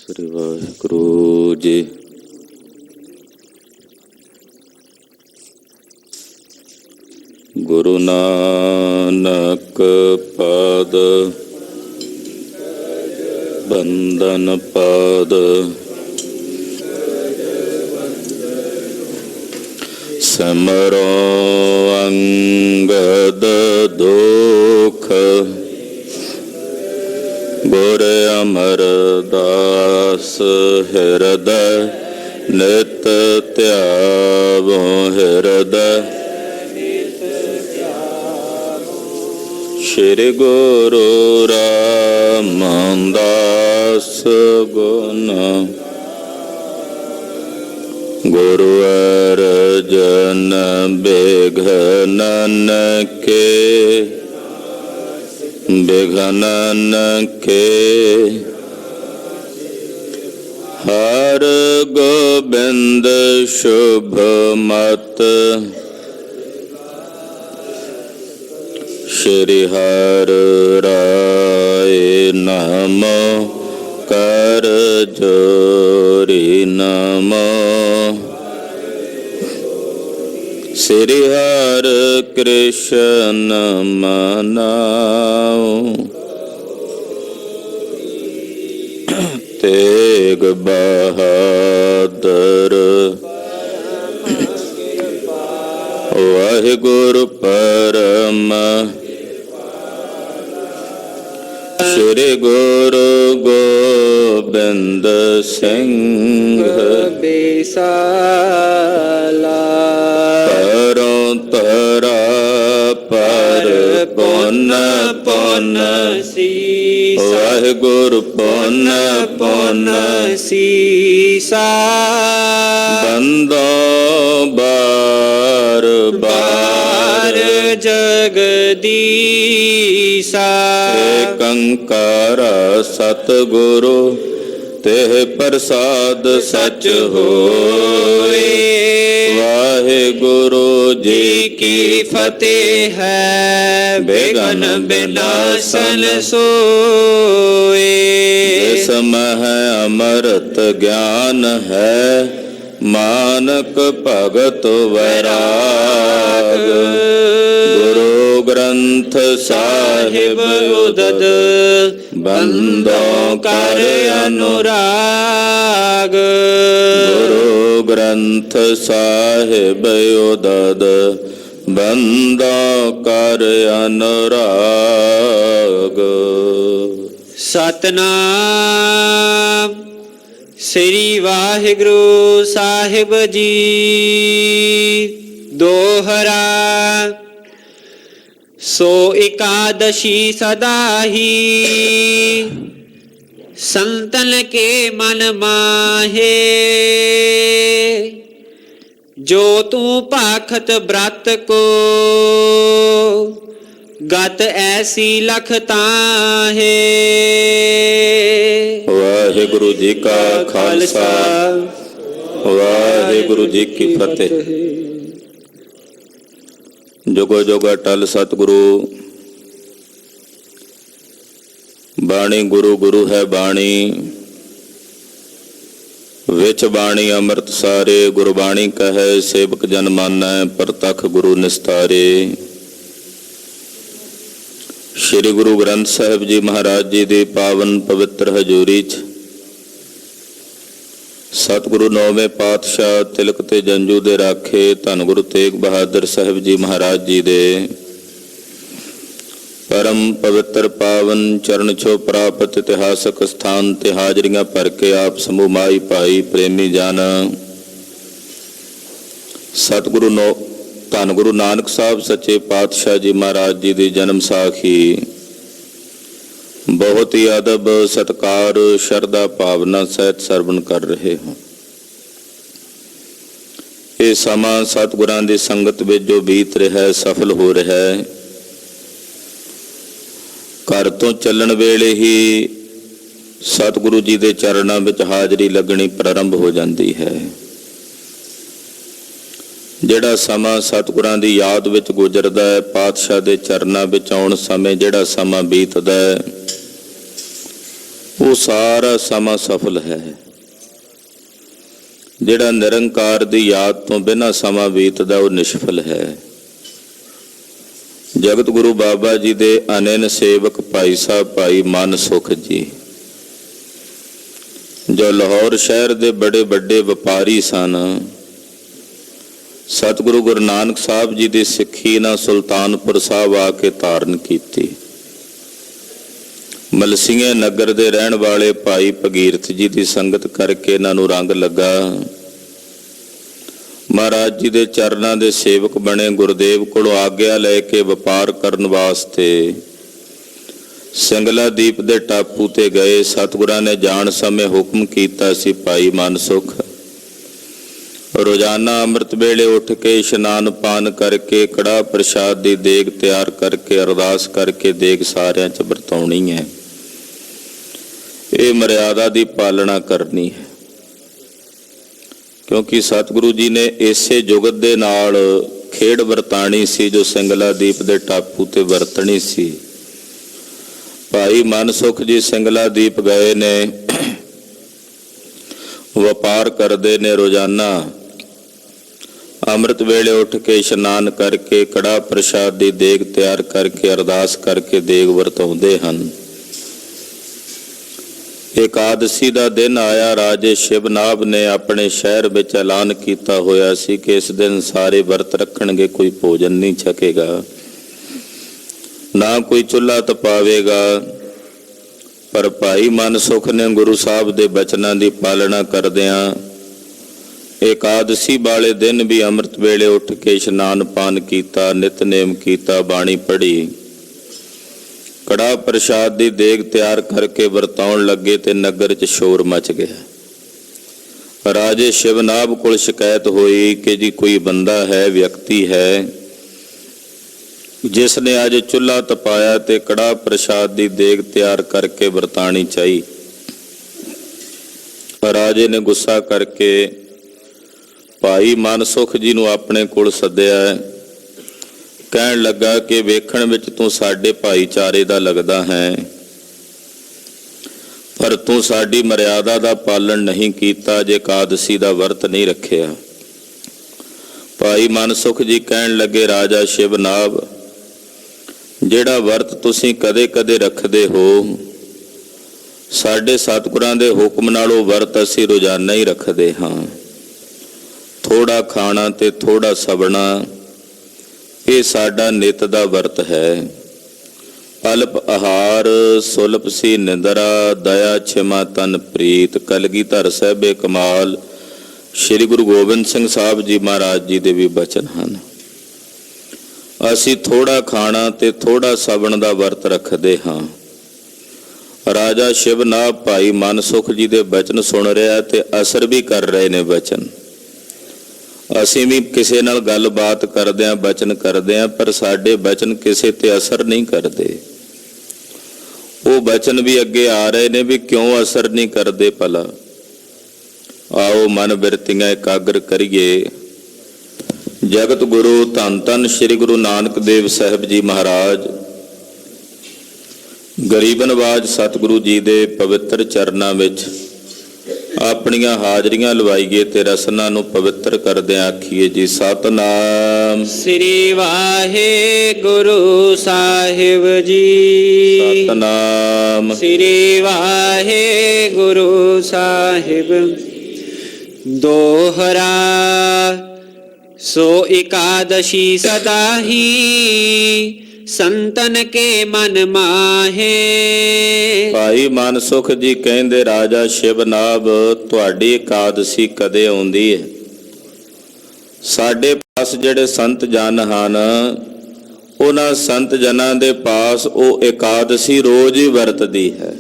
ਸ੍ਰੀ ਵਾਹਿਗੁਰੂ ਜੀ। ਗੁਰੂ ਨਾਨਕ ਪਾਦ ਬੰਦਨ ਪਾਦ ਸਿਮਰੋ ਅੰਗਦ ਦੁਖ ਗੁਰ ਅਮਰਦਾਸ ਹਿਰਦੈ ਨਿਤ ਧਿਆਵੋ ਹਿਰਦੈ ਸ਼੍ਰੀ ਗੁਰੂ ਰਾਮਦਾਸ ਗੁਣ ਗੁਰੂ ਅਰਜਨ ਬਿਘਨਨ ਕੇ ਬਿਘਨਨ ਕੇ ਹਰ ਗੋਬਿੰਦ ਸ਼ੁਭ ਮਤ ਸ਼੍ਰੀ ਹਰਿ ਰਾਏ ਨਮੋ ਕਰ ਜੋਰੀ ਨਮੋ ਸ੍ਰੀ ਹਰਿ ਕ੍ਰਿਸ਼ਨ ਮਨਾਉ ਤੇਗ ਬਹਾਦਰ ਵਾਹਿਗੁਰੂ ਪਰਮ ਸ਼੍ਰੀ ਗੁਰੂ ਗੋਬਿੰਦ ਸਿੰਘ ਬੇਸਾਲਾ ਪਰੋਂ ਤਰਾ ਪਰ ਪੁੰਨ ਪੁੰਨ ਸੀਸਾ ਵਾਹਿਗੁਰੂ ਪੁੰਨ ਪੁੰਨ ਸੀਸਾ ਬੰਦੋ ਬਾਰ ਬਾਰ ਜਗਦੀਸਾ ਏਕੰਕਾਰ ਸਤਿਗੁਰੂ ਤੇਹ ਪ੍ਰਸਾਦ ਸਚ ਹੋਏ। ਵਾਹਿਗੁਰੂ ਜੀ ਕੀ ਫਤਿਹ ਹੈ ਬਿਘਨ ਬਿਨਾਸਨ ਸੋਏ। ਜਿਸ ਮਹਿ ਅੰਮ੍ਰਿਤ ਗਿਆਨ ਹੈ ਮਾਨਕ ਭਗਤ ਵੈਰਾਗ ਗੁਰੂ ਗ੍ਰੰਥ ਸਾਹਿਬ ਉਦਦ ਬੰਦੋਂ ਕਰ ਅਨੁਰਾਗ ਗੁਰੂ ਗ੍ਰੰਥ ਸਾਹਿਬ ਉਦਦ ਬੰਦੋਂ ਕਰ ਅਨੁਰਾਗ। ਸਤਿਨਾਮ ਸ੍ਰੀ ਵਾਹਿਗੁਰੂ ਸਾਹਿਬ ਜੀ। ਦੋਹਰਾ ਸੋ ਇਕਾਦਸ਼ੀ ਸਦਾ ਹੀ ਸੰਤਨ ਕੇ ਮਨ ਮਾਹੇ ਜੋ ਤੂੰ ਭਾਖਤ ਬ੍ਰਤ ਕੋ ਗਤ ਐਸੀ ਲਖ ਤਾਹੇ। ਵਾਹਿਗੁਰੂ ਜੀ ਕਾ ਖਾਲਸਾ ਵਾਹਿਗੁਰੂ ਜੀ ਕੀ ਫਤਿਹ। ਜੁਗੋ ਜੁਗ ਅਟਲ ਸਤਿਗੁਰੂ ਬਾਣੀ ਗੁਰੂ ਗੁਰੂ ਹੈ ਬਾਣੀ ਵਿੱਚ ਬਾਣੀ ਅੰਮ੍ਰਿਤ ਸਾਰੇ ਗੁਰਬਾਣੀ ਕਹੈ ਸੇਵਕ ਜਨ ਮਾਨੈ ਪ੍ਰਤਖ ਗੁਰੂ ਨਿਸਤਾਰੇ। ਸ਼੍ਰੀ ਗੁਰੂ ਗ੍ਰੰਥ ਸਾਹਿਬ ਜੀ ਮਹਾਰਾਜ ਜੀ ਦੀ ਪਾਵਨ ਪਵਿੱਤਰ ਹਜ਼ੂਰੀ 'ਚ ਸਤਿਗੁਰੂ ਨੌਵੇਂ ਪਾਤਸ਼ਾਹ ਤਿਲਕ ਤੇ ਜੰਜੂ ਦੇ ਰਾਖੇ ਧੰਨ ਗੁਰੂ ਤੇਗ ਬਹਾਦਰ ਸਾਹਿਬ ਜੀ ਮਹਾਰਾਜ ਜੀ ਦੇ ਪਰਮ ਪਵਿੱਤਰ ਪਾਵਨ ਚਰਨ ਛੋਹ ਪ੍ਰਾਪਤ ਇਤਿਹਾਸਕ ਸਥਾਨ ਤੇ ਹਾਜ਼ਰੀਆਂ ਭਰ ਕੇ ਆਪ ਸਮੂਹ ਮਾਈ ਭਾਈ ਪ੍ਰੇਮੀ ਜਨ ਸਤਿਗੁਰੂ ਧੰਨ ਗੁਰੂ ਨਾਨਕ ਸਾਹਿਬ ਸੱਚੇ ਪਾਤਸ਼ਾਹ ਜੀ ਮਹਾਰਾਜ ਜੀ ਦੀ ਜਨਮ ਸਾਖੀ ਬਹੁਤ ਹੀ ਅਦਬ ਸਤਿਕਾਰ ਸ਼ਰਧਾ ਭਾਵਨਾ ਸਹਿਤ ਸਰਵਣ ਕਰ ਰਹੇ ਹਾਂ। ਇਹ ਸਮਾਂ ਸਤਿਗੁਰਾਂ ਦੀ ਸੰਗਤ ਵਿੱਚ ਜੋ ਬੀਤ ਰਿਹਾ ਸਫਲ ਹੋ ਰਿਹਾ ਹੈ। ਘਰ ਤੋਂ ਚੱਲਣ ਵੇਲੇ ਹੀ ਸਤਿਗੁਰੂ ਜੀ ਦੇ ਚਰਨਾਂ ਵਿੱਚ ਹਾਜ਼ਰੀ ਲੱਗਣੀ ਪ੍ਰਾਰੰਭ ਹੋ ਜਾਂਦੀ ਹੈ। ਜਿਹੜਾ ਸਮਾਂ ਸਤਿਗੁਰਾਂ ਦੀ ਯਾਦ ਵਿੱਚ ਗੁਜ਼ਰਦਾ ਹੈ, ਪਾਤਸ਼ਾਹ ਦੇ ਚਰਨਾਂ ਵਿੱਚ ਆਉਣ ਸਮੇਂ ਜਿਹੜਾ ਸਮਾਂ ਬੀਤਦਾ ਹੈ, ਉਹ ਸਾਰਾ ਸਮਾਂ ਸਫਲ ਹੈ। ਜਿਹੜਾ ਨਿਰੰਕਾਰ ਦੀ ਯਾਦ ਤੋਂ ਬਿਨਾਂ ਸਮਾਂ ਬੀਤਦਾ ਉਹ ਨਿਸ਼ਫਲ ਹੈ। ਜਗਤ ਗੁਰੂ ਬਾਬਾ ਜੀ ਦੇ ਅਨੰਨ ਸੇਵਕ ਭਾਈ ਸਾਹਿਬ ਭਾਈ ਮਨ ਸੁਖ ਜੀ, ਜੋ ਲਾਹੌਰ ਸ਼ਹਿਰ ਦੇ ਬੜੇ ਵੱਡੇ ਵਪਾਰੀ ਸਨ, ਸਤਿਗੁਰੂ ਗੁਰੂ ਨਾਨਕ ਸਾਹਿਬ ਜੀ ਦੀ ਸਿੱਖੀ ਨਾਲ ਸੁਲਤਾਨਪੁਰ ਸਾਹਿਬ ਆ ਕੇ ਧਾਰਨ ਕੀਤੀ। ਮਲਸੀਏ ਨਗਰ ਦੇ ਰਹਿਣ ਵਾਲੇ ਭਾਈ ਭਗੀਰਥ ਜੀ ਦੀ ਸੰਗਤ ਕਰਕੇ ਇਹਨਾਂ ਨੂੰ ਰੰਗ ਲੱਗਾ। ਮਹਾਰਾਜ ਜੀ ਦੇ ਚਰਨਾਂ ਦੇ ਸੇਵਕ ਬਣੇ। ਗੁਰਦੇਵ ਕੋਲੋਂ ਆਗਿਆ ਲੈ ਕੇ ਵਪਾਰ ਕਰਨ ਵਾਸਤੇ ਸਿੰਗਲਾ ਦੀਪ ਦੇ ਟਾਪੂ ਤੇ ਗਏ। ਸਤਿਗੁਰਾਂ ਨੇ ਜਾਣ ਸਮੇਂ ਹੁਕਮ ਕੀਤਾ ਸੀ, ਭਾਈ ਮਨ ਸੁਖ ਰੋਜ਼ਾਨਾ ਅੰਮ੍ਰਿਤ ਵੇਲੇ ਉੱਠ ਕੇ ਇਸ਼ਨਾਨ ਪਾਨ ਕਰਕੇ ਕੜਾਹ ਪ੍ਰਸ਼ਾਦ ਦੀ ਦੇਗ ਤਿਆਰ ਕਰਕੇ ਅਰਦਾਸ ਕਰਕੇ ਦੇਗ ਸਾਰਿਆਂ 'ਚ ਵਰਤਾਉਣੀ ਹੈ। ਇਹ ਮਰਿਆਦਾ ਦੀ ਪਾਲਣਾ ਕਰਨੀ ਹੈ, ਕਿਉਂਕਿ ਸਤਿਗੁਰੂ ਜੀ ਨੇ ਇਸੇ ਜੁਗਤ ਦੇ ਨਾਲ ਖੇਡ ਵਰਤਾਣੀ ਸੀ ਜੋ ਸਿੰਗਲਾ ਦੀਪ ਦੇ ਟਾਪੂ ਤੇ ਵਰਤਣੀ ਸੀ। ਭਾਈ ਮਨ ਸੁਖ ਜੀ ਸਿੰਗਲਾ ਦੀਪ ਗਏ ਨੇ, ਵਪਾਰ ਕਰਦੇ ਨੇ। ਰੋਜ਼ਾਨਾ ਅੰਮ੍ਰਿਤ ਵੇਲੇ ਉੱਠ ਕੇ ਇਸ਼ਨਾਨ ਕਰਕੇ ਕੜਾਹ ਪ੍ਰਸ਼ਾਦ ਦੀ ਦੇਗ ਤਿਆਰ ਕਰਕੇ ਅਰਦਾਸ ਕਰਕੇ ਦੇਗ ਵਰਤਾਉਂਦੇ ਹਨ। ਇਕਾਦਸ਼ੀ ਦਾ ਦਿਨ ਆਇਆ। ਰਾਜੇ ਸ਼ਿਵਨਾਭ ਨੇ ਆਪਣੇ ਸ਼ਹਿਰ ਵਿੱਚ ਐਲਾਨ ਕੀਤਾ ਹੋਇਆ ਸੀ ਕਿ ਇਸ ਦਿਨ ਸਾਰੇ ਵਰਤ ਰੱਖਣਗੇ, ਕੋਈ ਭੋਜਨ ਨਹੀਂ ਛਕੇਗਾ, ਨਾ ਕੋਈ ਚੁੱਲ੍ਹਾ ਤਪਾਵੇਗਾ। ਪਰ ਭਾਈ ਮਨ ਸੁਖ ਨੇ ਗੁਰੂ ਸਾਹਿਬ ਦੇ ਬਚਨਾਂ ਦੀ ਪਾਲਣਾ ਕਰਦਿਆਂ ਇਕਾਦਸ਼ੀ ਵਾਲੇ ਦਿਨ ਵੀ ਅੰਮ੍ਰਿਤ ਵੇਲੇ ਉੱਠ ਕੇ ਇਸ਼ਨਾਨ ਪਾਨ ਕੀਤਾ, ਨਿਤਨੇਮ ਕੀਤਾ, ਬਾਣੀ ਪੜ੍ਹੀ, ਕੜਾਹ ਪ੍ਰਸ਼ਾਦ ਦੀ ਦੇਗ ਤਿਆਰ ਕਰਕੇ ਵਰਤਾਉਣ ਲੱਗੇ ਤੇ ਨਗਰ 'ਚ ਸ਼ੋਰ ਮਚ ਗਿਆ। ਰਾਜੇ ਸ਼ਿਵਨਾਭ ਕੋਲ ਸ਼ਿਕਾਇਤ ਹੋਈ ਕਿ ਜੀ ਕੋਈ ਬੰਦਾ ਹੈ, ਵਿਅਕਤੀ ਹੈ, ਜਿਸ ਨੇ ਅੱਜ ਚੁੱਲ੍ਹਾ ਤਪਾਇਆ ਤੇ ਕੜਾਹ ਪ੍ਰਸ਼ਾਦ ਦੀ ਦੇਗ ਤਿਆਰ ਕਰਕੇ ਵਰਤਾਣੀ ਚਾਹੀ। ਰਾਜੇ ਨੇ ਗੁੱਸਾ ਕਰਕੇ ਭਾਈ ਮਨ ਸੁਖ ਜੀ ਨੂੰ ਆਪਣੇ ਕੋਲ ਸੱਦਿਆ। ਕਹਿਣ ਲੱਗਾ ਕਿ ਵੇਖਣ ਵਿੱਚ ਤੂੰ ਸਾਡੇ ਭਾਈਚਾਰੇ ਦਾ ਲੱਗਦਾ ਹੈ, ਪਰ ਤੂੰ ਸਾਡੀ ਮਰਿਆਦਾ ਦਾ ਪਾਲਣ ਨਹੀਂ ਕੀਤਾ, ਜੇ ਇਕਾਦਸ਼ੀ ਦਾ ਵਰਤ ਨਹੀਂ ਰੱਖਿਆ। ਭਾਈ ਮਨ ਸੁਖ ਜੀ ਕਹਿਣ ਲੱਗੇ, ਰਾਜਾ ਸ਼ਿਵਨਾਭ, ਜਿਹੜਾ ਵਰਤ ਤੁਸੀਂ ਕਦੇ-ਕਦੇ ਰੱਖਦੇ ਹੋ, ਸਾਡੇ ਸਤਿਗੁਰਾਂ ਦੇ ਹੁਕਮ ਨਾਲ ਉਹ ਵਰਤ ਅਸੀਂ ਰੋਜ਼ਾਨਾ ਹੀ ਰੱਖਦੇ ਹਾਂ। ਥੋੜਾ ਖਾਣਾ ਤੇ ਥੋੜਾ ਸਵਣਾ, ਇਹ ਸਾਡਾ ਨਿਤ ਦਾ ਵਰਤ ਹੈ। ਅਲਪ ਆਹਾਰ ਸੁਲਪ ਸੀ ਨਿੰਦਰਾ, ਦਇਆ ਛਿਮਾ ਤਨ ਪ੍ਰੀਤ। ਕਲਗੀਧਰ ਸਾਹਿਬੇ ਕਮਾਲ ਸ੍ਰੀ ਗੁਰੂ ਗੋਬਿੰਦ ਸਿੰਘ ਸਾਹਿਬ ਜੀ ਮਹਾਰਾਜ ਜੀ ਦੇ ਵੀ ਬਚਨ ਹਨ। ਅਸੀਂ ਥੋੜਾ ਖਾਣਾ ਤੇ ਥੋੜਾ ਸਵਣ ਦਾ ਵਰਤ ਰੱਖਦੇ ਹਾਂ। ਰਾਜਾ ਸ਼ਿਵਨਾਭ ਭਾਈ ਮਨ ਸੁਖ ਜੀ ਦੇ ਬਚਨ ਸੁਣ ਰਿਹਾ ਤੇ ਅਸਰ ਵੀ ਕਰ ਰਹੇ ਨੇ ਬਚਨ। ਅਸੀਂ ਵੀ ਕਿਸੇ ਨਾਲ ਗੱਲਬਾਤ ਕਰਦੇ ਹਾਂ, ਬਚਨ ਕਰਦੇ ਹਾਂ, ਪਰ ਸਾਡੇ ਬਚਨ ਕਿਸੇ ਤੇ ਅਸਰ ਨਹੀਂ ਕਰਦੇ। ਉਹ ਬਚਨ ਵੀ ਅੱਗੇ ਆ ਰਹੇ ਨੇ ਵੀ ਕਿਉਂ ਅਸਰ ਨਹੀਂ ਕਰਦੇ ਭਲਾ। ਆਓ ਮਨ ਬਿਰਤੀਆਂ ਇਕਾਗਰ ਕਰੀਏ। ਜਗਤ ਗੁਰੂ ਧੰਨ ਧੰਨ ਸ੍ਰੀ ਗੁਰੂ ਨਾਨਕ ਦੇਵ ਸਾਹਿਬ ਜੀ ਮਹਾਰਾਜ ਗਰੀਬ ਨਵਾਜ ਸਤਿਗੁਰੂ ਜੀ ਦੇ ਪਵਿੱਤਰ ਚਰਨਾਂ ਵਿੱਚ ਆਪਣੀਆਂ ਹਾਜ਼ਰੀਆਂ ਲਵਾਈਏ ਤੇ ਰਸਨਾ ਨੂੰ ਪਵਿੱਤਰ ਕਰਦਿਆਂ ਆਖੀਏ ਜੀ, ਸਤਨਾਮ ਸ੍ਰੀ ਵਾਹਿਗੁਰੂ ਸਾਹਿਬ ਜੀ। ਸਤਨਾਮ ਸ੍ਰੀ ਵਾਹਿਗੁਰੂ ਸਾਹਿਬ। ਦੋਹਰਾ ਸੋ ਇਕਾਦਸ਼ੀ ਸਦਾ ਹੀ ਸੰਤਨ ਕੇ ਮਨ ਮਾਹੇ। ਭਾਈ ਮਨ ਸੁਖ ਜੀ ਕਹਿੰਦੇ, ਰਾਜਾ ਸ਼ਿਵਨਾਭ, ਤੁਹਾਡੀ ਇਕਾਦਸ਼ੀ ਕਦੇ ਆਉਂਦੀ ਹੈ? ਸਾਡੇ ਪਾਸ ਜਿਹੜੇ ਸੰਤ ਜਨ ਹਨ, ਉਹਨਾਂ ਸੰਤ ਜਨਾਂ ਦੇ ਪਾਸ ਉਹ ਇਕਾਦਸ਼ੀ ਰੋਜ਼ ਹੀ ਵਰਤਦੀ ਹੈ।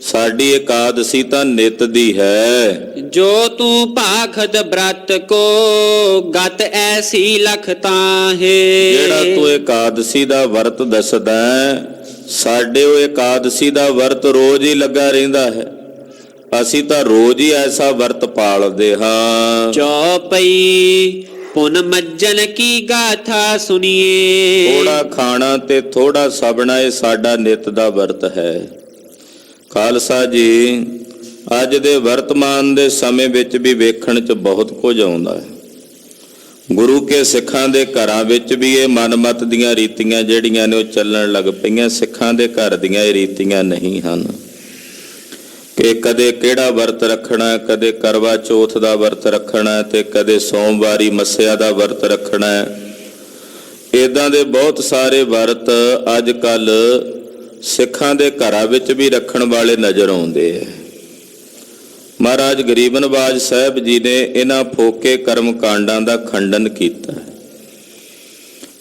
ਸਾਡੀ ਇਕਾਦਸ਼ੀ ਤਾਂ ਨਿਤ ਦੀ ਹੈ। ਜੋ ਤੂੰ ਭਾਖਦ ਬ੍ਰਤ ਕੋ ਗਤ ਐਸੀ ਲਖ ਤਾਹੇ। ਜਿਹੜਾ ਤੂੰ ਇਕਾਦਸ਼ੀ ਦਾ ਵਰਤ ਦੱਸਦਾ, ਸਾਡੇ ਉਹ ਇਕਾਦਸ਼ੀ ਦਾ ਵਰਤ ਰੋਜ਼ ਹੀ ਲੱਗਾ ਰਹਿੰਦਾ ਹੈ। ਅਸੀਂ ਤਾਂ ਰੋਜ਼ ਹੀ ਐਸਾ ਵਰਤ ਪਾਲਦੇ ਹਾਂ। ਚੌਪਈ ਪੁਨ ਮੱਜਨ ਕੀ ਗਾਥਾ ਸੁਣੀਏ। ਥੋੜਾ ਖਾਣਾ ਤੇ ਥੋੜਾ ਸਵਣਾ, ਇਹ ਸਾਡਾ ਨਿਤ ਦਾ ਵਰਤ ਹੈ। ਖਾਲਸਾ ਜੀ, ਅੱਜ ਦੇ ਵਰਤਮਾਨ ਦੇ ਸਮੇਂ ਵਿੱਚ ਵੀ ਵੇਖਣ 'ਚ ਬਹੁਤ ਕੁਝ ਆਉਂਦਾ ਹੈ। ਗੁਰੂ ਕੇ ਸਿੱਖਾਂ ਦੇ ਘਰਾਂ ਵਿੱਚ ਵੀ ਇਹ ਮਨਮਤ ਦੀਆਂ ਰੀਤੀਆਂ ਜਿਹੜੀਆਂ ਨੇ ਉਹ ਚੱਲਣ ਲੱਗ ਪਈਆਂ। ਸਿੱਖਾਂ ਦੇ ਘਰ ਦੀਆਂ ਇਹ ਰੀਤੀਆਂ ਨਹੀਂ ਹਨ ਕਿ ਕਦੇ ਕਿਹੜਾ ਵਰਤ ਰੱਖਣਾ, ਕਦੇ ਕਰਵਾ ਚੌਥ ਦਾ ਵਰਤ ਰੱਖਣਾ ਤੇ ਕਦੇ ਸੋਮਵਾਰੀ ਮੱਸਿਆ ਦਾ ਵਰਤ ਰੱਖਣਾ। ਇੱਦਾਂ ਦੇ ਬਹੁਤ ਸਾਰੇ ਵਰਤ ਅੱਜ ਕੱਲ ਸਿੱਖਾਂ ਦੇ ਘਰਾਂ ਵਿੱਚ ਵੀ ਰੱਖਣ ਵਾਲੇ ਨਜ਼ਰ ਆਉਂਦੇ ਹੈ। ਮਹਾਰਾਜ ਗਰੀਬ ਨਵਾਜ ਸਾਹਿਬ ਜੀ ਨੇ ਇਹਨਾਂ ਫੋਕੇ ਕਰਮ ਕਾਂਡਾਂ ਦਾ ਖੰਡਨ ਕੀਤਾ।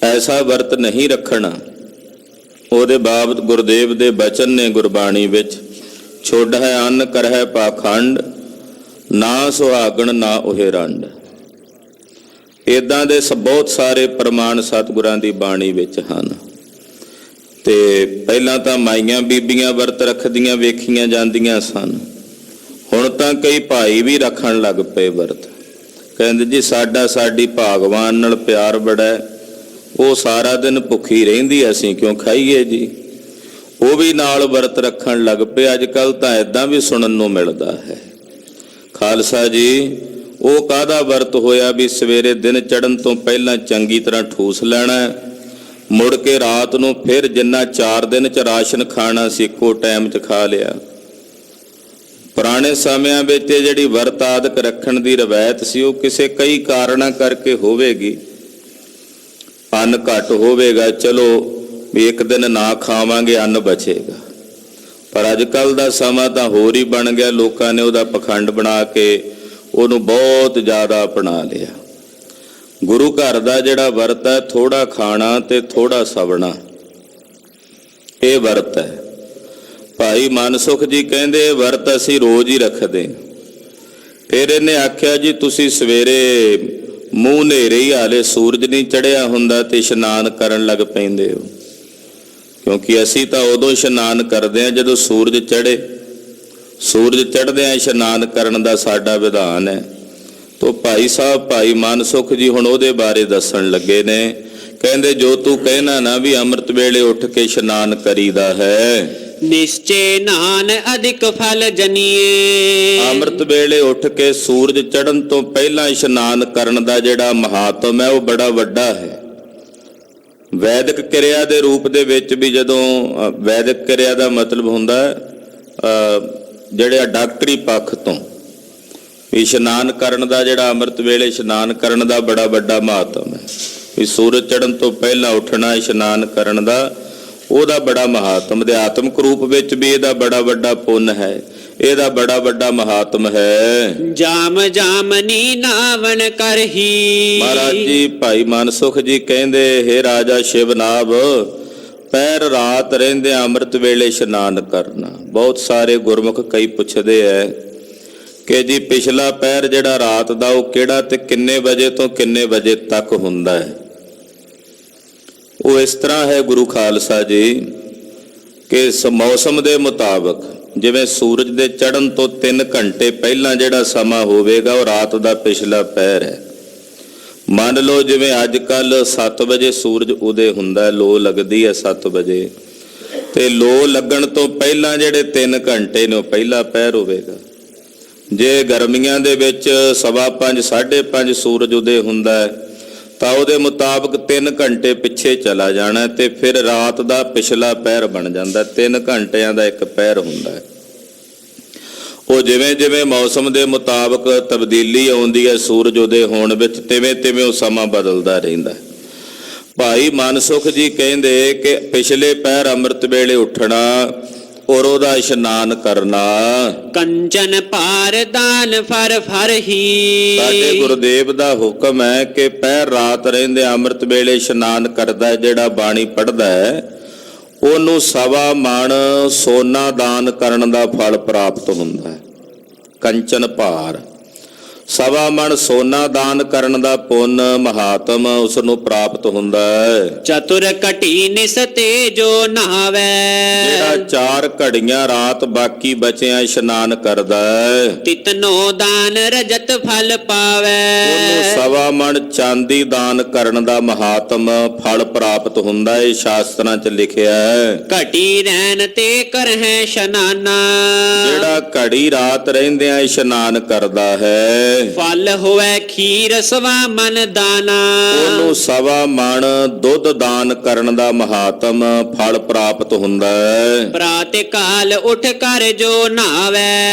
ਐਸਾ ਵਰਤ ਨਹੀਂ ਰੱਖਣਾ। ਉਹਦੇ ਬਾਬਤ ਗੁਰਦੇਵ ਦੇ ਬਚਨ ਨੇ ਗੁਰਬਾਣੀ ਵਿੱਚ, ਛੋੜ ਹੈ ਅੰਨ ਕਰਹਿ ਪਾਖੰਡ, ਨਾ ਸੁਹਾਗਣ ਨਾ ਉਹੇ ਰੰਡ। ਇੱਦਾਂ ਦੇ ਬਹੁਤ ਸਾਰੇ ਪ੍ਰਮਾਣ ਸਤਿਗੁਰਾਂ ਦੀ ਬਾਣੀ ਵਿੱਚ ਹਨ। ਤੇ ਪਹਿਲਾਂ ਤਾਂ ਮਾਈਆਂ ਬੀਬੀਆਂ ਵਰਤ ਰੱਖਦੀਆਂ ਵੇਖੀਆਂ ਜਾਂਦੀਆਂ ਸਨ। ਹੁਣ ਤਾਂ ਕਈ ਭਾਈ ਵੀ ਰੱਖਣ ਲੱਗ ਪਏ ਵਰਤ। ਕਹਿੰਦੇ ਜੀ ਸਾਡੀ ਭਗਵਾਨ ਨਾਲ ਪਿਆਰ ਬੜਾ ਹੈ, ਉਹ ਸਾਰਾ ਦਿਨ ਭੁੱਖੀ ਰਹਿੰਦੀ, ਅਸੀਂ ਕਿਉਂ ਖਾਈਏ ਜੀ। ਉਹ ਵੀ ਨਾਲ ਵਰਤ ਰੱਖਣ ਲੱਗ ਪਏ। ਅੱਜ ਕੱਲ ਤਾਂ ਇਦਾਂ ਵੀ ਸੁਣਨ ਨੂੰ ਮਿਲਦਾ ਹੈ। ਖਾਲਸਾ ਜੀ, ਉਹ ਕਾਹਦਾ ਵਰਤ ਹੋਇਆ ਵੀ ਸਵੇਰੇ ਦਿਨ ਚੜ੍ਹਨ ਤੋਂ ਪਹਿਲਾਂ ਚੰਗੀ ਤਰ੍ਹਾਂ ਠੂਸ ਲੈਣਾ, ਮੁੜ ਕੇ ਰਾਤ ਨੂੰ ਫਿਰ ਜਿੰਨਾ 4 ਦਿਨ 'ਚ ਰਾਸ਼ਨ ਖਾਣਾ ਸੀ ਇੱਕੋ ਟਾਈਮ 'ਚ ਖਾ ਲਿਆ। ਪੁਰਾਣੇ ਸਮਿਆਂ ਵਿੱਚ ਜਿਹੜੀ ਵਰਤ ਆਦਿਕ ਰੱਖਣ ਦੀ ਰਵਾਇਤ ਸੀ ਉਹ ਕਿਸੇ ਕਈ ਕਾਰਨਾਂ ਕਰਕੇ ਹੋਵੇਗੀ। ਅੰਨ ਘੱਟ ਹੋਵੇਗਾ, ਚਲੋ ਵੀ ਇੱਕ ਦਿਨ ਨਾ ਖਾਵਾਂਗੇ ਅੰਨ ਬਚੇਗਾ। ਪਰ ਅੱਜ ਕੱਲ ਦਾ ਸਮਾਂ ਤਾਂ ਹੋਰ ਹੀ ਬਣ ਗਿਆ। ਲੋਕਾਂ ਨੇ ਉਹਦਾ ਪਖੰਡ ਬਣਾ ਕੇ ਉਹਨੂੰ ਬਹੁਤ ਜ਼ਿਆਦਾ ਅਪਣਾ ਲਿਆ। ਗੁਰੂ ਘਰ ਦਾ ਜਿਹੜਾ ਵਰਤ ਹੈ, ਥੋੜਾ ਖਾਣਾ ਤੇ ਥੋੜਾ ਸਵਣਾ, ਇਹ ਵਰਤ ਹੈ। ਭਾਈ ਮਨਸੁਖ ਜੀ ਕਹਿੰਦੇ ਵਰਤ ਅਸੀਂ ਰੋਜ਼ ਹੀ ਰੱਖਦੇ। ਫਿਰ ਇਹਨੇ ਆਖਿਆ ਜੀ ਤੁਸੀਂ ਸਵੇਰੇ ਮੂੰਹ ਹਨੇਰੇ ਹੀ, ਹਾਲੇ ਸੂਰਜ ਨਹੀਂ ਚੜ੍ਹਿਆ ਹੁੰਦਾ ਤੇ ਇਸ਼ਨਾਨ ਕਰਨ ਲੱਗ ਪੈਂਦੇ ਹੋ। ਕਿਉਂਕਿ ਅਸੀਂ ਤਾਂ ਉਦੋਂ ਇਸ਼ਨਾਨ ਕਰਦੇ ਹਾਂ ਜਦੋਂ ਸੂਰਜ ਚੜ੍ਹੇ। ਸੂਰਜ ਚੜ੍ਹਦਿਆਂ ਇਸ਼ਨਾਨ ਕਰਨ ਦਾ ਸਾਡਾ ਵਿਧਾਨ ਹੈ। ਤੋ ਭਾਈ ਸਾਹਿਬ ਭਾਈ ਮਨਸੁਖ ਜੀ ਹੁਣ ਉਹਦੇ ਬਾਰੇ ਦੱਸਣ ਲੱਗੇ ਨੇ। ਕਹਿੰਦੇ ਜੋ ਤੂੰ ਕਹਿਣਾ ਨਾ ਵੀ ਅੰਮ੍ਰਿਤ ਵੇਲੇ ਉੱਠ ਕੇ ਇਸ਼ਨਾਨ ਕਰੀਦਾ ਹੈ, ਨਿਸ਼ਚੇ ਨਾਨ ਅਧਿਕ ਫਲ ਜਨੀਏ। ਅੰਮ੍ਰਿਤ ਵੇਲੇ ਉੱਠ ਕੇ ਸੂਰਜ ਚੜ੍ਹਨ ਤੋਂ ਪਹਿਲਾਂ ਇਸ਼ਨਾਨ ਕਰਨ ਦਾ ਜਿਹੜਾ ਮਹਾਤਮ ਹੈ ਉਹ ਬੜਾ ਵੱਡਾ ਹੈ। ਵੈਦਿਕ ਕਿਰਿਆ ਦੇ ਰੂਪ ਦੇ ਵਿੱਚ ਵੀ, ਜਦੋਂ ਵੈਦਿਕ ਕਿਰਿਆ ਦਾ ਮਤਲਬ ਹੁੰਦਾ ਜਿਹੜੇ ਡਾਕਟਰੀ ਪੱਖ ਤੋਂ ਇਸ਼ਨਾਨ ਕਰਨ ਦਾ, ਜਿਹੜਾ ਅੰਮ੍ਰਿਤ ਵੇਲੇ ਇਸ਼ਨਾਨ ਕਰਨ ਦਾ ਬੜਾ ਵੱਡਾ ਮਹਾਤਮ ਹੈ। ਵੀ ਸੂਰਜ ਚੜ੍ਹਨ ਤੋਂ ਪਹਿਲਾਂ ਉੱਠਣਾ ਇਸ਼ਨਾਨ ਕਰਨ ਦਾ, ਉਹਦਾ ਬੜਾ ਮਹਾਤਮ। ਅਧਿਆਤਮਿਕ ਰੂਪ ਵਿੱਚ ਵੀ ਇਹਦਾ ਬੜਾ ਵੱਡਾ ਪੁੰਨ ਹੈ, ਇਹਦਾ ਬੜਾ ਵੱਡਾ ਮਹਾਤਮ ਹੈ। ਜਾਮ ਜਾਮਨੀ ਨਾਵਣ ਕਰਹੀ। ਮਹਾਰਾਜ ਜੀ ਭਾਈ ਮਨਸੁਖ ਜੀ ਕਹਿੰਦੇ, ਹੇ ਰਾਜਾ ਸ਼ਿਵਨਾਭ, ਪੈਰ ਰਾਤ ਰਹਿੰਦੇ ਅੰਮ੍ਰਿਤ ਵੇਲੇ ਇਸ਼ਨਾਨ ਕਰਨਾ। ਬਹੁਤ ਸਾਰੇ ਗੁਰਮੁਖ ਕਈ ਪੁੱਛਦੇ ਐ ਕਿ ਜੀ ਪਿਛਲਾ ਪੈਰ ਜਿਹੜਾ ਰਾਤ ਦਾ ਉਹ ਕਿਹੜਾ ਤੇ ਕਿੰਨੇ ਵਜੇ ਤੋਂ ਕਿੰਨੇ ਵਜੇ ਤੱਕ ਹੁੰਦਾ ਹੈ। ਉਹ ਇਸ ਤਰ੍ਹਾਂ ਹੈ ਗੁਰੂ ਖਾਲਸਾ ਜੀ ਕਿ ਮੌਸਮ ਦੇ ਮੁਤਾਬਕ, ਜਿਵੇਂ ਸੂਰਜ ਦੇ ਚੜ੍ਹਨ ਤੋਂ 3 ਘੰਟੇ ਪਹਿਲਾਂ ਜਿਹੜਾ ਸਮਾਂ ਹੋਵੇਗਾ ਉਹ ਰਾਤ ਦਾ ਪਿਛਲਾ ਪਹਿਰ ਹੈ। ਮੰਨ ਲਓ ਜਿਵੇਂ ਅੱਜ ਕੱਲ 7 ਵਜੇ ਸੂਰਜ ਉਦੇ ਹੁੰਦਾ, ਲੋ ਲੱਗਦੀ ਹੈ 7 ਵਜੇ, ਤੇ ਲੋ ਲੱਗਣ ਤੋਂ ਪਹਿਲਾਂ ਜਿਹੜੇ 3 ਘੰਟੇ ਨੇ ਉਹ ਪਹਿਲਾ ਪਹਿਰ ਹੋਵੇਗਾ। ਜੇ ਗਰਮੀਆਂ ਦੇ ਵਿੱਚ 5:15 5:30 ਸੂਰਜ ਉਦੇ ਹੁੰਦਾ ਹੈ ਤਾਂ ਉਹਦੇ ਮੁਤਾਬਕ 3 ਘੰਟੇ ਪਿੱਛੇ ਚਲਾ ਜਾਣਾ ਤੇ ਫਿਰ ਰਾਤ ਦਾ ਪਿਛਲਾ ਪਹਿਰ ਬਣ ਜਾਂਦਾ। 3 ਘੰਟਿਆਂ ਦਾ ਇੱਕ ਪਹਿਰ ਹੁੰਦਾ ਹੈ। ਉਹ ਜਿਵੇਂ ਜਿਵੇਂ ਮੌਸਮ ਦੇ ਮੁਤਾਬਕ ਤਬਦੀਲੀ ਆਉਂਦੀ ਹੈ ਸੂਰਜ ਉਦੇ ਹੋਣ ਵਿੱਚ, ਤਿਵੇਂ ਤਿਵੇਂ ਉਹ ਸਮਾਂ ਬਦਲਦਾ ਰਹਿੰਦਾ। ਭਾਈ ਮਨਸੁਖ ਜੀ ਕਹਿੰਦੇ ਕਿ ਪਿਛਲੇ ਪਹਿਰ ਅੰਮ੍ਰਿਤ ਵੇਲੇ ਉੱਠਣਾ ਔਰ ਉਹਦਾ ਇਸ਼ਨਾਨ ਕਰਨਾ। ਕੰਚਨ ਭਾਰ ਦਾਨ ਫਰ ਫਰਹੀ। ਸਾਡੇ ਗੁਰਦੇਵ ਦਾ ਹੁਕਮ ਹੈ ਕਿ ਪਹਿਰ ਰਾਤ ਰਹਿੰਦੇ ਅੰਮ੍ਰਿਤ ਵੇਲੇ ਇਸ਼ਨਾਨ ਕਰਦਾ, ਜਿਹੜਾ ਬਾਣੀ ਪੜ੍ਹਦਾ ਹੈ, ਉਹਨੂੰ 1.25 ਮਣ ਸੋਨਾ ਦਾਨ ਕਰਨ ਦਾ ਫਲ ਪ੍ਰਾਪਤ ਹੁੰਦਾ ਹੈ। ਕੰਚਨ ਭਾਰ, 1.25 ਮਣ ਸੋਨਾ ਦਾਨ ਕਰਨ ਦਾ ਪੁੰਨ ਮਹਾਤਮ ਉਸ ਨੂੰ ਪ੍ਰਾਪਤ ਹੁੰਦਾ ਹੈ। ਚਤੁਰ ਘਟੀ ਨਿਸ ਤੇ ਜੋ ਨਹਾਵੇ। ਜਿਹੜਾ 4 ਘੜੀਆਂ ਰਾਤ ਬਾਕੀ ਬਚਿਆ ਇਸ਼ਨਾਨ ਕਰਦਾ ਹੈ, ਤਿਤਨੋ ਦਾਨ ਰਜਤ ਫਲ ਪਾਵੇ। ਉਹਨੂੰ 1.25 ਮਣ ਚਾਂਦੀ ਦਾਨ ਕਰਨ ਦਾ ਮਹਾਤਮ ਫਲ ਪ੍ਰਾਪਤ ਹੁੰਦਾ ਹੈ। ਸ਼ਾਸਤਰਾਂ 'ਚ ਲਿਖਿਆ ਹੈ। ਘਟੀ ਰਹਿਣ ਤੇ ਕਰਹਿ ਇਸ਼ਨਾਨਾ। ਜਿਹੜਾ ਘੜੀ ਰਾਤ ਰਹਿੰਦਿਆਂ ਇਸ਼ਨਾਨ ਕਰਦਾ ਹੈ, ਫਲ ਹੋਵੇ ਖੀਰ 1.25 ਮਨ ਦਾਨਾ। ਉਹਨੂੰ 1.25 ਮਣ ਦੁੱਧ ਦਾਨ ਕਰਨ ਦਾ ਮਹਾਤਮ ਫਲ ਪ੍ਰਾਪਤ ਹੁੰਦਾ ਹੈ। ਪ੍ਰਾਤਿ ਕਾਲ ਉਠ ਕਰ ਜੋ ਨਹਾਵੇ।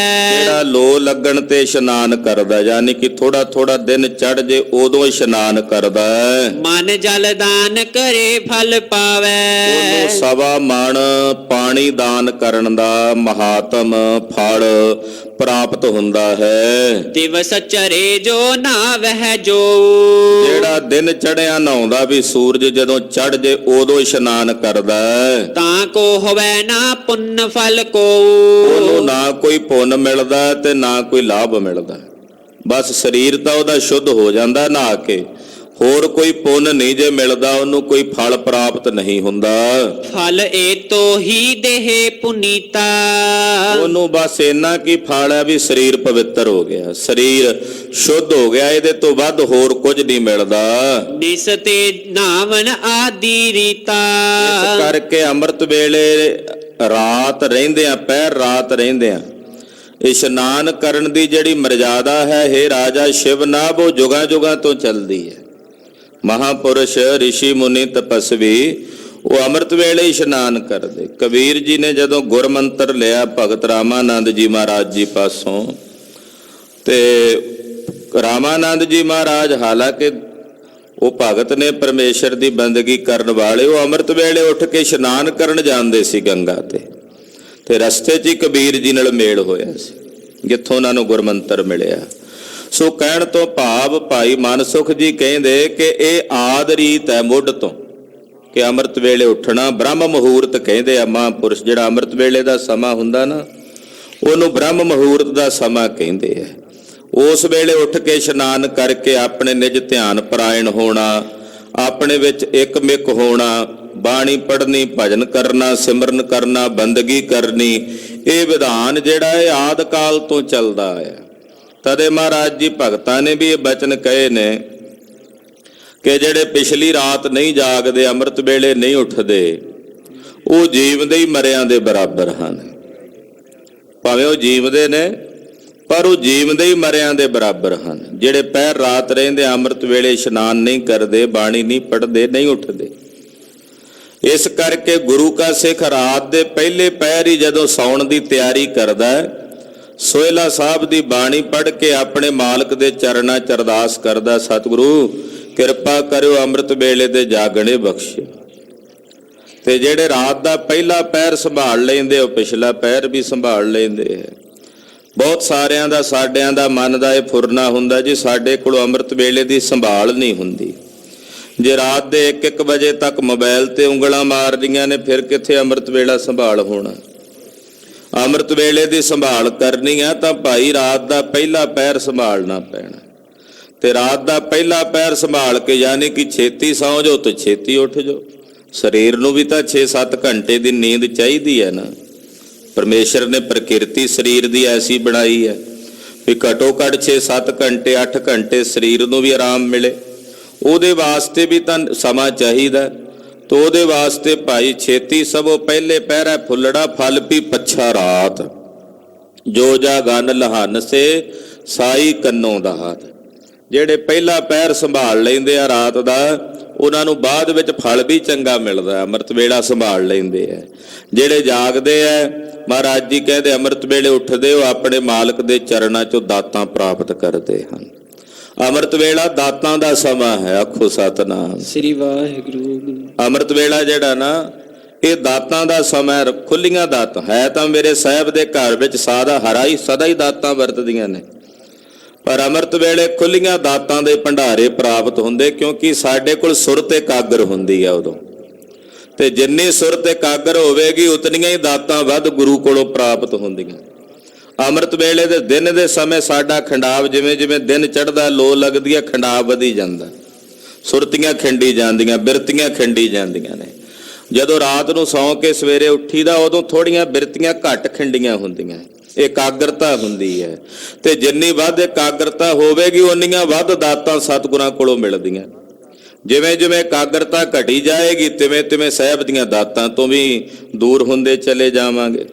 ਜਿਹੜਾ ਲੋ ਲੱਗਣ ਤੇ ਇਸ਼ਨਾਨ ਕਰਦਾ, ਯਾਨੀ ਕਿ ਥੋੜਾ ਥੋੜਾ ਦਿਨ ਚੜ ਜੇ ਉਦੋਂ ਇਸ਼ਨਾਨ ਕਰਦਾ ਹੈ, ਮਨ ਜਲ ਦਾਨ ਕਰੇ ਫਲ ਪਾਵੇ। ਉਹਨੂੰ 1.25 ਮਣ ਪਾਣੀ ਦਾਨ ਕਰਨ ਦਾ ਮਹਾਤਮ ਫਲ ਪ੍ਰਾਪਤ ਹੁੰਦਾ ਹੈ। ਦਿਵਸ ਚਰੇ ਜੋ ਨਹਾਵਹਿ ਜੋ। ਜਿਹੜਾ ਦਿਨ ਚੜਿਆ ਨਹਾਉਂਦਾ ਵੀ ਸੂਰਜ ਜਦੋਂ ਚੜ ਜੇ ਉਦੋਂ ਇਸ਼ਨਾਨ ਕਰਦਾ ਹੈ, ਤਾਂ ਕੋ ਹੋਵੇ ਨਾ ਪੁੰਨ ਫਲ ਕੋ। ਉਹਨੂੰ ਨਾ ਕੋਈ ਪੁੰਨ ਮਿਲਦਾ ਤੇ ਨਾ ਕੋਈ ਲਾਭ ਮਿਲਦਾ। ਬਸ ਸਰੀਰ ਤਾਂ ਉਹਦਾ ਸ਼ੁੱਧ ਹੋ ਜਾਂਦਾ ਨਹਾ ਕੇ, ਹੋਰ ਕੋਈ ਪੁੰਨ ਨਹੀਂ ਜੇ ਮਿਲਦਾ, ਉਹਨੂੰ ਕੋਈ ਫਲ ਪ੍ਰਾਪਤ ਨਹੀਂ ਹੁੰਦਾ। ਫਲ ਏਤੋ ਹੀ ਦੇਹ ਪੁਨੀਤਾ। ਉਹਨੂੰ ਬਸ ਇੰਨਾ ਕੀ ਫਲ ਹੈ ਵੀ ਸਰੀਰ ਪਵਿੱਤਰ ਹੋ ਗਿਆ, ਸਰੀਰ ਸ਼ੁੱਧ ਹੋ ਗਿਆ, ਇਹਦੇ ਤੋਂ ਵੱਧ ਹੋਰ ਕੁਝ ਨਹੀਂ ਮਿਲਦਾ। ਨਿਸ ਤੇ ਨਾਵਨ ਆਦੀ ਰੀਤਾ। ਇਸ ਕਰਕੇ ਅੰਮ੍ਰਿਤ ਵੇਲੇ ਰਾਤ ਰਹਿੰਦਿਆਂ, ਪਹਿਰ ਰਾਤ ਰਹਿੰਦਿਆਂ ਇਸ਼ਨਾਨ ਕਰਨ ਦੀ ਜਿਹੜੀ ਮਰਜ਼ਾਦਾ ਹੈ, ਹੇ ਰਾਜਾ ਸ਼ਿਵ ਨਾਭ, ਉਹ ਜੁਗਾਂ ਜੁਗਾਂ ਤੋਂ ਚੱਲਦੀ ਹੈ। ਮਹਾਪੁਰਸ਼ ਰਿਸ਼ੀ ਮੁਨੀ ਤਪਸਵੀ ਉਹ ਅੰਮ੍ਰਿਤ ਵੇਲੇ ਇਸ਼ਨਾਨ ਕਰਦੇ। ਕਬੀਰ ਜੀ ਨੇ ਜਦੋਂ ਗੁਰਮੰਤਰ ਲਿਆ ਭਗਤ ਰਾਮਾਨੰਦ ਜੀ ਮਹਾਰਾਜ ਜੀ ਪਾਸੋਂ, ਤੇ ਰਾਮਾਨੰਦ ਜੀ ਮਹਾਰਾਜ ਹਾਲਾਂਕਿ ਉਹ ਭਗਤ ਨੇ, ਪਰਮੇਸ਼ਰ ਦੀ ਬੰਦਗੀ ਕਰਨ ਵਾਲੇ, ਉਹ ਅੰਮ੍ਰਿਤ ਵੇਲੇ ਉੱਠ ਕੇ ਇਸ਼ਨਾਨ ਕਰਨ ਜਾਂਦੇ ਸੀ ਗੰਗਾ ਤੇ ਰਸਤੇ 'ਚ ਹੀ ਕਬੀਰ ਜੀ ਨਾਲ ਮੇਲ ਹੋਇਆ ਸੀ, ਜਿੱਥੋਂ ਉਹਨਾਂ ਨੂੰ ਗੁਰਮੰਤਰ ਮਿਲਿਆ। ਸੋ ਕਹਿਣ ਤੋਂ ਭਾਵ ਭਾਈ ਮਨਸੁਖ ਜੀ ਕਹਿੰਦੇ ਕਿ ਇਹ ਆਦ ਰੀਤ ਹੈ ਮੁੱਢ ਤੋਂ, ਕਿ ਅੰਮ੍ਰਿਤ ਵੇਲੇ ਉੱਠਣਾ। ਬ੍ਰਹਮ ਮੁਹੂਰਤ ਕਹਿੰਦੇ ਆ ਮਹਾਂਪੁਰਸ਼, ਜਿਹੜਾ ਅੰਮ੍ਰਿਤ ਵੇਲੇ ਦਾ ਸਮਾਂ ਹੁੰਦਾ ਨਾ, ਉਹਨੂੰ ਬ੍ਰਹਮ ਮੁਹੂਰਤ ਦਾ ਸਮਾਂ ਕਹਿੰਦੇ ਆ। ਉਸ ਵੇਲੇ ਉੱਠ ਕੇ ਇਸ਼ਨਾਨ ਕਰਕੇ ਆਪਣੇ ਨਿਜ ਧਿਆਨ ਪਰਾਇਣ ਹੋਣਾ, ਆਪਣੇ ਵਿੱਚ ਇਕਮਿਕ ਹੋਣਾ, ਬਾਣੀ ਪੜ੍ਹਨੀ, ਭਜਨ ਕਰਨਾ, ਸਿਮਰਨ ਕਰਨਾ, ਬੰਦਗੀ ਕਰਨੀ, ਇਹ ਵਿਧਾਨ ਜਿਹੜਾ ਹੈ ਆਦਿ ਕਾਲ ਤੋਂ ਚੱਲਦਾ ਆਇਆ। ਤਦੇ ਮਹਾਰਾਜ ਜੀ ਭਗਤਾਂ ਨੇ ਵੀ ਇਹ ਬਚਨ ਕਹੇ ਨੇ ਕਿ ਜਿਹੜੇ ਪਿਛਲੀ ਰਾਤ ਨਹੀਂ ਜਾਗਦੇ, ਅੰਮ੍ਰਿਤ ਵੇਲੇ ਨਹੀਂ ਉੱਠਦੇ, ਉਹ ਜੀਵਦੇ ਹੀ ਮਰਿਆਂ ਦੇ ਬਰਾਬਰ ਹਨ। ਭਾਵੇਂ ਉਹ ਜੀਵਦੇ ਨੇ, ਪਰ ਉਹ ਜੀਵਦੇ ਹੀ ਮਰਿਆਂ ਦੇ ਬਰਾਬਰ ਹਨ। ਜਿਹੜੇ ਪਹਿਰ ਰਾਤ ਰਹਿੰਦੇ, ਅੰਮ੍ਰਿਤ ਵੇਲੇ ਇਸ਼ਨਾਨ ਨਹੀਂ ਕਰਦੇ, ਬਾਣੀ ਨਹੀਂ ਪੜ੍ਹਦੇ, ਨਹੀਂ ਉੱਠਦੇ। ਇਸ ਕਰਕੇ ਗੁਰੂ ਕਾ ਸਿੱਖ ਰਾਤ ਦੇ ਪਹਿਲੇ ਪਹਿਰ ਹੀ ਜਦੋਂ ਸੌਣ ਦੀ ਤਿਆਰੀ ਕਰਦਾ, ਸੋਹਿਲਾ ਸਾਹਿਬ ਦੀ ਬਾਣੀ ਪੜ੍ਹ ਕੇ ਆਪਣੇ ਮਾਲਕ ਦੇ ਚਰਨਾਂ 'ਚ ਅਰਦਾਸ ਕਰਦਾ, ਸਤਿਗੁਰੂ ਕਿਰਪਾ ਕਰਿਓ ਅੰਮ੍ਰਿਤ ਵੇਲੇ ਦੇ ਜਾਗਣੇ ਬਖਸ਼ਿਓ। ਤੇ ਜਿਹੜੇ ਰਾਤ ਦਾ ਪਹਿਲਾ ਪਹਿਰ ਸੰਭਾਲ ਲੈਂਦੇ, ਉਹ ਪਿਛਲਾ ਪਹਿਰ ਵੀ ਸੰਭਾਲ ਲੈਂਦੇ ਹੈ। ਬਹੁਤ ਸਾਰਿਆਂ ਦਾ, ਸਾਡਿਆਂ ਦਾ ਮਨ ਦਾ ਇਹ ਫੁਰਨਾ ਹੁੰਦਾ ਜੀ, ਸਾਡੇ ਕੋਲ ਅੰਮ੍ਰਿਤ ਵੇਲੇ ਦੀ ਸੰਭਾਲ ਨਹੀਂ ਹੁੰਦੀ। ਜੇ ਰਾਤ ਦੇ 1-1 ਵਜੇ ਤੱਕ ਮੋਬਾਈਲ ਤੇ ਉਂਗਲਾਂ ਮਾਰਦੀਆਂ ਨੇ, ਫਿਰ ਕਿੱਥੇ ਅੰਮ੍ਰਿਤ ਵੇਲਾ ਸੰਭਾਲ ਹੋਣਾ। ਅੰਮ੍ਰਿਤ ਵੇਲੇ ਦੀ ਸੰਭਾਲ ਕਰਨੀ ਆ ਤਾਂ ਭਾਈ ਰਾਤ ਦਾ ਪਹਿਲਾ ਪਹਿਰ ਸੰਭਾਲਣਾ ਪੈਣਾ। ਤੇ ਰਾਤ ਦਾ ਪਹਿਲਾ ਪਹਿਰ ਸੰਭਾਲ ਕੇ, ਯਾਨੀ ਕਿ ਛੇਤੀ ਸੌਂ ਜਾਓ ਤੇ ਛੇਤੀ ਉੱਠ ਜਾਓ। ਸਰੀਰ ਨੂੰ ਵੀ ਤਾਂ 6-7 ਘੰਟੇ ਦੀ ਨੀਂਦ ਚਾਹੀਦੀ ਹੈ ਨਾ। ਪਰਮੇਸ਼ਰ ਨੇ ਪ੍ਰਕਿਰਤੀ ਸਰੀਰ ਦੀ ਐਸੀ ਬਣਾਈ ਹੈ ਵੀ ਘੱਟੋ ਘੱਟ 6-7 ਘੰਟੇ, 8 ਘੰਟੇ ਸਰੀਰ ਨੂੰ ਵੀ ਆਰਾਮ ਮਿਲੇ। ਉਹਦੇ ਵਾਸਤੇ ਵੀ ਤਾਂ ਸਮਾਂ ਚਾਹੀਦਾ। ਤੋ ਉਹਦੇ ਵਾਸਤੇ ਭਾਈ ਛੇਤੀ ਸਭੋ ਪਹਿਲੇ ਪਹਿਰਾ ਫੁੱਲੜਾ ਫਲ ਪੀ ਪੱਛਾ ਰਾਤ, ਜੋ ਜਾ ਗਨ ਲਹਨ ਸੇ ਸਾਈ ਕੰਨੋਂ ਦਾਤ। ਜਿਹੜੇ ਪਹਿਲਾ ਪਹਿਰ ਸੰਭਾਲ ਲੈਂਦੇ ਆ ਰਾਤ ਦਾ, ਉਹਨਾਂ ਨੂੰ ਬਾਅਦ ਵਿੱਚ ਫਲ ਵੀ ਚੰਗਾ ਮਿਲਦਾ। ਅੰਮ੍ਰਿਤ ਵੇਲਾ ਸੰਭਾਲ ਲੈਂਦੇ ਆ। ਜਿਹੜੇ ਜਾਗਦੇ ਆ, ਮਹਾਰਾਜ ਜੀ ਕਹਿੰਦੇ ਅੰਮ੍ਰਿਤ ਵੇਲੇ ਉੱਠਦੇ, ਉਹ ਆਪਣੇ ਮਾਲਕ ਦੇ ਚਰਨਾਂ 'ਚੋਂ ਦਾਤਾਂ ਪ੍ਰਾਪਤ ਕਰਦੇ ਹਨ। ਅੰਮ੍ਰਿਤ ਵੇਲਾ ਦਾਤਾਂ ਦਾ ਸਮਾਂ ਹੈ। ਆਖੋ ਸਤਿਨਾਮ ਸ੍ਰੀ ਵਾਹਿਗੁਰੂ। ਅੰਮ੍ਰਿਤ ਵੇਲਾ ਜਿਹੜਾ ਨਾ, ਇਹ ਦਾਤਾਂ ਦਾ ਸਮਾਂ, ਖੁੱਲੀਆਂ ਦਾਤ ਹੈ। ਤਾਂ ਮੇਰੇ ਸਾਹਿਬ ਦੇ ਘਰ ਵਿੱਚ ਸਾਦਾ ਹਰਾ ਹੀ ਸਦਾ ਹੀ ਦਾਤਾਂ ਵਰਤਦੀਆਂ ਨੇ, ਪਰ ਅੰਮ੍ਰਿਤ ਵੇਲੇ ਖੁੱਲੀਆਂ ਦਾਤਾਂ ਦੇ ਭੰਡਾਰੇ ਪ੍ਰਾਪਤ ਹੁੰਦੇ, ਕਿਉਂਕਿ ਸਾਡੇ ਕੋਲ ਸੁਰਤ ਇਕਾਗਰ ਹੁੰਦੀ ਆ ਉਦੋਂ। ਤੇ ਜਿੰਨੀ ਸੁਰਤ ਇਕਾਗਰ ਹੋਵੇਗੀ, ਉਤਨੀਆਂ ਹੀ ਦਾਤਾਂ ਵੱਧ ਗੁਰੂ ਕੋਲੋਂ ਪ੍ਰਾਪਤ ਹੁੰਦੀਆਂ। ਅੰਮ੍ਰਿਤ ਵੇਲੇ ਦੇ ਦਿਨ ਦੇ ਸਮੇਂ ਸਾਡਾ ਖੰਡਾਵ, ਜਿਵੇਂ ਜਿਵੇਂ ਦਿਨ ਚੜ੍ਹਦਾ, ਲੋ ਲੱਗਦੀ ਹੈ, ਖੰਡਾਵ ਵਧੀ ਜਾਂਦਾ, ਸੁਰਤੀਆਂ ਖਿੰਡੀ ਜਾਂਦੀਆਂ, ਬਿਰਤੀਆਂ ਖਿੰਡੀ ਜਾਂਦੀਆਂ ਨੇ। ਜਦੋਂ ਰਾਤ ਨੂੰ ਸੌਂ ਕੇ ਸਵੇਰੇ ਉੱਠੀਦਾ ਉਦੋਂ ਥੋੜੀਆਂ ਬਿਰਤੀਆਂ ਘੱਟ ਖਿੰਡੀਆਂ ਹੁੰਦੀਆਂ, ਇਕਾਗਰਤਾ ਹੁੰਦੀ ਹੈ। ਤੇ ਜਿੰਨੀ ਵੱਧ ਇਕਾਗਰਤਾ ਹੋਵੇਗੀ ਉਨੀਆਂ ਵੱਧ ਦਾਤਾਂ ਸਤਿਗੁਰਾਂ ਕੋਲੋਂ ਮਿਲਦੀਆਂ। ਜਿਵੇਂ ਜਿਵੇਂ ਇਕਾਗਰਤਾ ਘਟੀ ਜਾਏਗੀ ਤਿਵੇਂ ਤਿਵੇਂ ਸਾਹਿਬ ਦੀਆਂ ਦਾਤਾਂ ਤੋਂ ਵੀ ਦੂਰ ਹੁੰਦੇ ਚਲੇ ਜਾਵਾਂਗੇ।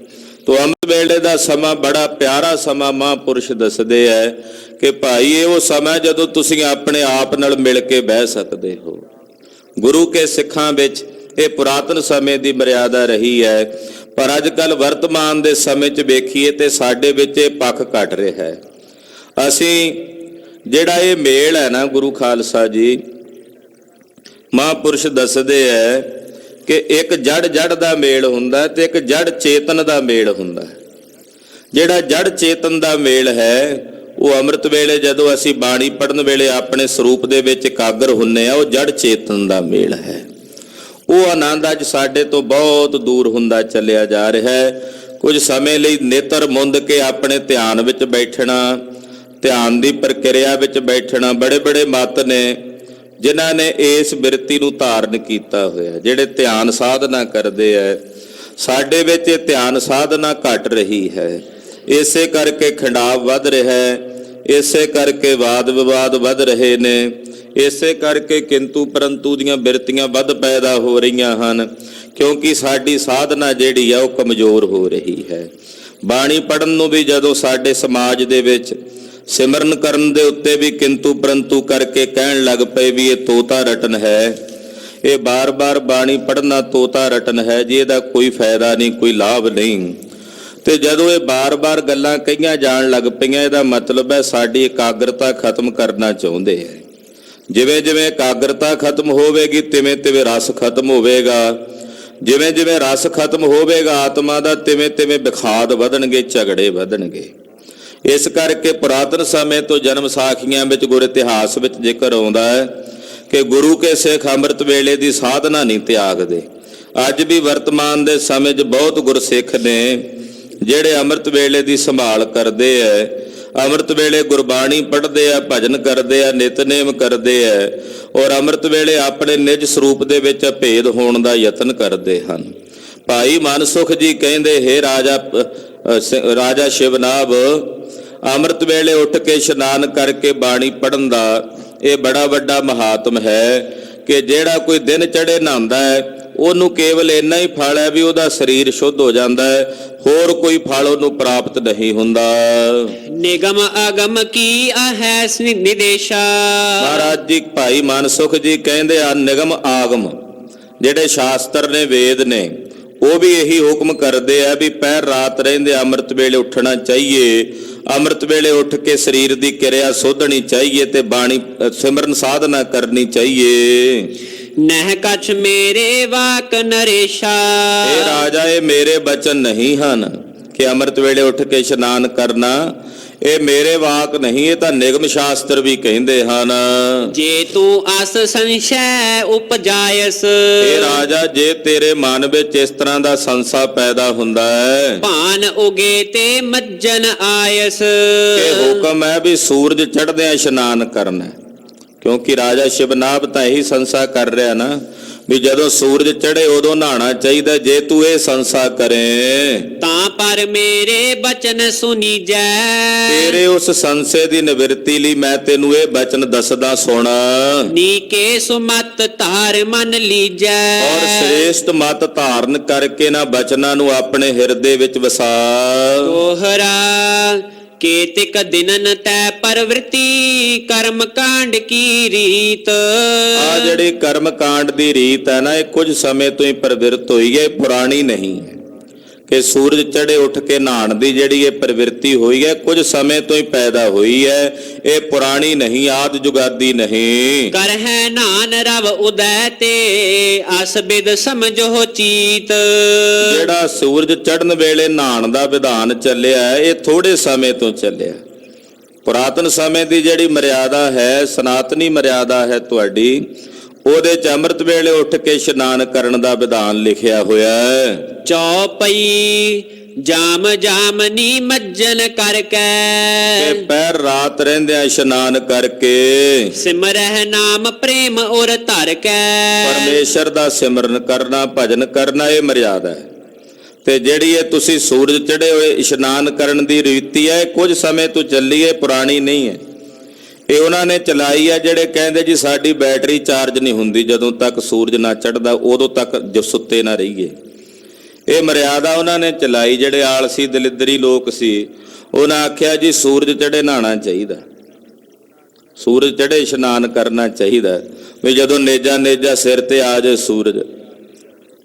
ਤੋ ਅੰਮ੍ਰਿਤ ਵੇਲੇ ਦਾ ਸਮਾਂ ਬੜਾ ਪਿਆਰਾ ਸਮਾਂ ਮਹਾਂਪੁਰਸ਼ ਦੱਸਦੇ ਹੈ ਕਿ ਭਾਈ ਇਹ ਉਹ ਸਮਾਂ ਜਦੋਂ ਤੁਸੀਂ ਆਪਣੇ ਆਪ ਨਾਲ ਮਿਲ ਕੇ ਬਹਿ ਸਕਦੇ ਹੋ। ਗੁਰੂ ਕੇ ਸਿੱਖਾਂ ਵਿੱਚ ਇਹ ਪੁਰਾਤਨ ਸਮੇਂ ਦੀ ਮਰਿਆਦਾ ਰਹੀ ਹੈ, ਪਰ ਅੱਜ ਕੱਲ੍ਹ ਵਰਤਮਾਨ ਦੇ ਸਮੇਂ 'ਚ ਵੇਖੀਏ ਤੇ ਸਾਡੇ ਵਿੱਚ ਇਹ ਪੱਖ ਘਟ ਰਿਹਾ ਹੈ। ਅਸੀਂ ਜਿਹੜਾ ਇਹ ਮੇਲ ਹੈ ਨਾ ਗੁਰੂ ਖਾਲਸਾ ਜੀ, ਮਹਾਂਪੁਰਸ਼ ਦੱਸਦੇ ਹੈ ਕਿ ਇੱਕ ਜੜ ਦਾ ਮੇਲ ਹੁੰਦਾ ਤੇ ਇੱਕ ਜੜ ਚੇਤਨ ਦਾ ਮੇਲ ਹੁੰਦਾ। ਜਿਹੜਾ ਜੜ ਚੇਤਨ ਦਾ ਮੇਲ ਹੈ ਉਹ ਅੰਮ੍ਰਿਤ ਵੇਲੇ ਜਦੋਂ ਅਸੀਂ ਬਾਣੀ ਪੜ੍ਹਨ ਵੇਲੇ ਆਪਣੇ ਸਰੂਪ ਦੇ ਵਿੱਚ ਇਕਾਗਰ ਹੁੰਨੇ ਆ, ਉਹ ਜੜ ਚੇਤਨ ਦਾ ਮੇਲ ਹੈ। ਉਹ ਆਨੰਦ ਅੱਜ ਸਾਡੇ ਤੋਂ ਬਹੁਤ ਦੂਰ ਹੁੰਦਾ ਚੱਲਿਆ ਜਾ ਰਿਹਾ ਹੈ। ਕੁਝ ਸਮੇਂ ਲਈ ਨੇਤਰ ਮੁੰਦ ਕੇ ਆਪਣੇ ਧਿਆਨ ਵਿੱਚ ਬੈਠਣਾ, ਧਿਆਨ ਦੀ ਪ੍ਰਕਿਰਿਆ ਵਿੱਚ ਬੈਠਣਾ। ਬੜੇ ਬੜੇ ਮੱਤ ਨੇ ਜਿਨ੍ਹਾਂ ਨੇ ਇਸ ਬਿਰਤੀ ਨੂੰ ਧਾਰਨ ਕੀਤਾ ਹੋਇਆ, ਜਿਹੜੇ ਧਿਆਨ ਸਾਧਨਾ ਕਰਦੇ ਹੈ। ਸਾਡੇ ਵਿੱਚ ਇਹ ਧਿਆਨ ਸਾਧਨਾ ਘਟ ਰਹੀ ਹੈ, ਇਸੇ ਕਰਕੇ ਖਿੰਡਾਵ ਵੱਧ ਰਿਹਾ ਹੈ, ਇਸੇ ਕਰਕੇ ਵਾਦ ਵਿਵਾਦ ਵੱਧ ਰਹੇ ਨੇ, ਇਸੇ ਕਰਕੇ ਕਿੰਤੂ ਪਰੰਤੂ ਦੀਆਂ ਬਿਰਤੀਆਂ ਵੱਧ ਪੈਦਾ ਹੋ ਰਹੀਆਂ ਹਨ, ਕਿਉਂਕਿ ਸਾਡੀ ਸਾਧਨਾ ਜਿਹੜੀ ਆ ਉਹ ਕਮਜ਼ੋਰ ਹੋ ਰਹੀ ਹੈ। ਬਾਣੀ ਪੜ੍ਹਨ ਨੂੰ ਵੀ ਜਦੋਂ ਸਾਡੇ ਸਮਾਜ ਦੇ ਵਿੱਚ ਸਿਮਰਨ ਕਰਨ ਦੇ ਉੱਤੇ ਵੀ ਕਿੰਤੂ ਪਰੰਤੂ ਕਰਕੇ ਕਹਿਣ ਲੱਗ ਪਏ ਵੀ ਇਹ ਤੋਤਾ ਰਟਨ ਹੈ, ਇਹ ਬਾਰ-ਬਾਰ ਬਾਣੀ ਪੜ੍ਹਨਾ ਤੋਤਾ ਰਟਨ ਹੈ ਜੀ, ਇਹਦਾ ਕੋਈ ਫਾਇਦਾ ਨਹੀਂ, ਕੋਈ ਲਾਭ ਨਹੀਂ। ਤੇ ਜਦੋਂ ਇਹ ਬਾਰ-ਬਾਰ ਗੱਲਾਂ ਕਹੀਆਂ ਜਾਣ ਲੱਗ ਪਈਆਂ, ਇਹਦਾ ਮਤਲਬ ਹੈ ਸਾਡੀ ਇਕਾਗਰਤਾ ਖਤਮ ਕਰਨਾ ਚਾਹੁੰਦੇ ਹੈ। ਜਿਵੇਂ ਜਿਵੇਂ ਇਕਾਗਰਤਾ ਖਤਮ ਹੋਵੇਗੀ ਤਿਵੇਂ ਤਿਵੇਂ ਰਸ ਖਤਮ ਹੋਵੇਗਾ, ਜਿਵੇਂ ਜਿਵੇਂ ਰਸ ਖਤਮ ਹੋਵੇਗਾ ਆਤਮਾ ਦਾ, ਤਿਵੇਂ ਤਿਵੇਂ ਵਿਖਾਦ ਵਧਣਗੇ, ਝਗੜੇ ਵਧਣਗੇ। ਇਸ ਕਰਕੇ ਪੁਰਾਤਨ ਸਮੇਂ ਤੋਂ ਜਨਮ ਸਾਖੀਆਂ ਵਿੱਚ ਗੁਰ ਇਤਿਹਾਸ ਵਿੱਚ ਜ਼ਿਕਰ ਆਉਂਦਾ ਹੈ ਕਿ ਗੁਰੂ ਕੇ ਸਿੱਖ ਅੰਮ੍ਰਿਤ ਵੇਲੇ ਦੀ ਸਾਧਨਾ ਨਹੀਂ ਤਿਆਗਦੇ। ਅੱਜ ਵੀ ਵਰਤਮਾਨ ਦੇ ਸਮੇਂ 'ਚ ਬਹੁਤ ਗੁਰਸਿੱਖ ਨੇ ਜਿਹੜੇ ਅੰਮ੍ਰਿਤ ਵੇਲੇ ਦੀ ਸੰਭਾਲ ਕਰਦੇ ਹੈ, ਅੰਮ੍ਰਿਤ ਵੇਲੇ ਗੁਰਬਾਣੀ ਪੜ੍ਹਦੇ ਆ, ਭਜਨ ਕਰਦੇ ਆ, ਨਿਤਨੇਮ ਕਰਦੇ ਆ, ਔਰ ਅੰਮ੍ਰਿਤ ਵੇਲੇ ਆਪਣੇ ਨਿਜ ਸਰੂਪ ਦੇ ਵਿੱਚ ਅਭੇਦ ਹੋਣ ਦਾ ਯਤਨ ਕਰਦੇ ਹਨ। ਭਾਈ ਮਨਸੁਖ ਜੀ ਕਹਿੰਦੇ, ਹੇ ਰਾਜਾ ਸ਼ਿਵਨਾਭ, ਅੰਮ੍ਰਿਤ ਵੇਲੇ ਉੱਠ ਕੇ ਇਸ਼ਨਾਨ ਕਰਕੇ ਬਾਣੀ ਪੜ੍ਹਨ ਦਾ ਇਹ ਬੜਾ ਵੱਡਾ ਮਹਾਤਮ ਹੈ ਕਿ ਜਿਹੜਾ ਕੋਈ ਦਿਨ ਚੜ੍ਹੇ ਨਹਾਉਂਦਾ ਹੈ ਉਹਨੂੰ ਕੇਵਲ ਇੰਨਾ ਹੀ ਫਲ ਹੈ ਵੀ ਉਹਦਾ ਸਰੀਰ ਸ਼ੁੱਧ ਹੋ ਜਾਂਦਾ ਹੈ, ਹੋਰ ਕੋਈ ਫਲ ਉਹਨੂੰ ਪ੍ਰਾਪਤ ਨਹੀਂ ਹੁੰਦਾ। ਨਿਗਮ ਅਗਮ ਕੀ ahais ਨਿਦੇਸ਼ਾ। ਮਹਾਰਾਜ ਜੀ ਭਾਈ ਮਨਸੁਖ ਜੀ ਕਹਿੰਦੇ ਆ, ਨਿਗਮ ਆਗਮ ਜਿਹੜੇ ਸ਼ਾਸਤਰ ਨੇ, ਵੇਦ ਨੇ, ਉਹ ਵੀ ਇਹੀ ਹੁਕਮ ਕਰਦੇ ਆ ਵੀ ਪਹਿਰ ਰਾਤ ਰਹਿੰਦੇ ਅੰਮ੍ਰਿਤ ਵੇਲੇ ਉੱਠਣਾ ਚਾਹੀਏ, ਅੰਮ੍ਰਿਤ ਵੇਲੇ ਉੱਠ ਕੇ ਸਰੀਰ ਦੀ ਕਿਰਿਆ ਸੋਧਣੀ ਚਾਹੀਏ ਤੇ ਬਾਣੀ ਸਿਮਰਨ ਸਾਧਨਾ ਕਰਨੀ ਚਾਹੀਏ। ਨਹਿ ਕਛ ਮੇਰੇ ਵਾਕ ਨਰੇਸ਼ਾ। ਇਹ ਰਾਜਾ, ਇਹ ਮੇਰੇ ਬਚਨ ਨਹੀਂ ਹਨ ਕਿ ਅੰਮ੍ਰਿਤ ਵੇਲੇ ਉੱਠ ਕੇ ਇਸ਼ਨਾਨ ਕਰਨਾ, ਇਹ ਮੇਰੇ ਵਾਕ ਨਹੀਂ, ਇਹ ਤਾਂ ਨਿਗਮ ਸ਼ਾਸਤਰ ਵੀ ਕਹਿੰਦੇ ਹਨ। ਜੇ ਤੂੰ ਅਸ ਸੰਸ਼ੈ ਉਪਜਾਇਸ। ਇਹ ਰਾਜਾ, ਜੇ ਤੇਰੇ ਮਨ ਵਿੱਚ ਇਸ ਤਰ੍ਹਾਂ ਦਾ ਸੰਸਾ ਪੈਦਾ ਹੁੰਦਾ ਹੈ, ਭਾਨ ਉਗੇ ਤੇ ਮੱਜਨ ਆਇਸ, ਇਹ ਹੁਕਮ ਹੈ ਵੀ ਸੂਰਜ ਚੜ੍ਹਦਿਆਂ ਇਸ਼ਨਾਨ ਕਰਨਾ, ਕਿਉਂਕਿ ਰਾਜਾ ਸ਼ਿਵਨਾਭ ਤਾਂ ਇਹੀ ਸੰਸਾ ਕਰ ਰਿਹਾ ਨਾ ਵੀ ਜਦੋਂ ਸੂਰਜ ਚੜ੍ਹੇ ਉਦੋਂ ਨਹਾਉਣਾ ਚਾਹੀਦਾ। ਜੇ ਤੂੰ ਇਹ ਸੰਸਾ ਕਰੇ ਤਾਂ ਪਰ ਮੇਰੇ ਬਚਨ ਸੁਨੀਜੈ। ਤੇਰੇ ਉਸ ਸੰਸੇ ਦੀ ਨਿਵਰਤੀ ਲਈ ਮੈਂ ਤੈਨੂੰ ਇਹ ਬਚਨ ਦੱਸਦਾ ਸੁਣ। ਨੀਕੇ ਸੁਮਤ ਧਾਰ ਮਨ ਲੀਜੈ। ਔਰ ਸ੍ਰੇਸ਼ਟ ਮਤ ਧਾਰਨ ਕਰਕੇ ਨਾ ਬਚਨਾਂ ਨੂੰ ਆਪਣੇ ਹਿਰਦੇ ਵਿੱਚ ਵਸਾ। ਦੋਹਰਾ ਕੇਤਿਕ ਦਿਨਨ ਤੈ ਪਰਵ੍ਰਿਤੀ ਕਰਮ ਕਾਂਡ ਕੀ ਰੀਤ। ਆ ਜਿਹੜੀ ਕਰਮ ਕਾਂਡ ਦੀ ਰੀਤ ਹੈ ਨਾ, ਇਹ ਕੁਝ ਸਮੇਂ ਤੋਂ ਹੀ ਪ੍ਰਵਿਰਤ ਹੋਈ ਹੈ, ਪੁਰਾਣੀ ਨਹੀਂ ਹੈ। ਕਿ ਸੂਰਜ ਚੜ੍ਹੇ ਉੱਠ ਕੇ ਨਹਾਉਣ ਦੀ ਜਿਹੜੀ ਇਹ ਪ੍ਰਵਿਰਤੀ ਹੋਈ ਹੈ, ਕੁਝ ਸਮੇਂ ਤੋਂ ਹੀ ਪੈਦਾ ਹੋਈ ਹੈ, ਇਹ ਪੁਰਾਣੀ ਨਹੀਂ, ਆਦ ਜੁਗਾਦੀ ਨਹੀਂ। ਕਰ ਹੈ ਨਾਨ ਰਵ ਉਦੈ ਤੇ ਅਸ ਬਿਦ ਸਮਝੋ ਚੀਤ। ਜਿਹੜਾ ਸੂਰਜ ਚੜ੍ਹਨ ਵੇਲੇ ਨਹਾਉਣ ਦਾ ਵਿਧਾਨ ਚੱਲਿਆ, ਇਹ ਥੋੜੇ ਸਮੇਂ ਤੋਂ ਚੱਲਿਆ। ਪੁਰਾਤਨ ਸਮੇਂ ਦੀ ਜਿਹੜੀ ਮਰਿਆਦਾ ਹੈ, ਸਨਾਤਨੀ ਮਰਿਆਦਾ ਹੈ ਤੁਹਾਡੀ, ਉਹਦੇ 'ਚ ਅੰਮ੍ਰਿਤ ਵੇਲੇ ਉੱਠ ਕੇ ਇਸ਼ਨਾਨ ਕਰਨ ਦਾ ਵਿਧਾਨ ਲਿਖਿਆ ਹੋਇਆ ਹੈ। ਚੌਪਈ ਜਾਮ ਜਾਮਨੀ ਮੱਜਨ ਕਿ ਕਰਕੇ ਪਹਿਰ ਰਾਤ ਰਹਿੰਦਿਆਂ ਇਸ਼ਨਾਨ ਕਰਕੇ ਸਿਮਰਹਿ ਨਾਮ ਪ੍ਰੇਮ ਔਰ ਧਰ ਕੇ ਪਰਮੇਸ਼ਰ ਦਾ ਸਿਮਰਨ ਕਰਨਾ, ਭਜਨ ਕਰਨਾ, ਇਹ ਮਰਿਆਦਾ ਹੈ। ਤੇ ਜਿਹੜੀ ਇਹ ਤੁਸੀਂ ਸੂਰਜ ਚੜ੍ਹੇ ਹੋਏ ਇਸ਼ਨਾਨ ਕਰਨ ਦੀ ਰੀਤੀ ਹੈ, ਕੁਝ ਸਮੇਂ ਤੋਂ ਚੱਲੀ ਹੈ, ਪੁਰਾਣੀ ਨਹੀਂ ਹੈ। ਇਹ ਉਹਨਾਂ ਨੇ ਚਲਾਈ ਹੈ ਜਿਹੜੇ ਕਹਿੰਦੇ ਜੀ ਸਾਡੀ ਬੈਟਰੀ ਚਾਰਜ ਨਹੀਂ ਹੁੰਦੀ ਜਦੋਂ ਤੱਕ ਸੂਰਜ ਨਾ ਚੜ੍ਹਦਾ, ਉਦੋਂ ਤੱਕ ਜੋ ਸੁੱਤੇ ਨਾ ਰਹੀਏ। ਇਹ ਮਰਿਆਦਾ ਉਹਨਾਂ ਨੇ ਚਲਾਈ। ਜਿਹੜੇ ਆਲਸੀ ਦਲਿੱਦਰੀ ਲੋਕ ਸੀ ਉਹਨਾਂ ਆਖਿਆ ਜੀ ਸੂਰਜ ਚੜ੍ਹੇ ਨਹਾਉਣਾ ਚਾਹੀਦਾ, ਸੂਰਜ ਚੜ੍ਹੇ ਇਸ਼ਨਾਨ ਕਰਨਾ ਚਾਹੀਦਾ, ਵੀ ਜਦੋਂ ਨੇਜਾ ਸਿਰ ਤੇ ਆ ਜਾਏ ਸੂਰਜ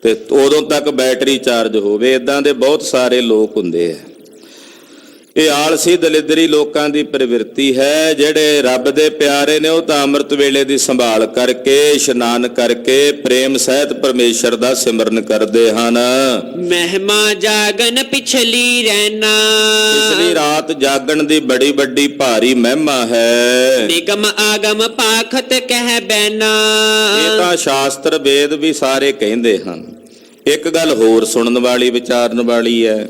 ਤੇ ਉਦੋਂ ਤੱਕ ਬੈਟਰੀ ਚਾਰਜ ਹੋਵੇ। ਇਦਾਂ ਦੇ ਬਹੁਤ ਸਾਰੇ ਲੋਕ ਹੁੰਦੇ ਆ। ਇਹ ਆਲਸੀ ਦਲਿੱਦਰੀ ਲੋਕਾਂ ਦੀ ਪ੍ਰਵਿਰਤੀ ਹੈ। ਜਿਹੜੇ ਰੱਬ ਦੇ ਪਿਆਰੇ ਨੇ ਉਹ ਤਾਂ ਅੰਮ੍ਰਿਤ ਵੇਲੇ ਦੀ ਸੰਭਾਲ ਕਰਕੇ ਇਸ਼ਨਾਨ ਕਰਕੇ ਪ੍ਰੇਮ ਸਹਿਤ ਪਰਮੇਸ਼ਰ ਦਾ ਸਿਮਰਨ ਕਰਦੇ ਹਨ। ਮਹਿਮਾ ਜਾਗਨ ਪਿਛਲੀ ਰਹਿਣਾ ਪਿਛਲੀ ਰਾਤ ਜਾਗਣ ਦੀ ਬੜੀ ਵੱਡੀ ਭਾਰੀ ਮਹਿਮਾ ਹੈ। ਨਿਗਮ ਆਗਮ ਪਾਖਤ ਕਹਿ ਬੈਨਾ ਇਹ ਤਾਂ ਸ਼ਾਸਤਰ ਵੇਦ ਵੀ ਸਾਰੇ ਕਹਿੰਦੇ ਹਨ। ਇੱਕ ਗੱਲ ਹੋਰ ਸੁਣਨ ਵਾਲੀ, ਵਿਚਾਰਨ ਵਾਲੀ ਹੈ।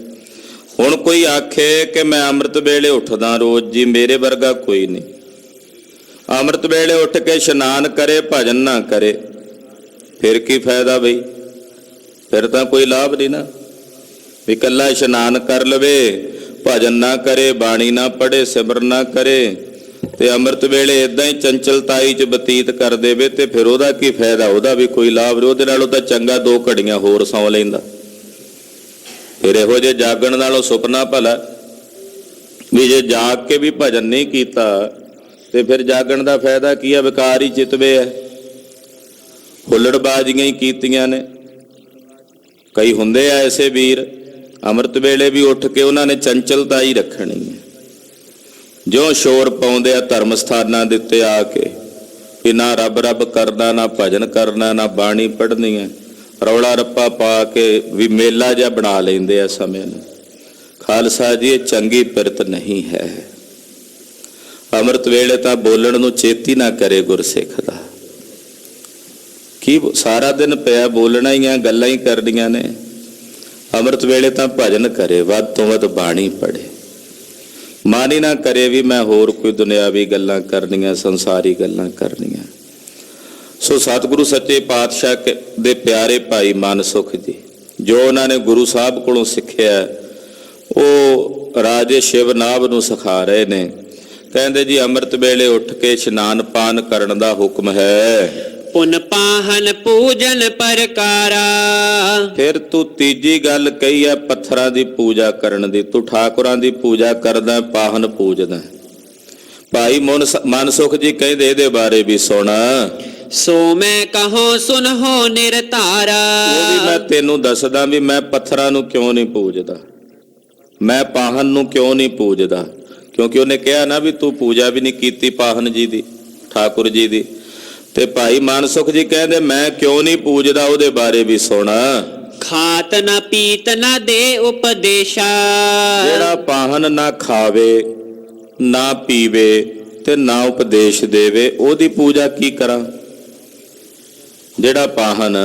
ਹੁਣ ਕੋਈ ਆਖੇ ਕਿ ਮੈਂ ਅੰਮ੍ਰਿਤ ਵੇਲੇ ਉੱਠਦਾ ਰੋਜ਼ ਜੀ, ਮੇਰੇ ਵਰਗਾ ਕੋਈ ਨਹੀਂ। ਅੰਮ੍ਰਿਤ ਵੇਲੇ ਉੱਠ ਕੇ ਇਸ਼ਨਾਨ ਕਰੇ, ਭਜਨ ਨਾ ਕਰੇ, ਫਿਰ ਕੀ ਫਾਇਦਾ ਬਈ? ਫਿਰ ਤਾਂ ਕੋਈ ਲਾਭ ਨਹੀਂ ਨਾ। ਵੀ ਇਕੱਲਾ ਇਸ਼ਨਾਨ ਕਰ ਲਵੇ, ਭਜਨ ਨਾ ਕਰੇ, ਬਾਣੀ ਨਾ ਪੜ੍ਹੇ, ਸਿਮਰਨ ਨਾ ਕਰੇ ਤੇ ਅੰਮ੍ਰਿਤ ਵੇਲੇ ਇਦਾਂ ਹੀ ਚੰਚਲਤਾਈ 'ਚ ਬਤੀਤ ਕਰ ਦੇਵੇ ਤੇ ਫਿਰ ਉਹਦਾ ਕੀ ਫਾਇਦਾ? ਉਹਦਾ ਵੀ ਕੋਈ ਲਾਭ ਨਹੀਂ। ਉਹਦੇ ਨਾਲੋਂ ਤਾਂ ਚੰਗਾ 2 ਘੜੀਆਂ ਹੋਰ ਸੌਂ ਲੈਂਦਾ। ਫਿਰ ਇਹੋ ਜਿਹੇ ਜਾਗਣ ਨਾਲੋਂ ਸੁਪਨਾ ਭਲਾ। ਵੀ ਜੇ ਜਾਗ ਕੇ ਵੀ ਭਜਨ ਨਹੀਂ ਕੀਤਾ ਤੇ ਫਿਰ ਜਾਗਣ ਦਾ ਫਾਇਦਾ ਕੀ ਹੈ? ਵਿਕਾਰ ਹੀ ਚਿਤਵੇ ਹੈ। ਹੁੱਲੜਬਾਜ਼ੀਆਂ ਹੀ ਕੀਤੀਆਂ ਨੇ। ਕਈ ਹੁੰਦੇ ਆ ਐਸੇ ਵੀਰ, ਅੰਮ੍ਰਿਤ ਵੇਲੇ ਵੀ ਉੱਠ ਕੇ ਉਹਨਾਂ ਨੇ ਚੰਚਲਤਾ ਹੀ ਰੱਖਣੀ ਹੈ। ਜੋ ਸ਼ੋਰ ਪਾਉਂਦੇ ਆ ਧਰਮ ਸਥਾਨਾਂ ਦੇ ਉੱਤੇ ਆ ਕੇ ਕਿ ਨਾ ਰੱਬ ਰੱਬ ਕਰਨਾ, ਨਾ ਭਜਨ ਕਰਨਾ, ਨਾ ਬਾਣੀ ਪੜ੍ਹਨੀ ਹੈ, ਰੌਲਾ ਰੱਪਾ ਪਾ ਕੇ ਵੀ ਮੇਲਾ ਜਿਹਾ ਬਣਾ ਲੈਂਦੇ ਆ ਸਮੇਂ ਨੂੰ। ਖਾਲਸਾ ਜੀ, ਇਹ ਚੰਗੀ ਪਿਰਤ ਨਹੀਂ ਹੈ। ਅੰਮ੍ਰਿਤ ਵੇਲੇ ਤਾਂ ਬੋਲਣ ਨੂੰ ਚੇਤੀ ਨਾ ਕਰੇ ਗੁਰਸਿੱਖ ਦਾ। ਕੀ ਸਾਰਾ ਦਿਨ ਪਿਆ ਬੋਲਣਾ ਹੀ ਆ, ਗੱਲਾਂ ਹੀ ਕਰਨੀਆਂ ਨੇ। ਅੰਮ੍ਰਿਤ ਵੇਲੇ ਤਾਂ ਭਜਨ ਕਰੇ, ਵੱਧ ਤੋਂ ਵੱਧ ਬਾਣੀ ਪੜ੍ਹੇ। ਮਨ ਹੀ ਨਾ ਕਰੇ ਵੀ ਮੈਂ ਹੋਰ ਕੋਈ ਦੁਨਿਆਵੀ ਗੱਲਾਂ ਕਰਨੀਆਂ, ਸੰਸਾਰੀ ਗੱਲਾਂ ਕਰਨੀਆਂ। ਸੋ ਸਤਿਗੁਰੂ ਸੱਚੇ ਪਾਤਸ਼ਾਹ ਦੇ ਪਿਆਰੇ ਭਾਈ ਮਨ ਸੁਖ ਜੀ, ਜੋ ਉਹਨਾਂ ਨੇ ਗੁਰੂ ਸਾਹਿਬ ਕੋਲੋਂ ਸਿੱਖਿਆ ਉਹ ਰਾਜੇ ਸ਼ਿਵਨਾਭ ਨੂੰ ਸਿਖਾ ਰਹੇ ਨੇ। ਕਹਿੰਦੇ ਜੀ ਅੰਮ੍ਰਿਤ ਵੇਲੇ ਉੱਠ ਕੇ ਇਸ਼ਨਾਨ ਪਾਨ ਕਰਨ ਦਾ ਹੁਕਮ ਹੈ। ਪੁਨ ਪਾਹਨ ਪੂਜਨ ਪਰਕਾਰਾ। ਫਿਰ ਤੂੰ ਤੀਜੀ ਗੱਲ ਕਹੀ ਹੈ ਪੱਥਰਾਂ ਦੀ ਪੂਜਾ ਕਰਨ ਦੀ। ਤੂੰ ਠਾਕੁਰਾਂ ਦੀ ਪੂਜਾ ਕਰਦਾ, ਪਾਹਨ ਪੂਜਦਾ। ਭਾਈ ਮਨ ਸੁਖ ਜੀ ਕਹਿੰਦੇ ਇਹਦੇ ਬਾਰੇ ਵੀ ਸੁਣ। ਸੋ ਮੈਂ ਕਹੋ ਸੁਨਹੁ ਨਿਰਤਾਰਾ। ਉਹ ਵੀ ਮੈਂ ਤੈਨੂੰ ਦੱਸਦਾ ਵੀ ਮੈਂ ਪੱਥਰਾਂ ਨੂੰ ਕਿਉਂ ਨਹੀਂ ਪੂਜਦਾ, ਮੈਂ ਪਾਹਨ ਨੂੰ ਕਿਉਂ ਨਹੀਂ ਪੂਜਦਾ। ਕਿਉਂਕਿ ਉਹਨੇ ਕਿਹਾ ਨਾ ਵੀ ਤੂੰ ਪੂਜਾ ਵੀ ਨਹੀਂ ਕੀਤੀ ਪਾਹਨ ਜੀ ਦੀ, ਠਾਕੁਰ ਜੀ ਦੀ। ਤੇ ਭਾਈ ਮਾਨਸੁਖ ਜੀ ਕਹਿੰਦੇ ਮੈਂ ਕਿਉਂ ਨਹੀਂ ਪੂਜਦਾ, ਉਹਦੇ ਬਾਰੇ ਵੀ ਸੁਣ। ਖਾਤ ਨਾ ਪੀਤ ਨਾ ਦੇ ਉਪਦੇਸ਼ਾ। ਜਿਹੜਾ ਪਾਹਨ ਨਾ ਖਾਵੇ, ਨਾ ਪੀਵੇ ਤੇ ਨਾ ਉਪਦੇਸ਼ ਦੇਵੇ, ਉਹਦੀ ਪੂਜਾ ਕੀ ਕਰਾਂ? ਜਿਹੜਾ ਪਾਹਨ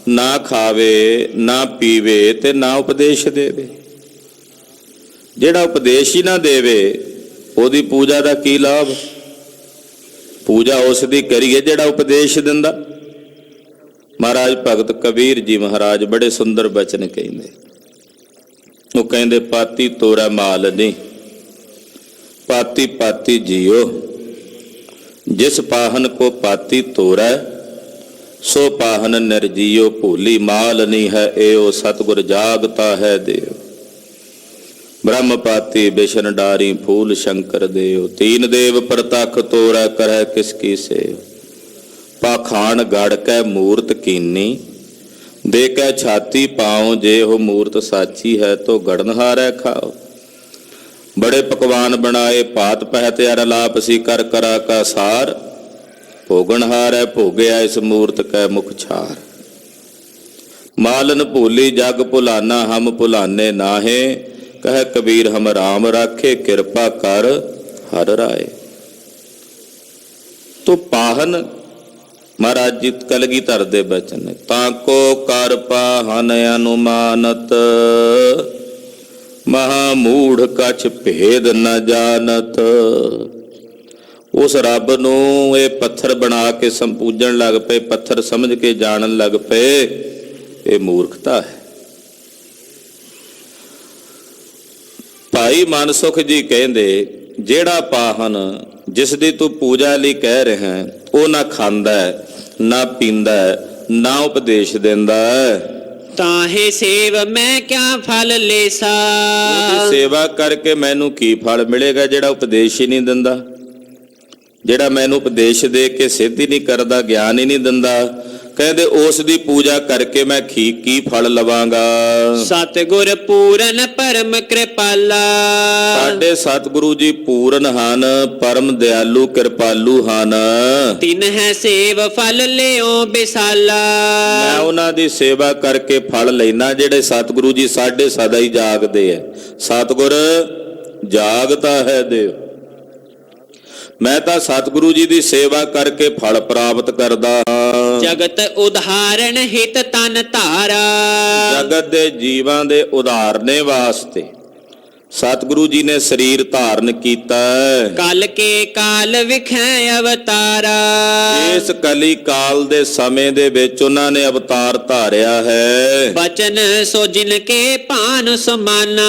ਨਾ ਖਾਵੇ, ਨਾ ਪੀਵੇ ਤੇ ਨਾ ਉਪਦੇਸ਼ ਦੇਵੇ, ਜਿਹੜਾ ਉਪਦੇਸ਼ ਹੀ ਨਾ ਦੇਵੇ, ਉਹਦੀ ਪੂਜਾ ਦਾ ਕੀ ਲਾਭ? ਪੂਜਾ ਉਸ ਦੀ ਕਰੀਏ ਜਿਹੜਾ ਉਪਦੇਸ਼ ਦਿੰਦਾ। ਮਹਾਰਾਜ ਭਗਤ ਕਬੀਰ ਜੀ ਮਹਾਰਾਜ ਬੜੇ ਸੁੰਦਰ ਬਚਨ ਕਹਿੰਦੇ। ਉਹ ਕਹਿੰਦੇ ਪਾਤੀ ਤੋਰਾ ਮਾਲ ਨਹੀਂ, ਪਾਤੀ ਪਾਤੀ ਜੀਓ, ਜਿਸ ਪਾਹਨ ਕੋ ਪਾਤੀ ਤੋਰਾ ਸੋ ਪਾਹਨ ਨਿਰਜੀਓ। ਭੂਲੀ ਮਾਲ ਨਹੀਂ ਹੈ ਏਓ, ਸਤਿਗੁਰ ਜਾਗਤਾ ਹੈ ਦੇਵ। ब्रह्म पाती बिशन डारी फूल शंकर देव। तीन देव प्रतख तोरा करह किसकी सेव। पाखान गढ़ कै मूर्त कीनी, दे कै छाती पाओ। जे हो मूर्त साची है तो गढ़नहारै खाओ। बड़े पकवान बनाए भात पहत अर लाप सी कर करा का सार। भोगनहारै भोगया इस मूर्त कै मुख छार। मालन भूली जग भुलाना, हम भुलाने नाहे। कह कबीर हम राम राखे, कृपा कर हर राय। तो पाहन ਮਹਾਰਾਜ ਜੀ ਕਲਗੀਧਰ ਦੇ ਬਚਨ ਨੇ, ਤਾਂ ਕੋ ਕਰ ਪਾਹਨ ਅਨੁਮਾਨਤ, ਮਹਾ ਮੂੜ ਕਛ ਭੇਦ ਨ ਜਾਣਤ। ਉਸ ਰੱਬ ਨੂੰ ਇਹ ਪੱਥਰ ਬਣਾ ਕੇ ਸੰਪੂਜਣ ਲੱਗ ਪਏ, ਪੱਥਰ ਸਮਝ ਕੇ ਜਾਣਨ ਲੱਗ ਪਏ, ਇਹ ਮੂਰਖਤਾ ਹੈ। ਭਾਈ ਮਨਸੁਖ ਜੀ ਕਹਿੰਦੇ, ਜਿਹੜਾ ਪਾਹਨ ਜਿਸ ਦੀ ਤੂੰ ਪੂਜਾ ਲਈ ਕਹਿ ਰਿਹਾ ਉਹ ਨਾ ਖਾਂਦਾ ਨਾ ਪੀਂਦਾ ਨਾ ਉਪਦੇਸ਼ ਦਿੰਦਾ, ਤਾਹੇ ਸੇਵ ਮੈਂ ਕਿਆ ਫਲ ਲੇਸਾ। ਉਹਦੀ ਸੇਵਾ ਕਰਕੇ ਮੈਨੂੰ ਕੀ ਫਲ ਮਿਲੇਗਾ ਜਿਹੜਾ ਉਪਦੇਸ਼ ਹੀ ਨਹੀਂ ਦਿੰਦਾ, ਜਿਹੜਾ ਮੈਨੂੰ ਉਪਦੇਸ਼ ਦੇ ਕੇ ਸਿੱਧ ਹੀ ਨਹੀਂ ਕਰਦਾ, ਗਿਆਨ ਹੀ ਨਹੀਂ ਦਿੰਦਾ। ਕਹਿੰਦੇ ਉਸ ਦੀ ਪੂਜਾ ਕਰਕੇ ਮੈਂ ਕੀ ਫਲ ਲਵਾਂਗਾ। ਸਤਿਗੁਰ ਪੂਰਨ ਪਰਮ ਕਿਰਪਾਲਾ, ਸਾਡੇ ਸਤਿਗੁਰੂ ਜੀ ਪੂਰਨ ਹਨ, ਪਰਮ ਦਿਆਲੂ ਕਿਰਪਾਲੂ ਹਨ। ਤਿਨ ਹੈ ਸੇਵ ਫਲ ਲਿਓ ਬਿਸਾਲਾ। ਮੈਂ ਉਹਨਾਂ ਦੀ ਸੇਵਾ ਕਰਕੇ ਫਲ ਲੈਣਾ ਜਿਹੜੇ ਸਤਿਗੁਰੂ ਜੀ ਸਾਡੇ ਸਦਾ ਹੀ ਜਾਗਦੇ ਐ। ਸਤਿਗੁਰ ਜਾਗਦਾ ਹੈ ਦੇਵ, ਮੈਂ ਤਾਂ ਸਤਿਗੁਰੂ ਜੀ ਦੀ ਸੇਵਾ ਕਰਕੇ ਫਲ ਪ੍ਰਾਪਤ ਕਰਦਾ ਹਾਂ। ਜਗਤ ਉਦਾਹਰਣ ਹਿਤ ਤਨ ਧਾਰਾ, ਜਗਤ ਦੇ ਜੀਵਾਂ ਦੇ ਉਧਾਰਨੇ ਵਾਸਤੇ ਸਤਿਗੁਰੂ ਜੀ ਨੇ ਸਰੀਰ ਧਾਰਨ ਕੀਤਾ। ਕਲ ਕੇ ਕਾਲ ਵਿਖੈ ਅਵਤਾਰਾ, ਇਸ ਕਲੀ ਕਾਲ ਦੇ ਸਮੇਂ ਦੇ ਵਿੱਚ ਉਹਨਾਂ ਨੇ ਅਵਤਾਰ ਧਾਰਿਆ ਹੈ। ਬਚਨ ਸੋ ਜਿਨ ਕੇ ਭਾਨ ਸਮਾਨਾ,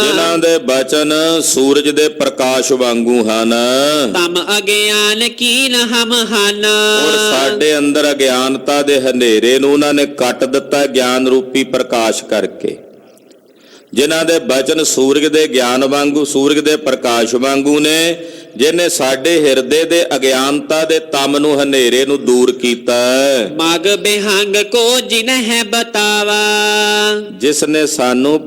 ਜਿਨ੍ਹਾਂ ਦੇ ਬਚਨ ਸੂਰਜ ਦੇ ਪ੍ਰਕਾਸ਼ ਵਾਂਗੂ ਹਨ। ਤਮ ਅਗਿਆਨ ਕੀਨ ਹਮ ਹਾਨਾ, ਔਰ ਸਾਡੇ ਅੰਦਰ ਅਗਿਆਨਤਾ ਦੇ ਹਨੇਰੇ ਨੂੰ ਉਹਨਾਂ ਨੇ ਕੱਟ ਦਿੱਤਾ ਗਿਆਨ ਰੂਪੀ ਪ੍ਰਕਾਸ਼ ਕਰਕੇ। ਜਿਨ੍ਹਾਂ ਦੇ ਬਚਨ ਸੂਰਜ ਦੇ ਗਿਆਨ ਵਾਂਗੂ, ਸੂਰਜ ਦੇ ਪ੍ਰਕਾਸ਼ ਵਾਂਗੂ ਨੇ, ਜਿਹਨੇ ਸਾਡੇ ਹਿਰਦੇ ਦੇ ਅਗਿਆਨਤਾ ਦੇ ਤਮ ਨੂੰ, ਹਨੇਰੇ ਨੂੰ ਦੂਰ ਕੀਤਾ। ਮਗ ਬਿਹੰਗ ਕੋ ਜਿਨ ਹੈ ਬਤਾਵਾ, ਜਿਸ ਨੇ ਸਾਨੂੰ,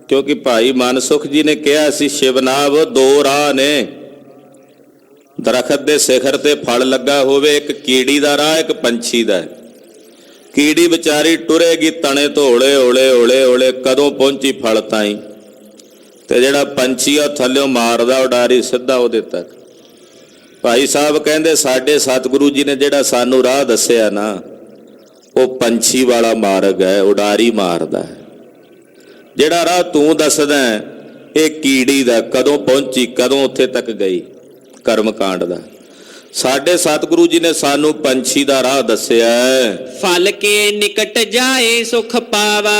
ਕਿਉਂਕਿ ਭਾਈ ਮਨਸੁਖ ਜੀ ਨੇ ਕਿਹਾ ਸੀ ਸ਼ਿਵਨਾਭ ਦੋ ਰਾਹ ਨੇ, ਦਰਖਤ ਦੇ ਸਿਖਰ ਤੇ ਫਲ ਲੱਗਾ ਹੋਵੇ, ਇੱਕ ਕੀੜੀ ਦਾ ਰਾਹ, ਇੱਕ ਪੰਛੀ ਦਾ। ਕੀੜੀ ਵਿਚਾਰੀ ਟੁਰੇਗੀ ਤਣੇ ਤੋਂ ਹੌਲੇ ਹੌਲੇ ਹੌਲੇ ਹੌਲੇ, ਕਦੋਂ ਪਹੁੰਚੀ ਫਲ ਤਾਈਂ, ਤੇ ਜਿਹੜਾ ਪੰਛੀ ਆ ਥੱਲਿਓਂ ਮਾਰਦਾ ਉਡਾਰੀ ਸਿੱਧਾ ਉਹਦੇ ਤੱਕ। ਭਾਈ ਸਾਹਿਬ ਕਹਿੰਦੇ ਸਾਡੇ ਸਤਿਗੁਰੂ ਜੀ ਨੇ ਜਿਹੜਾ ਸਾਨੂੰ ਰਾਹ ਦੱਸਿਆ ਨਾ, ਉਹ ਪੰਛੀ ਵਾਲਾ ਮਾਰਗ ਹੈ, ਉਡਾਰੀ ਮਾਰਦਾ ਹੈ। ਜਿਹੜਾ ਰਾਹ ਤੂੰ ਦੱਸਦਾ ਇਹ ਕੀੜੀ ਦਾ, ਕਦੋਂ ਪਹੁੰਚੀ, ਕਦੋਂ ਉੱਥੇ ਤੱਕ ਗਈ, ਕਰਮ ਕਾਂਡ ਦਾ। ਸਾਡੇ ਸਤਿਗੁਰੂ ਜੀ ਨੇ ਸਾਨੂੰ ਪੰਛੀ ਦਾ ਰਾਹ ਦੱਸਿਆ। ਫਲ ਕੇ ਨਿਕਟ ਜਾਏ ਸੁਖ ਪਾਵਾ,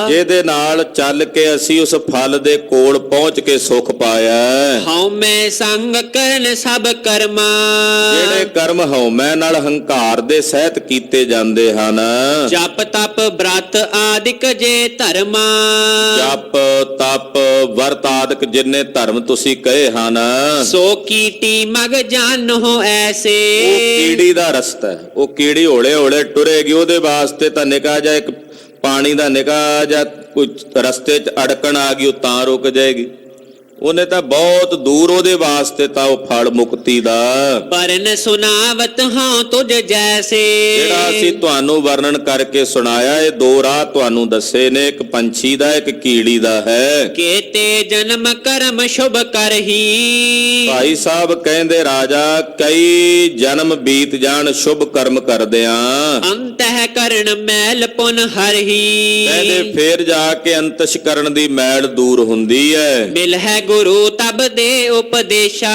ਜਿਹਦੇ ਨਾਲ ਚੱਲ ਕੇ ਅਸੀਂ ਉਸ ਫਲ ਦੇ ਕੋਲ ਪਹੁੰਚ ਕੇ ਸੁਖ ਪਾਇਆ। ਹਉਮੈ ਸੰਗ ਕਰਨ ਸਭ ਕਰਮਾ, ਜਿਹੜੇ ਕਰਮ ਹਉਮੈ ਨਾਲ ਹੰਕਾਰ ਦੇ ਸਹਿਤ ਕੀਤੇ ਜਾਂਦੇ ਹਨ। ਜਪ ਤਪ ਬ੍ਰਤ ਆਦਿਕ ਜੇ ਧਰਮਾ, ਜਪ ਤਪ ਵਰਤ ਆਦਿਕ ਜਿੰਨੇ ਧਰਮ ਤੁਸੀਂ ਕਹੇ ਹਨ, ਸੋ ਕੀਟੀ ਮਗ ਜਾਨੋ ਐਸੇ। ਉਹ ਕੀੜੀ ਦਾ ਰਸਤਾ ਹੈ, ਉਹ ਕੀੜੀ ਹੌਲੇ ਹੌਲੇ ਟੁਰੇਗੀ, ਉਹਦੇ ਵਾਸਤੇ ਤਾਂ ਨਿਕਾ ਜਾ ਇੱਕ ਪਾਣੀ ਦਾ ਨਿਕਾ ਜਾਂ ਕੋਈ ਰਸਤੇ 'ਚ ਅੜਕਣ ਆ ਗਈ, ਉਹ ਤਾਂ ਰੁਕ ਜਾਏਗੀ। ਉਹਨੇ ਤਾਂ ਬਹੁਤ ਦੂਰ, ਉਹਦੇ ਵਾਸਤੇ ਤਾਂ ਉਹ ਫਲ ਮੁਕਤੀ ਦਾ। ਪਰਨ ਸੁਨਾਵਤ ਹਾਂ ਤੁਝ ਜੈਸੇ, ਜਿਹੜਾ ਅਸੀਂ ਤੁਹਾਨੂੰ ਵਰਣਨ ਕਰਕੇ ਸੁਣਾਇਆ, ਇਹ ਦੋ ਰਾਹ ਤੁਹਾਨੂੰ ਦੱਸੇ ਨੇ, ਇੱਕ ਪੰਛੀ ਦਾ, ਇੱਕ ਕੀੜੀ ਦਾ ਹੈ। ਕੇਤੇ ਜਨਮ ਕਰਮ ਸ਼ੁਭ ਕਰਹੀ, ਭਾਈ ਸਾਹਿਬ ਕਹਿੰਦੇ ਰਾਜਾ ਕਈ ਜਨਮ ਬੀਤ ਜਾਣ ਸ਼ੁਭ ਕਰਮ ਕਰਦਿਆਂ, ਅੰਤਹਿ ਕਰਨ ਮੈਲ ਪੁਨ ਹਰਹੀ। ਕਹਿੰਦੇ ਫੇਰ ਜਾ ਕੇ ਅੰਤਸ਼ਕਰਨ ਦੀ ਮੈਲ ਦੂਰ ਹੁੰਦੀ ਹੈ। ਮਿਲ ਹੈ ਗੁਰੂ ਤਬ ਦੇ ਉਪਦੇਸ਼ਾ,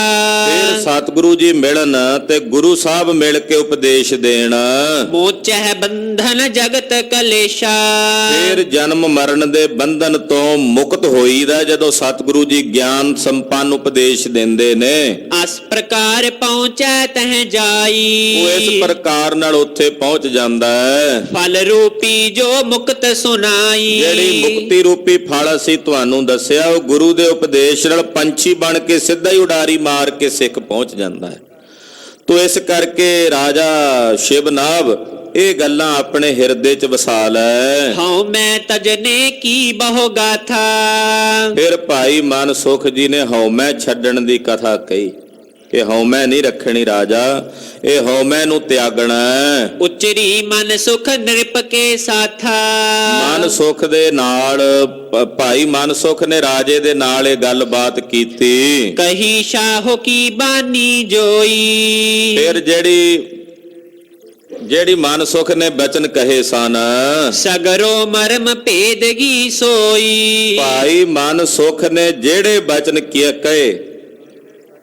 ਫਿਰ ਸਤਿਗੁਰੂ ਜੀ ਮਿਲਣ ਤੇ ਗੁਰੂ ਸਾਹਿਬ ਮਿਲ ਕੇ ਉਪਦੇਸ਼ ਦੇਣ। ਮੋਚਹਿ ਬੰਧਨ ਜਗਤ ਕਲੇਸ਼ਾ, ਫਿਰ ਜਨਮ ਮਰਨ ਦੇ ਬੰਧਨ ਤੋਂ ਮੁਕਤ ਹੋਈਦਾ ਜਦੋਂ ਸਤਿਗੁਰੂ ਜੀ ਗਿਆਨ ਸੰਪੰਨ ਉਪਦੇਸ਼ ਦਿੰਦੇ ਨੇ। ਅਸ ਪ੍ਰਕਾਰ ਪਹੁੰਚੈ ਤਹਿ ਜਾਈ, ਉਹ ਇਸ ਪ੍ਰਕਾਰ ਨਾਲ ਉੱਥੇ ਪਹੁੰਚ ਜਾਂਦਾ ਹੈ। ਫਲ ਰੂਪੀ ਜੋ ਮੁਕਤ ਸੁਨਾਈ, ਜਿਹੜੀ ਮੁਕਤੀ ਰੂਪੀ ਫਲ ਅਸੀਂ ਤੁਹਾਨੂੰ ਦੱਸਿਆ, ਉਹ ਗੁਰੂ ਦੇ ਉਪਦੇਸ਼ ਨਾਲ ਪੰਛੀ ਬਣ ਕੇ ਸਿੱਧਾ ਹੀ ਉਡਾਰੀ ਮਾਰ ਕੇ ਸਿੱਖ ਪਹੁੰਚ ਜਾਂਦਾ ਹੈ। ਤੋ ਇਸ ਕਰਕੇ ਰਾਜਾ ਸ਼ਿਵਨਾਭ ਇਹ ਗੱਲਾਂ ਆਪਣੇ ਹਿਰਦੇ 'ਚ ਵਸਾ ਲੈ। ਹਉ ਮੈਂ ਤਜਨੇ ਕੀ ਬਹੁ ਗਾਥਾ, ਫਿਰ ਭਾਈ ਮਨਸੁਖ ਜੀ ਨੇ ਹਉਮੈ ਛੱਡਣ ਦੀ ਕਥਾ ਕਹੀ ਕਿ ਹਉਮੈ ਨਹੀਂ ਰੱਖਣੀ ਰਾਜਾ, ਇਹ ਹਉਮੈ ਨੂੰ ਤਿਆਗਣਾ। ਉਚਰੀ ਮਨ ਸੁਖ ਨਿਰਪ ਕੇ ਸਾਥਾ, ਮਨ ਸੁਖ ਦੇ ਨਾਲ ਭਾਈ ਮਨਸੁਖ ਨੇ ਰਾਜੇ ਦੇ ਨਾਲ ਇਹ ਗੱਲਬਾਤ ਕੀਤੀ। ਕਹੀ ਸ਼ਾਹੋ ਕੀ ਬਾਨੀ ਜੋਈ, ਫਿਰ ਜਿਹੜੀ ਜਿਹੜੀ ਮਨ ਸੁਖ ਨੇ ਬਚਨ ਕਹੇ ਸਨ। ਸਗਰੋ ਮਰਮ ਭੇਦਗੀ ਸੋਈ। ਭਾਈ ਮਨ ਸੁਖ ਨੇ ਜਿਹੜੇ ਬਚਨ ਕਹੇ,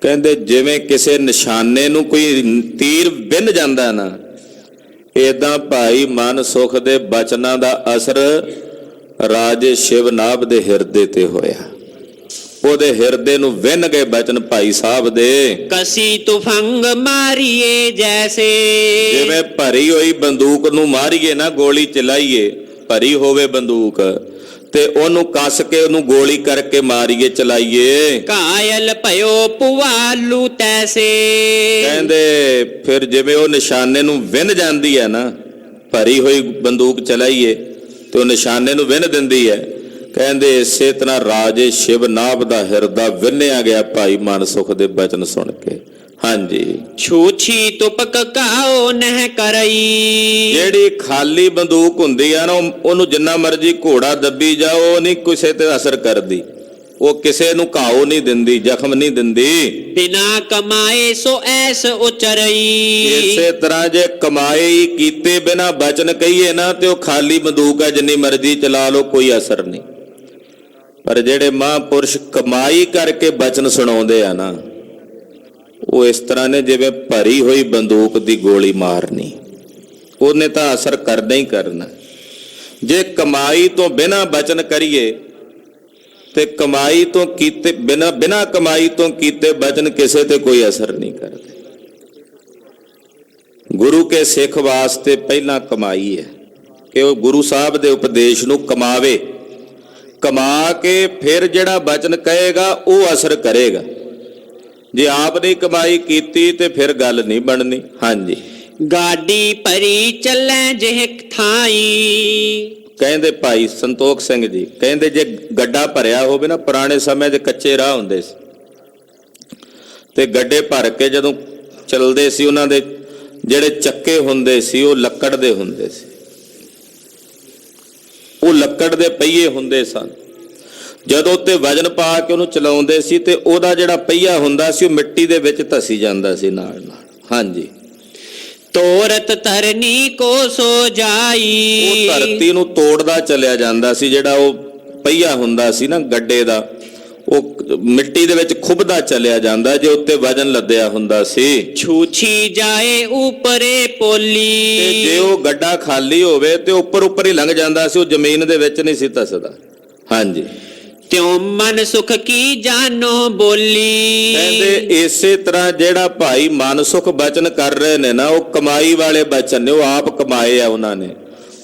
ਕਹਿੰਦੇ ਜਿਵੇਂ ਕਿਸੇ ਨਿਸ਼ਾਨੇ ਨੂੰ ਕੋਈ ਤੀਰ ਬਿੰਨ ਜਾਂਦਾ ਨਾ, ਏਦਾਂ ਭਾਈ ਮਨ ਸੁਖ ਦੇ ਬਚਨਾਂ ਦਾ ਅਸਰ ਰਾਜੇ ਸ਼ਿਵਨਾਭ ਦੇ ਹਿਰਦੇ ਤੇ ਹੋਇਆ। ਉਹਦੇ ਹਿਰਦੇ ਨੂੰ ਵਿੰਨ ਗਏ ਬਚਨ ਭਾਈ ਸਾਹਿਬ ਦੇ। ਕਸੀ ਤੁਫੰਗ ਮਾਰੀਏ ਜੈਸੇ। ਜਿਵੇਂ ਭਰੀ ਹੋਈ ਬੰਦੂਕ ਨੂੰ ਮਾਰੀਏ ਨਾ, ਗੋਲੀ ਚਲਾਈਏ, ਭਰੀ ਹੋਵੇ ਬੰਦੂਕ ਤੇ ਉਹਨੂੰ ਕੱਸ ਕੇ ਉਹਨੂੰ ਗੋਲੀ ਕਰਕੇ ਮਾਰੀਏ, ਚਲਾਈਏ। ਕਾਇਲ ਭਇਓ ਪੁਵਾਲੂ ਤੈਸੇ। ਕਹਿੰਦੇ ਫਿਰ ਜਿਵੇਂ ਉਹ ਨਿਸ਼ਾਨੇ ਨੂੰ ਵਿੰਨ ਜਾਂਦੀ ਹੈ ਨਾ, ਭਰੀ ਹੋਈ ਬੰਦੂਕ ਚਲਾਈਏ ਤੇ ਉਹ ਨਿਸ਼ਾਨੇ ਨੂੰ ਵਿੰਨ ਦਿੰਦੀ ਹੈ, ਕਹਿੰਦੇ ਇਸੇ ਤਰ੍ਹਾਂ ਰਾਜੇ ਸ਼ਿਵਨਾਭ ਦਾ ਹਿਰਦਾ ਵਿੰਨਿਆ ਗਿਆ ਭਾਈ ਮਨ ਸੁਖ ਦੇ ਬਚਨ ਸੁਣ ਕੇ। ਹਾਂਜੀ। ਛੂਛੀ ਤੁਪਕ ਕਾਓ ਨਹਿ ਕਰਈ। ਜਿਹੜੀ ਖਾਲੀ ਬੰਦੂਕ ਹੁੰਦੀ ਆ ਨਾ, ਉਹਨੂੰ ਜਿੰਨਾ ਮਰਜੀ ਘੋੜਾ ਦੱਬੀ ਜਾਓ, ਉਹ ਨਹੀਂ ਕਿਸੇ ਤੇ ਅਸਰ ਕਰਦੀ, ਉਹ ਕਿਸੇ ਨੂੰ ਘਾਓ ਨਹੀਂ ਦਿੰਦੀ, ਜ਼ਖਮ ਨਹੀਂ ਦਿੰਦੀ। ਬਿਨਾ ਕਮਾਏ ਸੋ ਐਸ ਉਚਰਈ। ਇਸੇ ਤਰ੍ਹਾਂ ਜੇ ਕਮਾਏ ਹੀ ਕੀਤੇ ਬਿਨਾ ਬਚਨ ਕਹੀਏ ਨਾ, ਤੇ ਉਹ ਖਾਲੀ ਬੰਦੂਕ ਆ, ਜਿੰਨੀ ਮਰਜੀ ਚਲਾ ਲਓ, ਕੋਈ ਅਸਰ ਨਹੀਂ। ਪਰ ਜਿਹੜੇ ਮਹਾਂਪੁਰਸ਼ ਕਮਾਈ ਕਰਕੇ ਬਚਨ ਸੁਣਾਉਂਦੇ ਆ ਨਾ, ਉਹ ਇਸ ਤਰ੍ਹਾਂ ਨੇ ਜਿਵੇਂ ਭਰੀ ਹੋਈ ਬੰਦੂਕ ਦੀ ਗੋਲੀ ਮਾਰਨੀ, ਉਹਨੇ ਤਾਂ ਅਸਰ ਕਰਨਾ ਹੀ ਕਰਨਾ। ਜੇ ਕਮਾਈ ਤੋਂ ਬਿਨਾਂ ਬਚਨ ਕਰੀਏ ਤੇ ਕਮਾਈ ਤੋਂ ਕੀਤੇ ਬਿਨਾਂ ਕਮਾਈ ਤੋਂ ਕੀਤੇ ਬਚਨ ਕਿਸੇ ਤੇ ਕੋਈ ਅਸਰ ਨਹੀਂ ਕਰਦੇ। ਗੁਰੂ ਕੇ ਸਿੱਖ ਵਾਸਤੇ ਪਹਿਲਾਂ ਕਮਾਈ ਹੈ ਕਿ ਉਹ ਗੁਰੂ ਸਾਹਿਬ ਦੇ ਉਪਦੇਸ਼ ਨੂੰ ਕਮਾਵੇ, ਕਮਾ ਕੇ ਫਿਰ ਜਿਹੜਾ ਬਚਨ ਕਹੇਗਾ ਉਹ ਅਸਰ ਕਰੇਗਾ। ਜੇ ਆਪ ਨੇ ਕਮਾਈ ਕੀਤੀ ਤੇ ਫਿਰ ਗੱਲ ਨਹੀਂ ਬਣਨੀ। ਹਾਂਜੀ। ਗਾਡੀ ਭਰੀ ਚੱਲੇ ਜਿਹ ਥਾਈ। ਕਹਿੰਦੇ ਭਾਈ ਸੰਤੋਖ ਸਿੰਘ ਜੀ, ਕਹਿੰਦੇ ਜੇ ਗੱਡਾ ਭਰਿਆ ਹੋਵੇ ਨਾ, ਪੁਰਾਣੇ ਸਮੇਂ ਦੇ ਕੱਚੇ ਰਾਹ ਹੁੰਦੇ ਸੀ ਤੇ ਗੱਡੇ ਭਰ ਕੇ ਜਦੋਂ ਚੱਲਦੇ ਸੀ, ਉਹਨਾਂ ਦੇ ਜਿਹੜੇ ਚੱਕੇ ਹੁੰਦੇ ਸੀ ਉਹ ਲੱਕੜ ਦੇ ਹੁੰਦੇ ਸੀ, ਉਹ ਲੱਕੜ ਦੇ ਪਹੀਏ ਹੁੰਦੇ ਸਨ। ਜਦੋਂ ਉੱਤੇ ਵਜਨ ਪਾ ਕੇ ਉਹਨੂੰ ਚਲਾਉਂਦੇ ਸੀ ਤੇ ਉਹਦਾ ਜਿਹੜਾ ਪਹੀਆ ਹੁੰਦਾ ਸੀ ਉਹ ਮਿੱਟੀ ਦੇ ਵਿੱਚ ਧਸੀ ਜਾਂਦਾ ਸੀ ਨਾਲ ਨਾਲ। ਹਾਂਜੀ। ਤੋਰਤ ਧਰਨੀ ਕੋ ਸੋ ਜਾਈ। ਉਹ ਧਰਤੀ ਨੂੰ ਤੋੜਦਾ ਚਲਿਆ ਜਾਂਦਾ ਸੀ। ਜਿਹੜਾ ਉਹ ਪਹੀਆ ਹੁੰਦਾ ਸੀ ਨਾ ਗੱਡੇ ਦਾ, ਉਹ ਮਿੱਟੀ ਦੇ ਵਿੱਚ ਖੁੱਬਦਾ ਚਲਿਆ ਜਾਂਦਾ ਜੇ ਉੱਤੇ ਵਜਨ ਲੱਦਿਆ ਹੁੰਦਾ ਸੀ। ਛੂਛੀ ਜਾਏ ਉਪਰੇ ਪੋਲੀ। ਤੇ ਜੇ ਉਹ ਗੱਡਾ ਖਾਲੀ ਹੋਵੇ ਤੇ ਉੱਪਰ ਉੱਪਰ ਹੀ ਲੰਘ ਜਾਂਦਾ ਸੀ, ਉਹ ਜ਼ਮੀਨ ਦੇ ਵਿੱਚ ਨਹੀਂ ਸੀ ਧਸਦਾ। ਹਾਂਜੀ। ਤਿਉ ਮਨ ਸੁਖ ਕੀ ਜਾਨੋ ਬੋਲੀ। ਕਹਿੰਦੇ ਇਸੇ ਤਰ੍ਹਾਂ ਜਿਹੜਾ ਭਾਈ ਮਨ ਸੁਖ ਬਚਨ ਕਰ ਰਹੇ ਨੇ ਨਾ, ਉਹ ਕਮਾਈ ਵਾਲੇ ਬਚਨ ਨੇ, ਉਹ ਆਪ ਕਮਾਏ ਆ ਉਹਨਾਂ ਨੇ।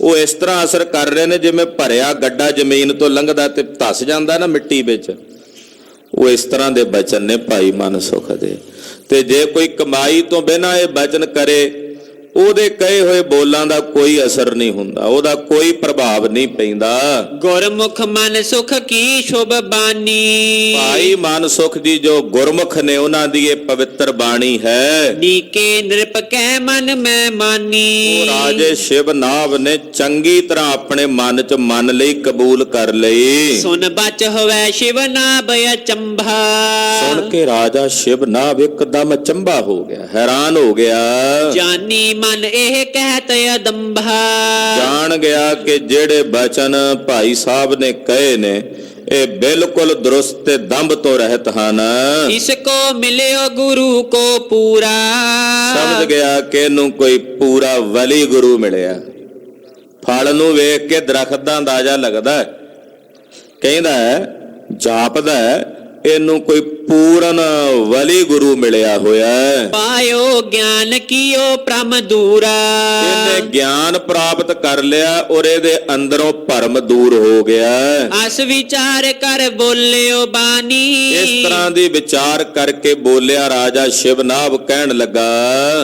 ਉਹ ਇਸ ਤਰ੍ਹਾਂ ਅਸਰ ਕਰ ਰਹੇ ਨੇ ਜਿਵੇਂ ਭਰਿਆ ਗੱਡਾ ਜ਼ਮੀਨ ਤੋਂ ਲੰਘਦਾ ਤੇ ਧਸ ਜਾਂਦਾ ਨਾ ਮਿੱਟੀ ਵਿੱਚ, ਉਹ ਇਸ ਤਰ੍ਹਾਂ ਦੇ ਬਚਨ ਨੇ ਭਾਈ ਮਨ ਸੁਖ ਦੇ। ਤੇ ਜੇ ਕੋਈ ਕਮਾਈ ਤੋਂ ਬਿਨਾਂ ਇਹ ਬਚਨ ਕਰੇ, ਉਹਦੇ ਕਹੇ ਹੋਏ ਬੋਲਾਂ ਦਾ ਕੋਈ ਅਸਰ ਨਹੀਂ ਹੁੰਦਾ, ਉਹਦਾ ਕੋਈ ਪ੍ਰਭਾਵ ਨਹੀਂ ਪੈਂਦਾ। ਗੁਰਮੁਖ ਮਨ ਸੁਖ ਕੀ ਸ਼ੁਭ ਬਾਣੀ। ਭਾਈ ਮਨ ਸੁਖ ਜੀ ਜੋ ਗੁਰਮੁਖ ਨੇ, ਉਹਨਾਂ ਦੀ ਇਹ ਪਵਿੱਤਰ ਬਾਣੀ ਹੈ। ਨੀਕੇ ਨਿਰਪਕੈ ਮਨ ਮੈਂ ਮਾਨੀ। ਉਹ ਰਾਜੇ ਸ਼ਿਵਨਾਭ ਨੇ ਚੰਗੀ ਤਰ੍ਹਾਂ ਆਪਣੇ ਮਨ ਚ ਮੰਨ ਲਈ, ਕਬੂਲ ਕਰ ਲਈ। ਸੁਨ ਬਚ ਹੋਵੇ ਸ਼ਿਵਨਾਭ ਅਚੰਭਾ। ਸੁਣ ਕੇ ਰਾਜਾ ਸ਼ਿਵਨਾਭ ਇੱਕਦਮ ਅਚੰਭਾ ਹੋ ਗਿਆ, ਹੈਰਾਨ ਹੋ ਗਿਆ। ਜਾਨੀ ਮਨ ਇਹ ਕਹਿਤ ਅਦੰਭਾ। ਜਾਣ ਗਿਆ ਕਿ ਜਿਹੜੇ ਬਚਨ ਭਾਈ ਸਾਹਿਬ ਨੇ ਕਹੇ ਨੇ ਇਹ ਬਿਲਕੁਲ ਦਰੁਸਤ ਤੇ ਦੰਭ ਤੋਂ ਰਹਿਤ ਹਨ। ਇਸ ਕੋ ਮਿਲਿਓ ਗੁਰੂ ਕੋ ਪੂਰਾ। ਸਮਝ ਗਿਆ ਕਿ ਇਹਨੂੰ ਕੋਈ ਪੂਰਾ ਵਲੀ ਗੁਰੂ ਮਿਲਿਆ। ਫਲ ਨੂੰ ਵੇਖ ਕੇ ਦਰਖਤ ਦਾ ਅੰਦਾਜ਼ਾ ਲੱਗਦਾ, ਕਹਿੰਦਾ ਜਾਪਦਾ ਇਹਨੂੰ ਕੋਈ ਪੂਰਨ ਵਲੀ ਗੁਰੂ ਮਿਲਿਆ ਹੋਇਆ ਹੈ। ਪਾਇਓ ਗਿਆਨ ਕੀਓ ਪ੍ਰਮ ਦੂਰਾ। ਇਹਨੇ ਗਿਆਨ ਪ੍ਰਾਪਤ ਕਰ ਲਿਆ ਔਰ ਇਹਦੇ ਅੰਦਰੋਂ ਭਰਮ ਦੂਰ ਹੋ ਗਿਆ। ਅਸ ਵਿਚਾਰ ਕਰ ਬੋਲਿਓ ਬਾਣੀ। ਇਸ ਤਰ੍ਹਾਂ ਦੀ ਵਿਚਾਰ ਕਰਕੇ ਬੋਲਿਆ ਰਾਜਾ ਸ਼ਿਵਨਾਭ। ਕਹਿਣ ਲੱਗਾ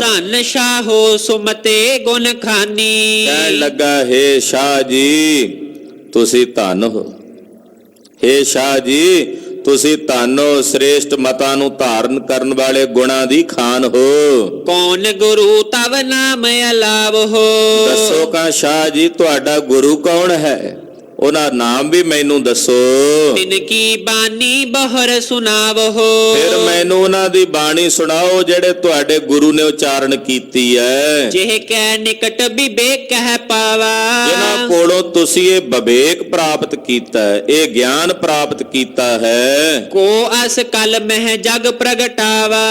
ਧਨ ਸ਼ਾਹੋ ਸੁਮਤੇ ਗੁਣ ਖਾਨੀ। ਕਹਿਣ ਲੱਗਾ ਹੇ ਸ਼ਾਹ ਜੀ ਤੁਸੀਂ ਧਨ ਹੋ, ਹੇ ਸ਼ਾਹ ਜੀ ਤੁਸੀਂ ਧੰਨੋ, ਸ੍ਰੇਸ਼ਟ ਮਤਾਂ ਨੂੰ ਧਾਰਨ ਕਰਨ ਵਾਲੇ ਗੁਣਾਂ ਦੀ ਖਾਨ ਹੋ। ਕੌਣ ਗੁਰੂ ਤਵ ਨਾਮ ਅਲਾਵ ਹੋ। ਦੱਸੋ ਕਾ ਸ਼ਾਹ ਜੀ ਤੁਹਾਡਾ ਗੁਰੂ ਕੌਣ ਹੈ? ਉਹਨਾਂ ਨਾਮ ਵੀ ਮੈਨੂੰ ਦੱਸੋ। ਤਿਨ ਕੀ ਬਾਣੀ ਬਹਰ ਸੁਣਾਵੋ। ਫਿਰ ਮੈਨੂੰ ਉਹਨਾਂ ਦੀ ਬਾਣੀ ਸੁਣਾਓ ਜਿਹੜੇ ਤੁਹਾਡੇ ਗੁਰੂ ਨੇ ਉਚਾਰਨ ਕੀਤੀ ਹੈ। ਜਿਹ ਕੈ ਨਿਕਟ ਵਿਵੇਕ ਕਹਿ ਪਾਵਾ। ਜਿਨ੍ਹਾਂ ਕੋਲੋਂ ਤੁਸੀਂ ਇਹ ਵਿਵੇਕ ਪ੍ਰਾਪਤ ਕੀਤਾ ਹੈ, ਇਹ ਗਿਆਨ ਪ੍ਰਾਪਤ ਕੀਤਾ ਹੈ। ਕੋ ਅਸ ਕਲ ਮਹਿ ਜਗ ਪ੍ਰਗਟਾਵਾ।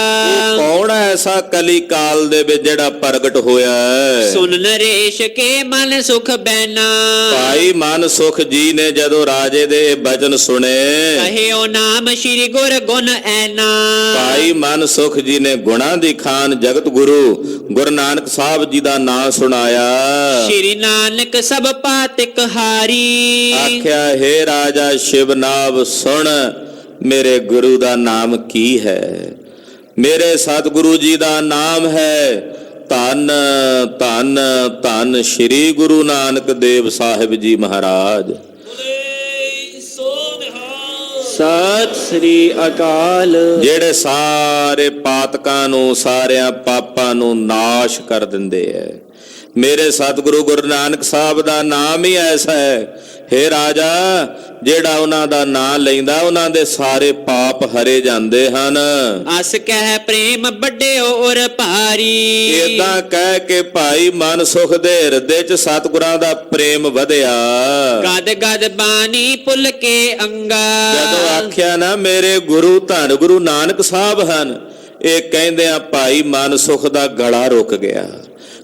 ਉਹ ਕੌਣ ਹੈ ਐਸਾ ਕਲੀ ਕਾਲ ਦੇ ਵਿੱਚ ਜਿਹੜਾ ਪ੍ਰਗਟ ਹੋਇਆ ਹੈ? ਸੁਨ ਨਰੇਸ਼ ਕੇ ਮਨ ਸੁਖ ਬੈਨਾ। ਭਾਈ ਮਨ ਸੁਖ ਜੀ ਨੇ ਜਦੋਂ ਰਾਜੇ ਦੇ ਇਹ ਬਚਨ ਸੁਣੇ, ਕਹਿਓ ਨਾਮ ਸ੍ਰੀ ਗੁਰ ਗੁਣ ਐਨਾ। ਭਾਈ ਮਨ ਸੁਖ ਜੀ ਨੇ ਗੁਣਾਂ ਦੀ ਖਾਨ ਜਗਤ ਗੁਰੂ ਗੁਰੂ ਨਾਨਕ ਸਾਹਿਬ ਜੀ ਦਾ ਨਾਮ ਸੁਣਾਇਆ। ਸ੍ਰੀ ਨਾਨਕ ਸਭ ਪਾਤਿਕ ਹਾਰੀ। ਆਖਿਆ ਹੈ ਰਾਜਾ ਸ਼ਿਵਨਾਭ ਸੁਣ, ਮੇਰੇ ਗੁਰੂ ਦਾ ਨਾਮ ਕੀ ਹੈ? ਮੇਰੇ ਸਤਿਗੁਰੂ ਜੀ ਦਾ ਨਾਮ ਹੈ ਧੰਨ ਧੰਨ ਧੰਨ ਸ੍ਰੀ ਗੁਰੂ ਨਾਨਕ ਦੇਵ ਸਾਹਿਬ ਜੀ ਮਹਾਰਾਜ। ਸਤਿ ਸ੍ਰੀ ਅਕਾਲ। ਜਿਹੜੇ ਸਾਰੇ ਪਾਤਕਾਂ ਨੂੰ, ਸਾਰਿਆਂ ਪਾਪਾਂ ਨੂੰ ਨਾਸ਼ ਕਰ ਦਿੰਦੇ ਐ। ਮੇਰੇ ਸਤਿਗੁਰੂ ਗੁਰੂ ਨਾਨਕ ਸਾਹਿਬ ਦਾ ਨਾਮ ਹੀ ਐਸਾ ਹੈ, ਹੇ ਰਾਜਾ, ਜਿਹੜਾ ਉਹਨਾਂ ਦਾ ਨਾਮ ਲੈਂਦਾ ਉਹਨਾਂ ਦੇ ਸਾਰੇ ਪਾਪ ਹਰੇ ਜਾਂਦੇ ਹਨ। ਅਸ ਕਹਿ ਪ੍ਰੇਮ ਵੱਡਿਓ ਔਰ ਭਾਰੀ। ਏਦਾਂ ਕਹਿ ਕੇ ਭਾਈ ਮਨ ਸੁਖ ਦੇ ਹਿਰਦੇ 'ਚ ਸਤਿਗੁਰਾਂ ਦਾ ਪ੍ਰੇਮ ਵਧਿਆ। ਗਦ ਗਦ ਬਾਣੀ ਭੁੱਲ ਕੇ ਅੰਗਾ। ਜਦੋਂ ਆਖਿਆ ਨਾ ਮੇਰੇ ਗੁਰੂ ਧੰਨ ਗੁਰੂ ਨਾਨਕ ਸਾਹਿਬ ਹਨ, ਇਹ ਕਹਿੰਦਿਆਂ ਭਾਈ ਮਨ ਸੁਖ ਦਾ ਗਲਾ ਰੁਕ ਗਿਆ,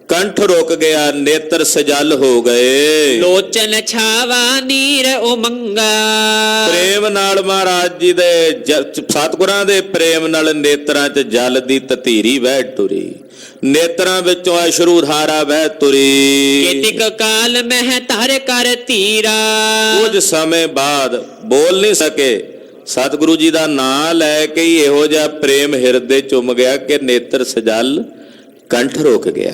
ਕੰਠ ਰੁਕ ਗਿਆ, ਨੇਤਰ ਸਜਲ ਹੋ ਗਏ। ਲੋਚਨ ਛਾਵਾ ਨੀਰ ਉਮੰਗਾ। ਪ੍ਰੇਮ ਨਾਲ ਮਹਾਰਾਜ ਜੀ ਦੇ ਸਤਿਗੁਰਾਂ ਦੇ ਪ੍ਰੇਮ ਨਾਲ ਨੇਤਰਾਂ 'ਚ ਜਲ ਦੀ ਤਤੀਰੀ ਵਹਿ ਟੁਰੀ, ਨੇਤਰਾਂ ਵਿੱਚੋਂ ਅਸ਼ਰੂ ਧਾਰਾ ਵਹਿ ਤੁਰੀ। ਕੇਤਿਕ ਕਾਲ ਮਹਿ ਧਰ ਕਰ ਧੀਰਾ। ਕੁਝ ਸਮੇਂ ਬਾਅਦ ਬੋਲ ਨਹੀਂ ਸਕੇ, ਸਤਿਗੁਰੂ ਜੀ ਦਾ ਨਾਮ ਲੈ ਕੇ ਹੀ ਇਹੋ ਜਿਹਾ ਪ੍ਰੇਮ ਹਿਰਦੇ ਚੁੰਮ ਗਿਆ ਕਿ ਨੇਤਰ ਸਜਲ, ਕੰਠ ਰੁਕ ਗਿਆ।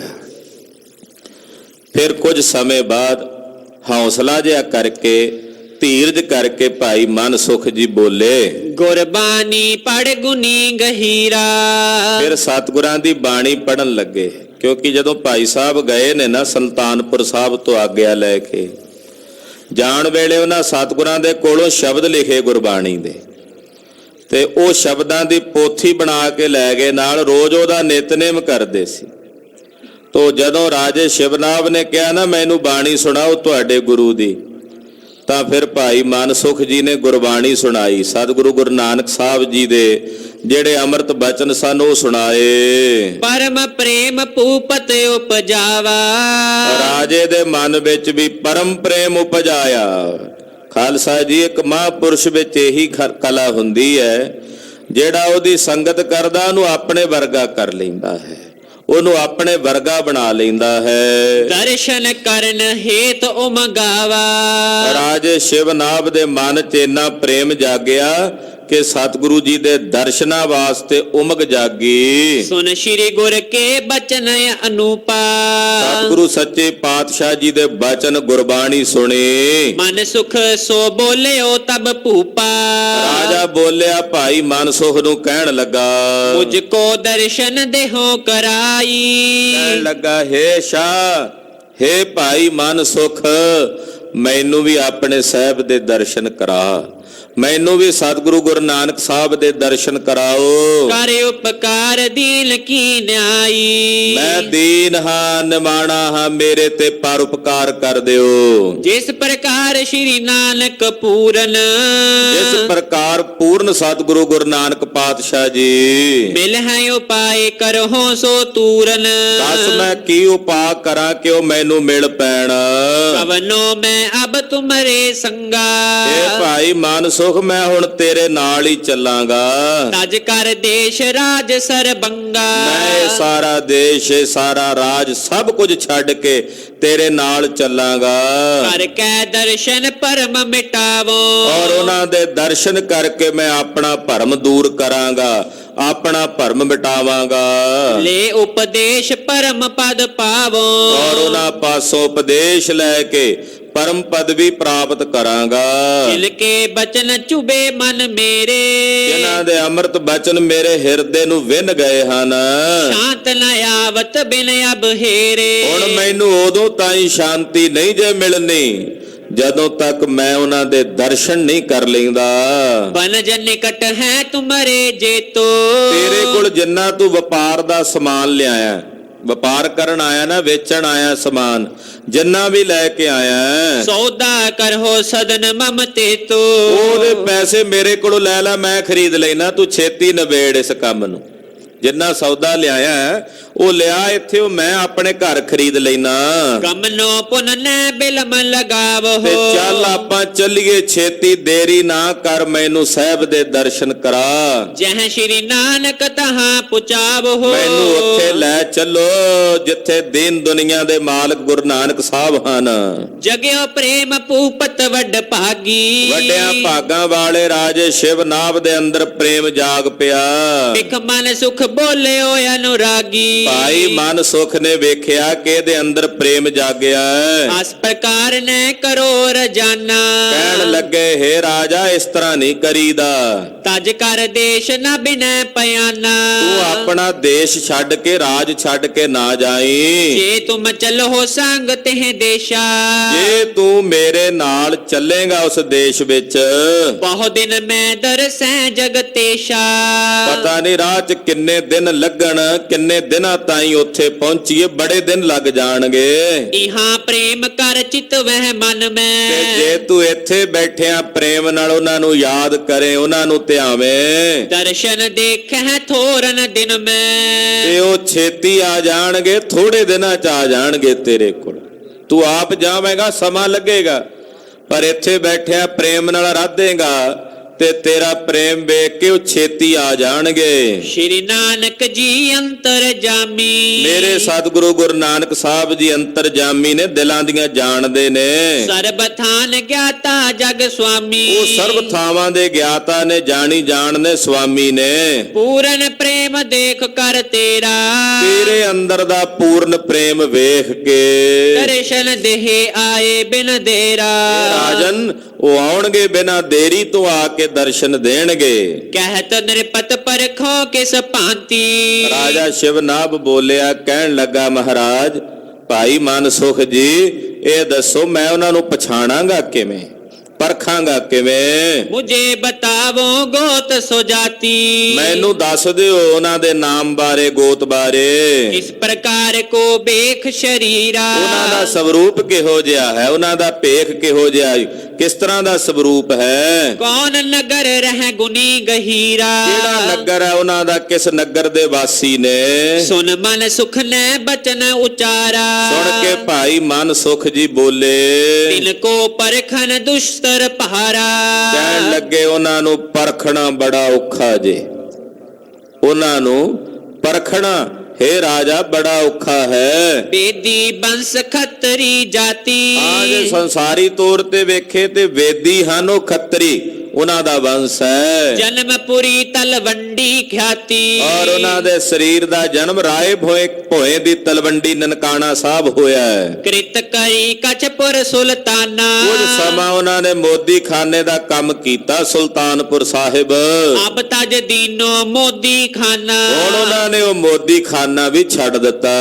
ਫਿਰ ਕੁਝ ਸਮੇਂ ਬਾਅਦ ਹੌਸਲਾ ਜਿਹਾ ਕਰਕੇ, ਧੀਰਜ ਕਰਕੇ ਭਾਈ ਮਨ ਸੁਖ ਜੀ ਬੋਲੇ, ਗੁਰਬਾਣੀ ਪੜ ਗੁਨੀ ਗਹੀਰਾ। ਫਿਰ ਸਤਿਗੁਰਾਂ ਦੀ ਬਾਣੀ ਪੜਨ ਲੱਗੇ। ਕਿਉਂਕਿ ਜਦੋਂ ਭਾਈ ਸਾਹਿਬ ਗਏ ਨੇ ਨਾ ਸੁਲਤਾਨਪੁਰ ਸਾਹਿਬ ਤੋਂ ਆਗਿਆ ਲੈ ਕੇ, ਜਾਣ ਵੇਲੇ ਉਹਨਾਂ ਸਤਿਗੁਰਾਂ ਦੇ ਕੋਲੋਂ ਸ਼ਬਦ ਲਿਖੇ ਗੁਰਬਾਣੀ ਦੇ, ਤੇ ਉਹ ਸ਼ਬਦਾਂ ਦੀ ਪੋਥੀ ਬਣਾ ਕੇ ਲੈ ਗਏ ਨਾਲ, ਰੋਜ਼ ਉਹਦਾ ਨਿਤਨੇਮ ਕਰਦੇ ਸੀ। ਤੋ ਜਦੋਂ ਰਾਜੇ ਸ਼ਿਵਨਾਭ ਨੇ ਕਿਹਾ ਨਾ ਮੈਨੂੰ ਬਾਣੀ ਸੁਣਾਓ ਤੁਹਾਡੇ ਗੁਰੂ ਦੀ, ਤਾਂ ਫਿਰ ਭਾਈ ਮਨ ਸੁਖ ਜੀ ਨੇ ਗੁਰਬਾਣੀ ਸੁਣਾਈ। ਸਤਿਗੁਰੂ ਗੁਰੂ ਨਾਨਕ ਸਾਹਿਬ ਜੀ ਦੇ ਜਿਹੜੇ ਅੰਮ੍ਰਿਤ ਬਚਨ ਸਨ ਉਹ ਸੁਣਾਏ। ਪਰਮ ਪ੍ਰੇਮ ਭੂਪਤ ਉਪਜਾਵਾ। ਰਾਜੇ ਦੇ ਮਨ ਵਿੱਚ ਵੀ ਪਰਮ ਪ੍ਰੇਮ ਉਪਜਾਇਆ। ਖਾਲਸਾ ਜੀ, ਇੱਕ ਮਹਾਂਪੁਰਸ਼ ਵਿੱਚ ਇਹੀ ਕਲਾ ਹੁੰਦੀ ਹੈ, ਜਿਹੜਾ ਉਹਦੀ ਸੰਗਤ ਕਰਦਾ ਉਹਨੂੰ ਆਪਣੇ ਵਰਗਾ ਕਰ ਲੈਂਦਾ ਹੈ, ਉਹਨੂੰ ਆਪਣੇ ਵਰਗਾ ਬਣਾ ਲੈਂਦਾ ਹੈ। ਦਰਸ਼ਨ ਕਰਨ ਹੇਤ ਉਮਗਾਵਾ। ਰਾਜੇ ਸ਼ਿਵਨਾਭ ਦੇ ਮਨ 'ਚ ਇੰਨਾ ਪ੍ਰੇਮ ਜਾਗਿਆ ਕਿ ਸਤਿਗੁਰੂ ਜੀ ਦੇ ਦਰਸ਼ਨਾਂ ਵਾਸਤੇ ਉਮਗ ਜਾਗੀ। ਸੁਨ ਸ੍ਰੀ ਗੁਰ ਕੇ ਬਚਨ ਅਨੂਪਾ। ਸਤਿਗੁਰੂ ਸੱਚੇ ਪਾਤਸ਼ਾਹ ਜੀ ਦੇ ਬਚਨ ਗੁਰਬਾਣੀ ਸੁਣੀ। ਮਨ ਸੁਖ ਸੋ ਬੋਲਿਓ ਤਬ ਭੂਪਾ। ਰਾਜਾ ਬੋਲਿਆ, ਭਾਈ ਮਨ ਸੁਖ ਨੂੰ ਕਹਿਣ ਲੱਗਾ, ਮੁਝ ਕੋ ਦਰਸ਼ਨ ਦੇਹੋ ਕਰਾਈ। ਕਹਿਣ ਲੱਗਾ, ਹੇ ਸ਼ਾਹ, ਹੇ ਭਾਈ ਮਨ ਸੁਖ, ਮੈਨੂੰ ਵੀ ਆਪਣੇ ਸਾਹਿਬ ਦੇ ਦਰਸ਼ਨ ਕਰਾ, ਮੈਨੂੰ ਵੀ ਸਤਿਗੁਰੂ ਗੁਰੂ ਨਾਨਕ ਸਾਹਿਬ ਦੇ ਦਰਸ਼ਨ ਕਰਾਓ। ਕਰ ਉਪਕਾਰ ਦੀਨ ਕੀ ਨਿਆਈ। ਮੈਂ ਦੀਨ ਹਾਂ, ਨਿਮਾਣਾ ਹਾਂ, ਮੇਰੇ ਤੇ ਪਰ ਉਪਕਾਰ ਕਰ ਦਿਓ। ਜਿਸ ਪ੍ਰਕਾਰ ਸ੍ਰੀ ਨਾਨਕ ਪੂਰਨ। ਜਿਸ ਪ੍ਰਕਾਰ ਪੂਰਨ ਸਤਿਗੁਰੂ ਗੁਰੂ ਨਾਨਕ ਪਾਤਸ਼ਾਹ ਜੀ ਮਿਲ ਹੈ ਉਪਾਏ ਕਰਹੁ ਸੋ ਤੂਰਨ। ਦੱਸ ਮੈਂ ਕੀ ਉਪਾਅ ਕਰਾਂ ਕਿ ਉਹ ਮੈਨੂੰ ਮਿਲ ਪੈਣ। ਕਵਨੋ ਮੈਂ ਅਬ ਤੁਮਰੇ ਸੰਗਾ। ਇਹ ਭਾਈ ਮਨ ਸੁਖ, ਮੈਂ ਹੁਣ ਤੇਰੇ ਨਾਲ ਹੀ ਚੱਲਾਂਗਾ। ਤਜ ਕਰ ਦੇਸ਼ ਰਾਜ ਸਰਬੰਗਾ। ਮੈਂ ਇਹ ਸਾਰਾ ਦੇਸ਼, ਇਹ ਸਾਰਾ ਰਾਜ, ਸਭ ਕੁਝ ਛੱਡ ਕੇ ਤੇਰੇ ਨਾਲ ਚੱਲਾਂਗਾ। ਕਰ ਕੈ ਦਰਸ਼ਨ ਭਰਮ ਮਿਟਾਵੋ। ਔਰ ਉਹਨਾਂ ਦੇ ਦਰਸ਼ਨ ਕਰਕੇ ਮੈਂ ਆਪਣਾ ਭਰਮ ਦੂਰ ਕਰਾਂਗਾ, ਆਪਣਾ ਭਰਮ ਮਿਟਾਵਾਂਗਾ। ਲੈ ਉਪਦੇਸ਼ ਪਰਮ ਪਦ ਪਾਵੋ। ਔਰ ਉਹਨਾਂ ਪਾਸੋਂ ਉਪਦੇਸ਼ ਲੈ ਕੇ ਪਰਮ ਪਦ ਵੀ ਪ੍ਰਾਪਤ ਕਰਾਂਗਾ। ਜਿਲ ਕੇ ਬਚਨ ਚੁਬੇ ਮਨ ਮੇਰੇ। ਜਿਨ੍ਹਾਂ ਦੇ ਅੰਮ੍ਰਿਤ ਬਚਨ ਮੇਰੇ ਹਿਰਦੇ ਨੂੰ ਵਿੰਨ ਗਏ ਹਨ। ਸ਼ਾਂਤ ਨ ਆਵਤ ਬਿਨ ਅਬ ਹੇਰੇ। ਹੁਣ ਮੈਨੂੰ ਉਦੋਂ ਤਾਈਂ ਸ਼ਾਂਤੀ ਨਹੀਂ ਜੇ ਮਿਲਣੀ ਜਦੋਂ ਤੱਕ ਮੈਂ ਉਹਨਾਂ ਦੇ ਦਰਸ਼ਨ ਨਹੀਂ ਕਰ ਲੈਂਦਾ। ਬਨਜ ਨਿਕਟ ਹੈ ਤੁਮਰੇ ਜੇਤੋ। ਤੇਰੇ ਕੋਲ ਜਿੰਨਾ ਤੂੰ ਵਪਾਰ ਦਾ ਸਮਾਨ ਲਿਆਇਆ, ਵਪਾਰ ਕਰਨ ਆਇਆ ਨਾ, ਵੇਚਣ ਆਇਆ ਸਮਾਨ, ਜਿੰਨਾ ਵੀ ਲੈ ਕੇ ਆਇਆ, ਸੌਦਾ ਕਰੋ ਸਦਨ ਮਮ ਤੇਤੋ। ਉਹਦੇ ਪੈਸੇ ਮੇਰੇ ਕੋਲੋਂ ਲੈ ਲੈ, ਮੈਂ ਖਰੀਦ ਲੈਣਾ, ਤੂੰ ਛੇਤੀ ਨਿਬੇੜ ਇਸ ਕੰਮ ਨੂੰ। ਜਿੰਨਾ ਸੌਦਾ ਲਿਆਇਆ ਉਹ ਲਿਆ ਇੱਥੇ, ਉਹ ਮੈਂ ਆਪਣੇ ਘਰ ਖਰੀਦ ਲੈਣਾ। ਗਮਨੋ ਪੁਨਨੈ ਬਿਲਮ ਲਗਾਵੋ। ਤੇ ਚੱਲ ਆਪਾਂ ਚੱਲੀਏ ਛੇਤੀ, ਦੇਰੀ ਨਾ ਕਰ, ਮੈਨੂੰ ਸਾਹਿਬ ਦੇ ਦਰਸ਼ਨ ਕਰਾ। ਜਹ ਸ਼੍ਰੀ ਨਾਨਕ ਤਹਾਂ ਪੁਚਾਵੋ। ਮੈਨੂੰ ਉੱਥੇ ਲੈ ਚੱਲੋ ਜਿੱਥੇ ਦੀਨ ਦੁਨੀਆ ਦੇ ਮਾਲਕ ਗੁਰੂ ਨਾਨਕ ਸਾਹਿਬ ਹਨ। ਜਗਿਓ ਪ੍ਰੇਮ ਭੂਪਤ ਵੱਡ ਭਾਗੀ। ਵੱਡਿਆਂ ਭਾਗਾਂ ਵਾਲੇ ਰਾਜੇ ਸ਼ਿਵ ਨਾਭ ਦੇ ਅੰਦਰ ਪ੍ਰੇਮ ਜਾਗ ਪਿਆ। ਇਕ ਮਨ ਸੁਖ ਬੋਲਿਓ ਅਨੁਰਾਗੀ। ਭਾਈ ਮਨ ਸੁਖ ਨੇ ਵੇਖਿਆ ਕਿ ਇਹਦੇ ਅੰਦਰ ਪ੍ਰੇਮ ਜਾਗਿਆ ਹੈ। ਇਸ ਪ੍ਰਕਾਰ ਨੇ ਕਰੋ ਰਜਾਨਾ। ਕਹਿਣ ਲੱਗੇ, ਹੇ ਰਾਜਾ ਇਸ ਤਰ੍ਹਾਂ ਨਹੀਂ ਕਰੀਦਾ, ਤਜ ਕਰ ਦੇਸ਼ ਨਾ ਬਿਨੈ ਪਿਆਨਾ। ਤੂੰ ਆਪਣਾ ਦੇਸ਼ ਛੱਡ ਕੇ, ਰਾਜ ਛੱਡ ਕੇ ਨਾ ਜਾਈ। ਜੇ ਤੁਮ ਚਲੋ ਸੰਗ ਤਿਹ ਦੇਸ਼ਾ। ਜੇ ਤੂੰ ਮੇਰੇ ਨਾਲ ਚੱਲੇਗਾ ਉਸ ਦੇਸ਼ ਵਿੱਚ, ਬਹੁ ਦਿਨ ਮੈਂ ਦਰਸੈ ਜਗਤੇਸ਼ਾ। ਪਤਾ ਨਹੀਂ ਰਾਹ 'ਚ ਕਿੰਨੇ ਦਿਨ ਲੱਗਣ, ਕਿੰਨੇ ਦਿਨਾਂ ਤਾਈਂ ਉੱਥੇ ਪਹੁੰਚੀਏ, ਬੜੇ ਦਿਨ ਲੱਗ ਜਾਣਗੇ। ਇਹਾਂ ਪ੍ਰੇਮ ਕਰ ਚਿਤ ਵਹਿ ਮਨ ਤੇ ਮੈਂ। ਜੇ ਤੂੰ ਇੱਥੇ ਬੈਠਿਆ ਪ੍ਰੇਮ ਨਾਲ ਉਹਨਾਂ ਨੂੰ ਯਾਦ ਕਰੇ, ਉਹਨਾਂ ਨੂੰ ਧਿਆਵੇਂ, ਦਰਸ਼ਨ ਦੇਖੈ ਥੋਰਨ ਦਿਨ ਮੈਂ। ਤੇ ਉਹ ਛੇਤੀ ਆ ਜਾਣਗੇ, ਥੋੜੇ ਦਿਨਾਂ 'ਚ ਆ ਜਾਣਗੇ ਤੇਰੇ ਕੋਲ। ਤੂੰ ਆਪ ਜਾਵੇਂਗਾ, ਸਮਾਂ ਲੱਗੇਗਾ, ਪਰ ਇੱਥੇ ਬੈਠਿਆ ਪ੍ਰੇਮ ਨਾਲ ਰਾਧੇਗਾ ਤੇ ਤੇਰਾ ਪ੍ਰੇਮ ਵੇਖ ਕੇ ਉਹ ਛੇਤੀ ਆ ਜਾਣਗੇ। ਸ਼੍ਰੀ ਨਾਨਕ ਜੀ ਅੰਤਰ ਜਾਮੀ। ਮੇਰੇ ਸਤਿਗੁਰੂ ਗੁਰੂ ਨਾਨਕ ਸਾਹਿਬ ਜੀ ਅੰਤਰ ਜਾਮੀ ਨੇ, ਦਿਲਾਂ ਦੀਆਂ ਜਾਣਦੇ ਨੇ। ਸਰਬ ਥਾਨ ਗਿਆਤਾ ਜਗ ਸੁਆਮੀ। ਉਹ ਸਰਬ ਥਾਵਾਂ ਦੇ ਗਿਆਤਾ ਨੇ, ਜਾਣੀ ਜਾਣਦੇ ਸੁਆਮੀ ਨੇ। ਪੂਰਨ ਪ੍ਰੇਮ ਦੇਖ ਕਰ ਤੇਰਾ। ਤੇਰੇ ਅੰਦਰ ਦਾ ਪੂਰਨ ਪ੍ਰੇਮ ਵੇਖ ਕੇ ਦਰਸ਼ਨ ਦੇਹ ਆਏ ਬਿਨ ਦੇਰਾ। ਰਾਜਨ ਉਹ ਆਉਣਗੇ ਬਿਨਾਂ ਦੇਰੀ ਤੋਂ, ਆ ਕੇ ਦਰਸ਼ਨ ਦੇਣਗੇ। ਕਹਿਤ ਨਿਰਪਤ ਪਰਖੋ ਕਿਸ ਭਾਂਤੀ। ਰਾਜਾ ਸ਼ਿਵਨਾਭ ਬੋਲਿਆ, ਕਹਿਣ ਲੱਗਾ, ਮਹਾਰਾਜ ਭਾਈ ਮਨ ਸੁਖ ਜੀ, ਇਹ ਦੱਸੋ ਮੈਂ ਉਹਨਾਂ ਨੂੰ ਪਛਾਣਾਂਗਾ ਕਿਵੇਂ, ਪਰਖਾਂਗਾ ਕਿਵੇਂ? ਮੁਝੇ ਬਤਾਵੋ ਗੋਤ ਸੋ ਜਾਤੀ। ਮੈਨੂੰ ਦੱਸ ਦਿਓ ਉਹਨਾਂ ਦੇ ਨਾਮ ਬਾਰੇ, ਗੋਤ ਬਾਰੇ। ਕਿਸ ਪ੍ਰਕਾਰ ਕੋ ਵੇਖ ਸ਼ਰੀਰਾ। ਉਹਨਾਂ ਦਾ ਸਵਰੂਪ ਕਿਹੋ ਜਿਹਾ ਹੈ, ਉਹਨਾਂ ਦਾ ਭੇਖ ਕਿਹੋ ਜਿਹਾ, ਕਿਸ ਤਰ੍ਹਾਂ ਦਾ ਸਵਰੂਪ ਹੈ। ਕੌਣ ਨਗਰ ਰਹਿ ਗੁਨੀ ਗਹੀਰਾ। ਕਿਹੜਾ ਨਗਰ ਹੈ ਉਹਨਾਂ ਦਾ, ਕਿਸ ਨਗਰ ਦੇ ਵਾਸੀ ਨੇ। ਸੁਨ ਮਨ ਸੁਖ ਨੇ ਬਚਨ ਉਚਾਰਾ। ਸੁਣ ਕੇ ਭਾਈ ਮਨ ਸੁਖ ਜੀ ਬੋਲੇ, ਤਿਨ ਕੋ ਪਰਖਨ ਦੁਸ਼ਤਰ ਪਹਾਰਾ। ਕਹਿਣ ਲੱਗੇ, ਉਹਨਾਂ ਨੂੰ ਪਰਖਣਾ ਬੜਾ ਔਖਾ ਜੇ, ਉਹਨਾਂ ਨੂੰ ਪਰਖਣਾ ਹੇ ਰਾਜਾ ਬੜਾ ਔਖਾ ਹੈ। ਵੇਦੀ ਬੰਸ ਖੱਤਰੀ ਜਾਤੀ। ਜੇ ਸੰਸਾਰੀ ਤੌਰ ਤੇ ਵੇਖੇ ਤੇ ਵੇਦੀ ਹਨ, ਉਹ ਖੱਤਰੀ, ਉਹਨਾਂ ਦਾ ਵੰਸ਼ ਹੈ। ਜਨਮਪੁਰੀ ਤਲਵੰਡੀ ਖਿਆਤੀ। ਔਰ ਉਹਨਾਂ ਦੇ ਸਰੀਰ ਦਾ ਜਨਮ ਰਾਏ ਭੋਏ ਦੀ ਤਲਵੰਡੀ ਨਨਕਾਣਾ ਸਾਹਿਬ ਹੋਇਆ ਹੈ। ਕ੍ਰਿਤ ਕਰੀ ਕਚਪੁਰ ਸੁਲਤਾਨਾ। ਕੁਝ ਸਮਾਂ ਉਹਨਾਂ ਨੇ ਮੋਦੀ ਖਾਨੇ ਦਾ ਕੰਮ ਕੀਤਾ, ਸੁਲਤਾਨਪੁਰ ਸਾਹਿਬ। ਅਬ ਤਜ ਦੀਨੋ ਮੋਦੀ ਖਾਨਾ। ਹੁਣ ਉਹਨਾਂ ਨੇ ਉਹ ਮੋਦੀ ਖਾਨਾ ਵੀ ਛੱਡ ਦਿੱਤਾ।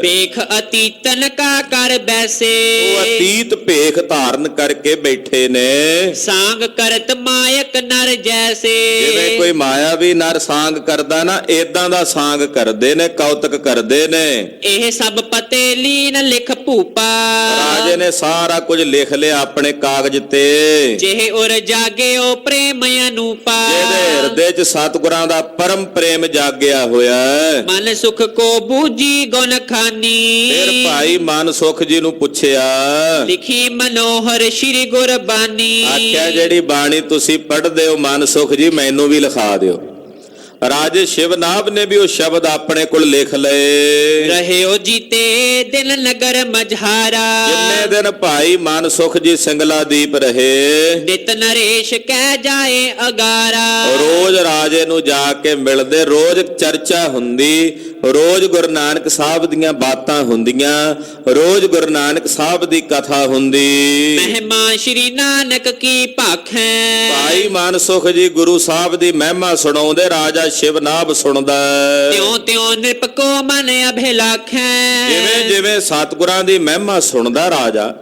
ਵੇਖ ਅਤੀਤਨ ਕਾ ਕਰ ਬੈਸੇ। ਉਹ ਅਤੀਤ ਭੇਖ ਧਾਰਨ ਕਰਕੇ ਬੈਠੇ ਨੇ। ਸਾਂਗ ਕਰਤ ਮਾਇਕ ਨਰ ਜੈਸੇ। ਜਿਵੇਂ ਕੋਈ ਮਾਇਆਵੀ ਨਰ ਸਾਂਗ ਕਰਦਾ ਨਾ, ਏਦਾਂ ਦਾ ਸਾਂਗ ਕਰਦੇ ਨੇ, ਕੌਤਕ ਕਰਦੇ ਨੇ। ਇਹ ਸਭ ਪਤੇ ਲੀਨ ਲਿਖ ਭੂਪਾ। ਰਾਜੇ ਨੇ ਸਾਰਾ ਕੁਝ ਲਿਖ ਲਿਆ ਆਪਣੇ ਕਾਗਜ਼ ਤੇ। ਜਿਹੇ ਉਰ ਜਾਗਿਓ ਪ੍ਰੇਮ ਅਨੂਪਾ। ਜਿਹਦੇ ਹਿਰਦੇ 'ਚ ਸਤਿਗੁਰਾਂ ਦਾ ਪਰਮ ਪ੍ਰੇਮ ਜਾਗਿਆ ਹੋਇਆ ਹੈ। ਮਨ ਸੁਖ ਕੋ ਬੂਜੀ ਗੁਣ ਖਾਨੀ। ਫਿਰ ਭਾਈ ਮਨ ਸੁਖ ਜੀ ਨੂੰ ਪੁੱਛਿਆ, ਲਿਖੀ ਮਨੋਹਰ ਸ਼੍ਰੀ ਗੁਰਬਾਣੀ। ਆਖਿਆ ਜਿਹੜੀ ਬਾਣੀ ਤੁਸੀਂ ਪੜ੍ਹਦੇ ਹੋ ਮਨ ਸੁਖ ਜੀ, ਮੈਨੂੰ ਵੀ ਲਿਖਾ ਦਿਓ। ਰਾਜੇ ਸ਼ਿਵਨਾਭ ਨੇ ਵੀ ਉਹ ਸ਼ਬਦ ਆਪਣੇ ਕੋਲ ਲਿਖ ਲਏ। ਰਹਿਓ ਜੀਤੇ ਦਿਨ ਨਗਰ ਮਝਾਰਾ। ਜਿੰਨੇ ਦਿਨ ਭਾਈ ਮਨ ਸੁਖ ਜੀ ਸਿੰਗਲਾ ਦੀਪ ਰਹੇ, ਨਿਤ ਨਰੇਸ਼ ਕਹਿ ਜਾਏ ਅਗਾਰਾ। ਰੋਜ਼ ਰਾਜੇ ਨੂੰ ਜਾ ਕੇ ਮਿਲਦੇ, ਰੋਜ਼ ਚਰਚਾ ਹੁੰਦੀ, ਰੋਜ਼ ਗੁਰੂ ਨਾਨਕ ਸਾਹਿਬ ਦੀਆਂ ਬਾਤਾਂ ਹੁੰਦੀਆਂ, ਰੋਜ਼ ਗੁਰੂ ਨਾਨਕ ਸਾਹਿਬ ਦੀ ਕਥਾ ਹੁੰਦੀ। ਮਹਿਮਾ ਸ਼੍ਰੀ ਨਾਨਕ ਕੀ ਭਾਖੈ। ਭਾਈ ਮਨ ਸੁਖ ਜੀ ਗੁਰੂ ਸਾਹਿਬ ਦੀ ਮਹਿਮਾ ਸੁਣਾਉਂਦੇ, ਰਾਜਾ ਸ਼ਿਵਨਾਭ ਸੁਣਦਾ। ਤਿਉ ਤਿਉ ਨਿਰਪਕੋ ਮਨ ਅਭਿਲਾਖੈ। ਜਿਵੇਂ ਜਿਵੇਂ ਸਤਿਗੁਰਾਂ ਦੀ ਮਹਿਮਾ ਸੁਣਦਾ ਰਾਜਾ,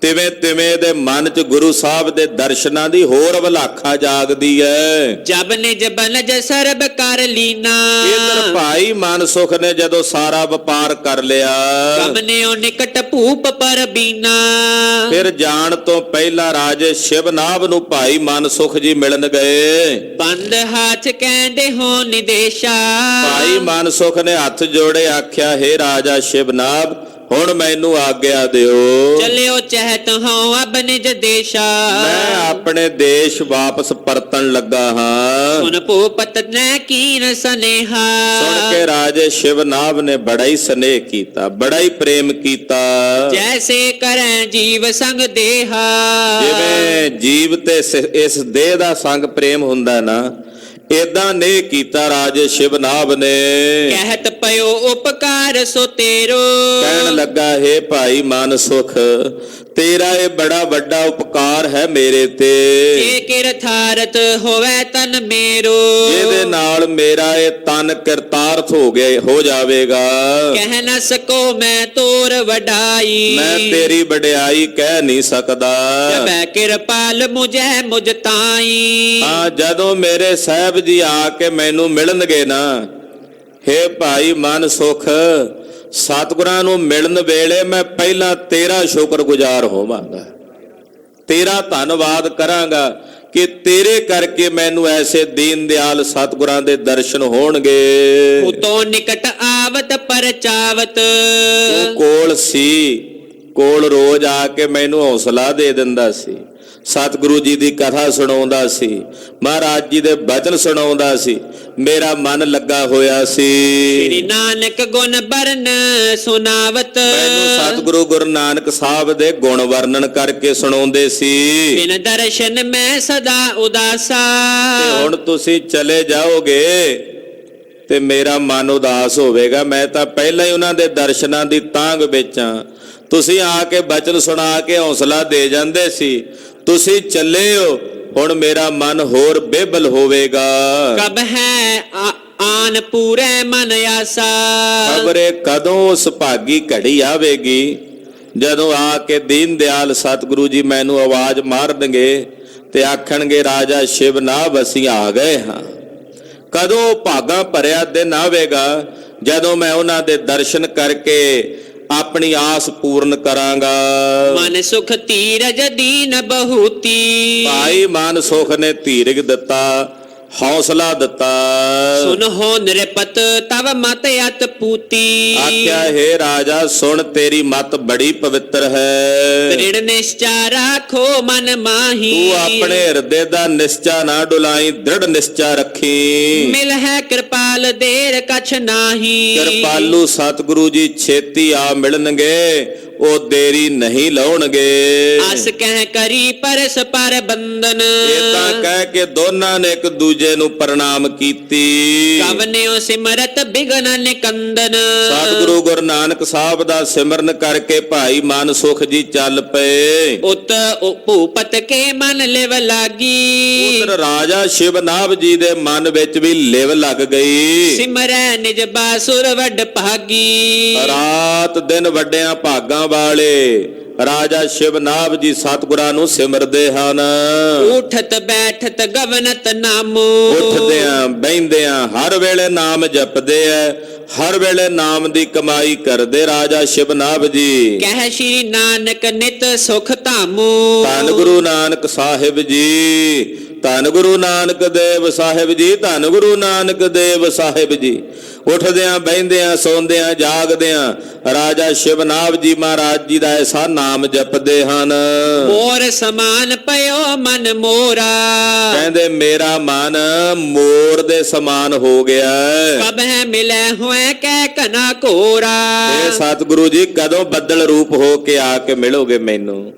ਤਿਵੇਂ ਤਿਵੇਂ ਦੇ ਮਨ 'ਚ ਗੁਰੂ ਸਾਹਿਬ ਦੇ ਦਰਸ਼ਨਾਂ ਦੀ ਹੋਰ ਅਵਲਾਖਾ ਜਾਗਦੀ ਹੈ। ਜਬ ਨਿਜ ਬਨਜ ਸਰਬ ਕਰ ਲੀਨਾ, ਇਧਰ ਭਾਈ ਮਨ ਸੁਖ ਨੇ ਜਦੋਂ ਸਾਰਾ ਵਪਾਰ ਕਰ ਲਿਆ, ਕਮਨਿਓ ਨਿਕਟ ਭੂਪ ਪਰ ਬੀਨਾ। ਫਿਰ ਜਾਣ ਤੋਂ ਪਹਿਲਾਂ ਰਾਜੇ ਸ਼ਿਵਨਾਭ ਨੂੰ ਭਾਈ ਮਨ ਸੁਖ ਜੀ ਮਿਲਣ ਗਏ। ਬੰਦ ਹੱਥ ਕਹਿੰਦੇ ਹੋ ਨਿਦੇਸ਼ਾ, ਭਾਈ ਮਨ ਸੁਖ ਨੇ ਹੱਥ ਜੋੜੇ ਆਖਿਆ, ਹੇ ਰਾਜਾ ਸ਼ਿਵਨਾਭ, ਹੁਣ ਮੈਨੂੰ ਆਗਿਆ ਦਿਓ। ਚਲਿਓ ਚਹਿਤ ਹੋ ਅਬ ਨਿਜ ਦੇਸ਼ਾ, ਮੈਂ ਆਪਣੇ ਦੇਸ਼ ਵਾਪਸ ਪਰਤਣ ਲੱਗਾ ਹਾਂ। ਸੁਨ ਭੂਪਤ ਨੇ ਕੀਨ ਸਨੇਹਾ, ਸੁਣ ਕੇ ਰਾਜੇ ਸ਼ਿਵਨਾਭ ਨੇ ਬੜਾ ਹੀ ਸਨੇਹ ਕੀਤਾ, ਬੜਾ ਹੀ ਪ੍ਰੇਮ ਕੀਤਾ। ਜੈਸੇ ਕਰੈ ਜੀਵ ਸੰਗ ਦੇਹਾ, ਜਿਵੇਂ ਜੀਵ ਤੇ ਇਸ ਦੇਹ ਦਾ ਸੰਗ ਪ੍ਰੇਮ ਹੁੰਦਾ ਨਾ, ਏਦਾਂ ਨੇ ਕੀਤਾ ਰਾਜੇ ਸ਼ਿਵਨਾਭ ਨੇ। ਕਹਿਤ ਪਇਓ ਉਪਕਾਰ ਸੋ ਤੇਰੋ, ਕਹਿਣ ਲੱਗਾ, ਹੇ ਭਾਈ ਮਨ ਸੁਖ, ਤੇਰਾ ਇਹ ਬੜਾ ਵੱਡਾ ਉਪਕਾਰ ਹੈ ਮੇਰੇ ਤੇ। ਜੇ ਕਿਰਥਾਰਥ ਹੋਵੇ ਤਨ ਮੇਰੋ, ਇਹਦੇ ਨਾਲ ਮੇਰਾ ਇਹ ਤਨ ਕਿਰਤਾਰਥ ਹੋ ਜਾਵੇਗਾ। ਕਹਿ ਨਾ ਸਕੋ ਮੈਂ ਤੋਰ ਵਡਾਈ, ਮੈਂ ਤੇਰੀ ਵਡਿਆਈ ਕਹਿ ਨਹੀਂ ਸਕਦਾ। ਜਬੈ ਕਿਰਪਾਲ ਮੁਝੈ ਮੁਝ ਤਾਈ। ਹਾਂ, ਜਦੋਂ ਮੇਰੇ ਸਾਹਿਬ ਜੀ ਆ ਕੇ ਮੈਨੂੰ ਮਿਲਣਗੇ ਨਾ, ਹੇ ਭਾਈ ਮਨ ਸੁਖ, ਸਤਿਗੁਰਾਂ ਨੂੰ ਮਿਲਣ ਵੇਲੇ ਮੈਂ ਪਹਿਲਾਂ ਤੇਰਾ ਸ਼ੁਕਰਗੁਜ਼ਾਰ ਹੋਵਾਂਗਾ, ਤੇਰਾ ਧੰਨਵਾਦ ਕਰਾਂਗਾ ਕਿ ਤੇਰੇ ਕਰਕੇ ਮੈਨੂੰ ਐਸੇ ਦੀਨ ਦਿਆਲ ਸਤਿਗੁਰਾਂ ਦੇ ਦਰਸ਼ਨ ਹੋਣਗੇ। ਉਤੋਂ ਨਿਕਟ ਆਵਤ ਪਰਚਾਵਤ, ਤੂੰ ਕੋਲ ਸੀ, ਕੋਲ ਰੋਜ਼ ਆ ਕੇ ਮੈਨੂੰ ਹੌਸਲਾ ਦੇ ਦਿੰਦਾ ਸੀ, ਸਤਿਗੁਰੂ ਜੀ ਦੀ ਕਥਾ ਸੁਣਾਉਂਦਾ ਸੀ, ਮਹਾਰਾਜ ਜੀ ਦੇ ਬਚਨ ਸੁਣਾਉਂਦਾ ਸੀ, ਮੇਰਾ ਮਨ ਲੱਗਾ ਹੋਇਆ ਸੀ। ਸ੍ਰੀ ਨਾਨਕ ਗੁਣ ਬਰਨ ਸੁਨਾਵਤ, ਮੈਨੂੰ ਸਤਿਗੁਰੂ ਗੁਰੂ ਨਾਨਕ ਸਾਹਿਬ ਦੇ ਗੁਣ ਵਰਣਨ ਕਰਕੇ ਸੁਣਾਉਂਦੇ ਸੀ। ਬਿਨ ਦਰਸ਼ਨ ਮੈਂ ਸਦਾ ਉਦਾਸਾ, ਤੇ ਹੁਣ ਤੁਸੀਂ ਚਲੇ ਜਾਓਗੇ ਤੇ ਮੇਰਾ ਮਨ ਉਦਾਸ ਹੋਵੇਗਾ। ਮੈਂ ਤਾਂ ਪਹਿਲਾਂ ਹੀ ਉਹਨਾਂ ਦੇ ਦਰਸ਼ਨਾਂ ਦੀ ਤਾਂਘ ਵਿੱਚ ਹਾਂ। ਤੁਸੀਂ ਆ ਕੇ ਬਚਨ ਸੁਣਾ ਕੇ ਹੌਸਲਾ ਦੇ ਜਾਂਦੇ ਸੀ, ਤੁਸੀਂ ਚੱਲੇ ਹੋ, ਹੁਣ ਮੇਰਾ ਮਨ ਹੋਰ ਬੇਬਲ ਹੋਵੇਗਾ। ਕਬ ਹੈ ਆਨ ਪੂਰੇ ਮਨ ਆਸਾ, ਖਬਰੇ ਕਦੋਂ ਉਸ ਭਾਗੀ ਘੜੀ ਆਵੇਗੀ ਜਦੋਂ ਆ ਕੇ ਦੀਨ ਦਿਆਲ ਸਤਿਗੁਰੂ ਜੀ ਮੈਨੂੰ ਆਵਾਜ਼ ਮਾਰਨਗੇ ਤੇ ਆਖਣਗੇ, ਰਾਜਾ ਸ਼ਿਵਨਾਭ ਅਸੀਂ ਆ ਗਏ ਹਾਂ। ਕਦੋਂ ਭਾਗਾ ਭਰਿਆ ਦਿਨ ਆਵੇਗਾ ਜਦੋਂ ਮੈਂ ਉਹਨਾਂ ਦੇ ਦਰਸ਼ਨ ਕਰਕੇ ਆਪਣੀ ਆਸ ਪੂਰਨ ਕਰਾਂਗਾ। ਮਨ ਸੁਖ ਧੀਰਜ ਦੀਨ ਬਹੁਤੀ, ਭਾਈ ਮਨ ਸੁਖ ਨੇ ਧੀਰਜ ਦਿੱਤਾ, ਹੌਸਲਾ ਦਿੱਤਾ। ਸੁਨ ਹੋ ਨਿਰਪਤ ਤਵ ਮਤ ਅਤ ਪੂਤੀ, ਆਖਿਆ, ਹੇ ਰਾਜਾ ਸੁਣ, ਤੇਰੀ ਮਤ ਬੜੀ ਪਵਿੱਤਰ ਹੈ। ਦ੍ਰਿੜ ਨਿਸ਼ਚਾ ਰਾਖੋ ਮਨ ਮਾਹੀ, ਤੂੰ ਆਪਣੇ ਹਿਰਦੇ ਦਾ ਨਿਸ਼ਚਾ ਨਾ ਡੁਲਾਈ, ਦ੍ਰਿੜ ਨਿਸ਼ਚਾ ਰੱਖੀ। ਮਿਲ ਹੈ ਕਿਰਪਾਲ ਦੇਰ ਕਛ ਨਾਹੀ, ਕਿਰਪਾਲੂ ਸਤਿਗੁਰੂ ਜੀ ਛੇਤੀ ਆ ਮਿਲਣਗੇ, ਉਹ ਦੇਰੀ ਨਹੀਂ ਲਾਉਣਗੇ। ਅਸ ਕਹਿ ਕਰੀ ਪਰਸ ਪਰ ਬੰਦਨ, ਏਦਾਂ ਕਹਿ ਕੇ ਦੋਨਾਂ ਨੇ ਇੱਕ ਦੂਜੇ ਨੂੰ ਪ੍ਰਣਾਮ ਕੀਤੀ। ਕਵਨਿਓ ਸਿਮਰਤ ਬਿਗਨ ਨਿਕੰਦਨ, ਸਤਿਗੁਰੂ ਗੁਰੂ ਨਾਨਕ ਸਾਹਿਬ ਦਾ ਸਿਮਰਨ ਕਰਕੇ ਭਾਈ ਮਨ ਸੁਖ ਜੀ ਚੱਲ ਪਏ। ਉਤ ਭੂਪਤ ਕੇ ਮਨ ਲਿਵ ਲਾਗੀ, ਉਧਰ ਰਾਜਾ ਸ਼ਿਵਨਾਭ ਜੀ ਦੇ ਮਨ ਵਿੱਚ ਵੀ ਲਿਵ ਲੱਗ ਗਈ। ਸਿਮਰੈ ਨਿਜ ਬਾਸੁਰ ਵੱਡ ਭਾਗੀ, ਰਾਤ ਦਿਨ ਵੱਡਿਆਂ ਭਾਗਾਂ ਵਾਲੇ ਰਾਜਾ ਸ਼ਿਵਨਾਭ ਜੀ ਸਤਿਗੁਰਾਂ ਨੂੰ ਸਿਮਰਦੇ ਹਨ। ਉਠਤ ਬੈਠਤ ਗਵਨਤ ਨਾਮੋ, ਉੱਠਦਿਆਂ ਬਹਿੰਦਿਆਂ ਹਰ ਵੇਲੇ ਨਾਮ ਜਪਦੇ ਐ, ਹਰ ਵੇਲੇ ਨਾਮ ਦੀ ਕਮਾਈ ਕਰਦੇ ਰਾਜਾ ਸ਼ਿਵਨਾਭ ਜੀ। ਕਹਿ ਸ਼੍ਰੀ ਨਾਨਕ ਨਿਤ ਸੁਖ ਧਾਮੂ, ਧੰਨ ਗੁਰੂ ਨਾਨਕ ਸਾਹਿਬ ਜੀ, ਧੰਨ ਗੁਰੂ ਨਾਨਕ ਦੇਵ ਸਾਹਿਬ ਜੀ, ਧੰਨ ਗੁਰੂ ਨਾਨਕ ਦੇਵ ਸਾਹਿਬ ਜੀ। ਉੱਠਦਿਆਂ ਬਹਿੰਦਿਆਂ ਸੌਂਦਿਆਂ ਜਾਗਦਿਆਂ ਰਾਜਾ ਸ਼ਿਵਨਾਭ ਜੀ ਮਹਾਰਾਜ ਜੀ ਦਾ ਐਸਾ ਨਾਮ ਜਪਦੇ ਹਨ। ਮੋਰ ਸਮਾਨ ਪਇਓ ਮਨ ਮੋਰਾ, ਕਹਿੰਦੇ ਮੇਰਾ ਮਨ ਮੋਰ ਦੇ ਸਮਾਨ ਹੋ ਗਿਆ। ਕਬ ਹੈ ਮਿਲੇ ਹੋਏ ਕਹਿ ਕਨਾ ਘੋਰਾ, ਇਹ ਸਤਿਗੁਰੂ ਜੀ ਕਦੋਂ ਬੱਦਲ ਰੂਪ ਹੋ ਕੇ ਆ ਕੇ ਮਿਲੋਗੇ ਮੈਨੂੰ।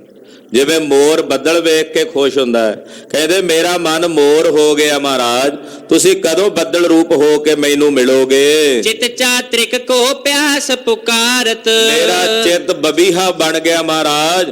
ਜਿਵੇਂ ਮੋਰ ਬੱਦਲ ਵੇਖ ਕੇ ਖੁਸ਼ ਹੁੰਦਾ ਹੈ, ਕਹਿੰਦੇ ਮੇਰਾ ਮਨ ਮੋਰ ਹੋ ਗਿਆ ਮਹਾਰਾਜ, ਤੁਸੀਂ ਕਦੋਂ ਬੱਦਲ ਰੂਪ ਹੋ ਕੇ ਮੈਨੂੰ ਮਿਲੋਗੇ। ਚਿਤ ਚਾਤ੍ਰਿਕ ਕੋ ਪਿਆਸ ਪੁਕਾਰਤ, ਮੇਰਾ ਚਿੱਤ ਬਬੀਹਾ ਬਣ ਗਿਆ ਮਹਾਰਾਜ,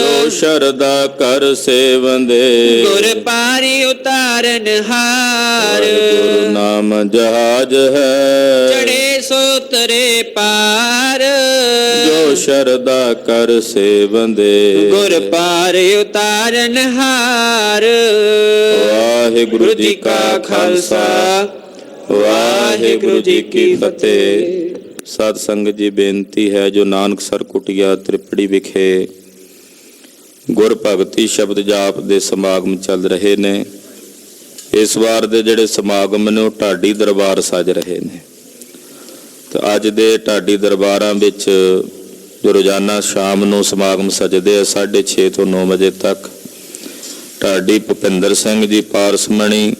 ਜੋ ਸ਼ਰਦਾ ਕਰ ਸੇਵੰਦੇ ਗੁਰ ਪਾਰੀ ਉਤਾਰਨ ਹਾਰ ਗੁਰੂ ਨਾਮ ਜਹਾਜ ਹੈ ਚੜੇ ਸੋ ਤਰੇ ਪਾਰ ਜੋ ਸ਼ਰਦਾ ਕਰ ਸੇਵੰਦੇ ਗੁਰ ਪਾਰੀ ਉਤਾਰਨ ਹਾਰ ਵਾਹਿਗੁਰੂ ਜੀ ਕਾ ਖਾਲਸਾ ਵਾਹਿਗੁਰੂ ਜੀ ਕੀ ਫਤਿਹ। ਸਾਧ ਸੰਗਤ ਜੀ, ਬੇਨਤੀ ਹੈ ਜੋ ਨਾਨਕਸਰ ਕੁਟਿਆ ਤ੍ਰਿਪੜੀ ਵਿਖੇ ਗੁਰ ਭਗਤੀ ਸ਼ਬਦ ਜਾਪ ਦੇ ਸਮਾਗਮ ਚੱਲ ਰਹੇ ਨੇ। ਇਸ ਵਾਰ ਦੇ ਜਿਹੜੇ ਸਮਾਗਮ ਨੇ ਉਹ ਢਾਡੀ ਦਰਬਾਰ ਸਜ ਰਹੇ ਨੇ। ਤੇ ਅੱਜ ਦੇ ਢਾਡੀ ਦਰਬਾਰਾਂ ਵਿੱਚ ਜੋ ਰੋਜ਼ਾਨਾ ਸ਼ਾਮ ਨੂੰ ਸਮਾਗਮ ਸਜਦੇ ਆ 6:30 ਤੋਂ 9 ਵਜੇ ਤੱਕ, ਢਾਡੀ ਭੁਪਿੰਦਰ ਸਿੰਘ ਜੀ ਪਾਰਸਮਣੀ,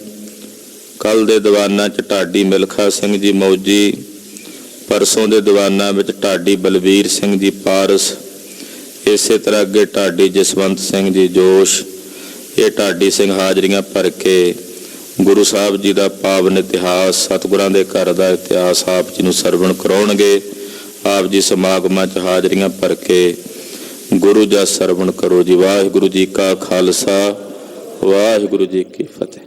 ਕੱਲ ਦੇ ਦੀਵਾਨਾਂ 'ਚ ਢਾਡੀ ਮਿਲਖਾ ਸਿੰਘ ਜੀ ਮੌਜੀ, ਪਰਸੋਂ ਦੇ ਦੀਵਾਨਾਂ ਵਿੱਚ ਢਾਡੀ ਬਲਵੀਰ ਸਿੰਘ ਜੀ ਪਾਰਸ, ਇਸੇ ਤਰ੍ਹਾਂ ਅੱਗੇ ਢਾਡੀ ਜਸਵੰਤ ਸਿੰਘ ਜੀ ਜੋਸ਼। ਇਹ ਢਾਡੀ ਸਿੰਘ ਹਾਜ਼ਰੀਆਂ ਭਰ ਕੇ ਗੁਰੂ ਸਾਹਿਬ ਜੀ ਦਾ ਪਾਵਨ ਇਤਿਹਾਸ, ਸਤਿਗੁਰਾਂ ਦੇ ਘਰ ਦਾ ਇਤਿਹਾਸ ਆਪ ਜੀ ਨੂੰ ਸਰਵਣ ਕਰਾਉਣਗੇ। ਆਪ ਜੀ ਸਮਾਗਮਾਂ 'ਚ ਹਾਜ਼ਰੀਆਂ ਭਰ ਕੇ ਗੁਰੂ ਦਾ ਸਰਵਣ ਕਰੋ ਜੀ। ਵਾਹਿਗੁਰੂ ਜੀ ਕਾ ਖਾਲਸਾ, ਵਾਹਿਗੁਰੂ ਜੀ ਕੀ ਫਤਿਹ।